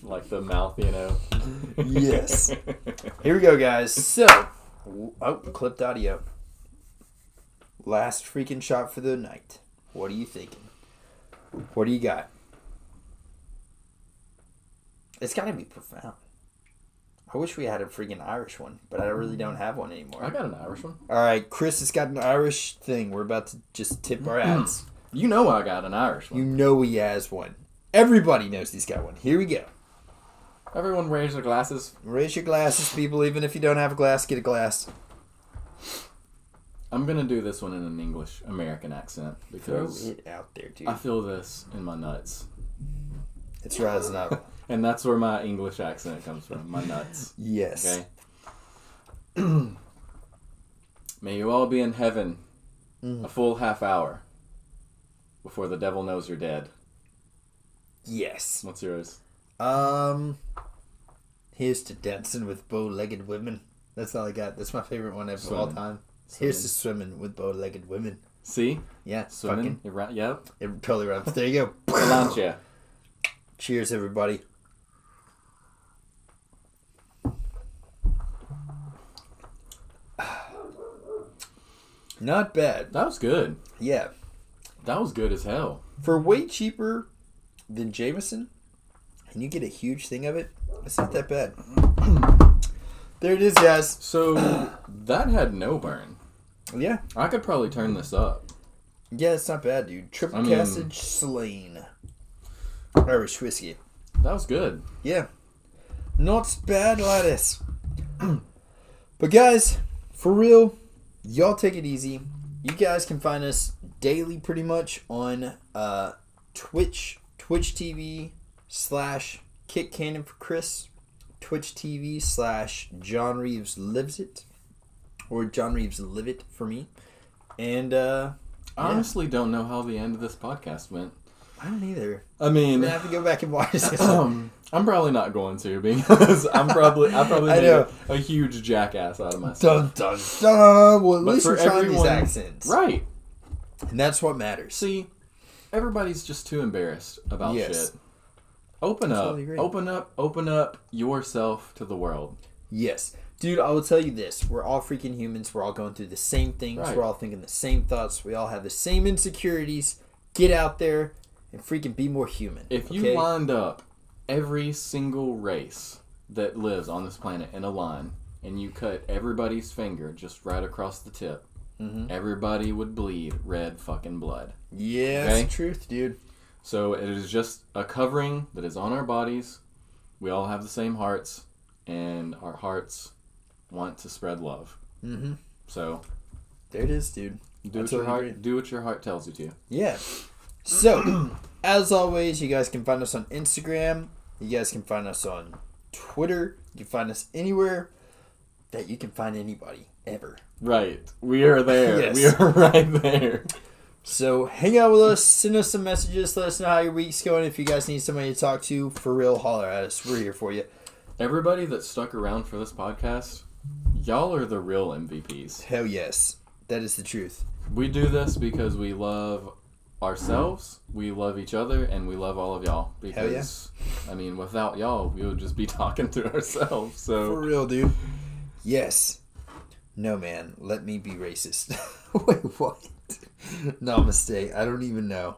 Like the mouth, you know? Yes. Here we go, guys. So, clipped audio. Last freaking shot for the night. What are you thinking? What do you got? It's got to be profound. I wish we had a freaking Irish one, but I really don't have one anymore. I got an Irish one. All right, Chris has got an Irish thing. We're about to just tip our hats. You know I got an Irish one. You know he has one. Everybody knows he's got one. Here we go. Everyone raise their glasses. Raise your glasses, people. Even if you don't have a glass, get a glass. I'm going to do this one in an English American accent because throw it out there, dude. I feel this in my nuts. It's rising up. And that's where my English accent comes from, my nuts. Yes. Okay? May you all be in heaven a full half hour before the devil knows you're dead. Yes. What's yours? Here's to dancing with bow-legged women. That's all I got. That's my favorite one of all time. Here's to swimming with bow-legged women. See? Yeah. Swimming. You're right. Yep. It totally rhymes. There you go. Galantia. Cheers, everybody. Not bad. That was good. Yeah. That was good as hell. For way cheaper than Jameson, and you get a huge thing of it, it's not that bad. There it is, guys. So, that had no burn. Yeah. I could probably turn this up. Yeah, it's not bad, dude. Triple Cassage Slain Irish whiskey. That was good. Yeah. Not bad, lattice. But guys, for real, y'all take it easy. You guys can find us daily pretty much on Twitch TV / Kit Cannon for Chris, Twitch TV / John Reeves Lives It, or John Reeves Live It for me. And I honestly don't know how the end of this podcast went. I don't either. I mean, I'm gonna have to go back and watch this. I'm probably not going to because I probably made a huge jackass out of myself. Dun dun dun. Well, at least for we're trying these everyone- accents, Right. and that's what matters. See, everybody's just too embarrassed about Yes. shit. Open up. Totally agree. Open up yourself to the world. Yes. Dude, I will tell you this. We're all freaking humans. We're all going through the same things. Right. We're all thinking the same thoughts. We all have the same insecurities. Get out there and freaking be more human. If you lined up every single race that lives on this planet in a line and you cut everybody's finger just right across the tip, everybody would bleed red fucking blood. Yeah, Okay? that's the truth, dude. So it is just a covering that is on our bodies. We all have the same hearts, and our hearts want to spread love. Mm-hmm. So There it is, dude. do what your heart tells you to. Yeah. So, as always, you guys can find us on Instagram. You guys can find us on Twitter. You can find us anywhere that you can find anybody, ever. Right. We are there. Yes. We are right there. So, hang out with us. Send us some messages. Let us know how your week's going. If you guys need somebody to talk to, for real, holler at us. We're here for you. Everybody that stuck around for this podcast, y'all are the real MVPs. Hell yes. That is the truth. We do this because we love ourselves, we love each other, and we love all of y'all. Because, I mean, without y'all, we would just be talking to ourselves. So For real, dude. Yes. No, man. Let me be racist. Wait, what? Namaste. I don't even know.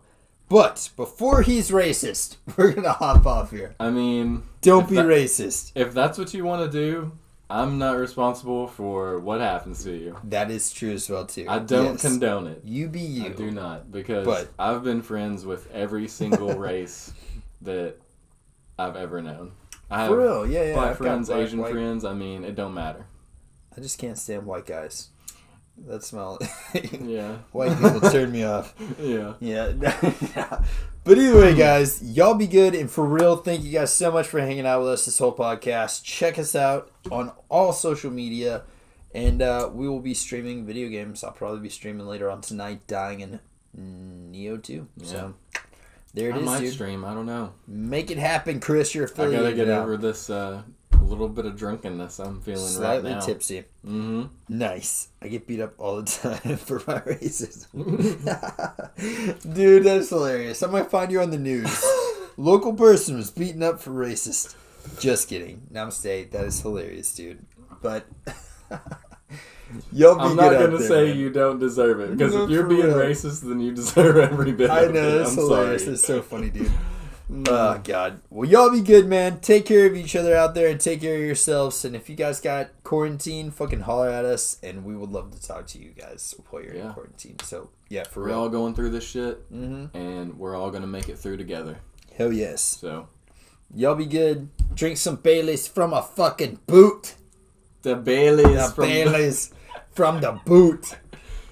But before he's racist, we're going to hop off here. I mean, Don't be racist. if that's what you want to do, I'm not responsible for what happens to you. That is true as well, too. I don't Yes. condone it. You be you. I do not, because But- I've been friends with every single race that I've ever known. I have For real, yeah. black I've got friends, black, Asian white. friends. I mean, it don't matter. I just can't stand white guys. That's my Yeah. white people turn me off. Yeah. Yeah. But either way, guys, y'all be good. And for real, thank you guys so much for hanging out with us this whole podcast. Check us out on all social media. And we will be streaming video games. I'll probably be streaming later on tonight, dying in Neo 2. Yeah. So There it I is, might dude. stream. I don't know. Make it happen, Chris. You're I affiliated. gotta get now. over this little bit of drunkenness I'm feeling Slightly right now. tipsy. Mm-hmm. Nice. I get beat up all the time for my racism. Dude, that's hilarious. I might find you on the news. Local person was beaten up for racist. Just kidding. Namaste. That is hilarious, dude. But y'all be I'm good not out gonna there, say man. you don't deserve it, because No, if you're for being real. racist, then you deserve every bit I of know, it. that's I'm hilarious. sorry. That's so funny, dude. Oh, God. Well, y'all be good, man. Take care of each other out there and take care of yourselves. And if you guys got quarantine, fucking holler at us, and we would love to talk to you guys while you're in quarantine. So, yeah, for We're real. all going through this shit, Mm-hmm. and we're all gonna make it through together. Hell yes. So, Y'all be good. Drink some Baileys from a fucking boot. the Baileys The Baileys from the boot.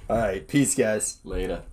All right. Peace, guys. Later.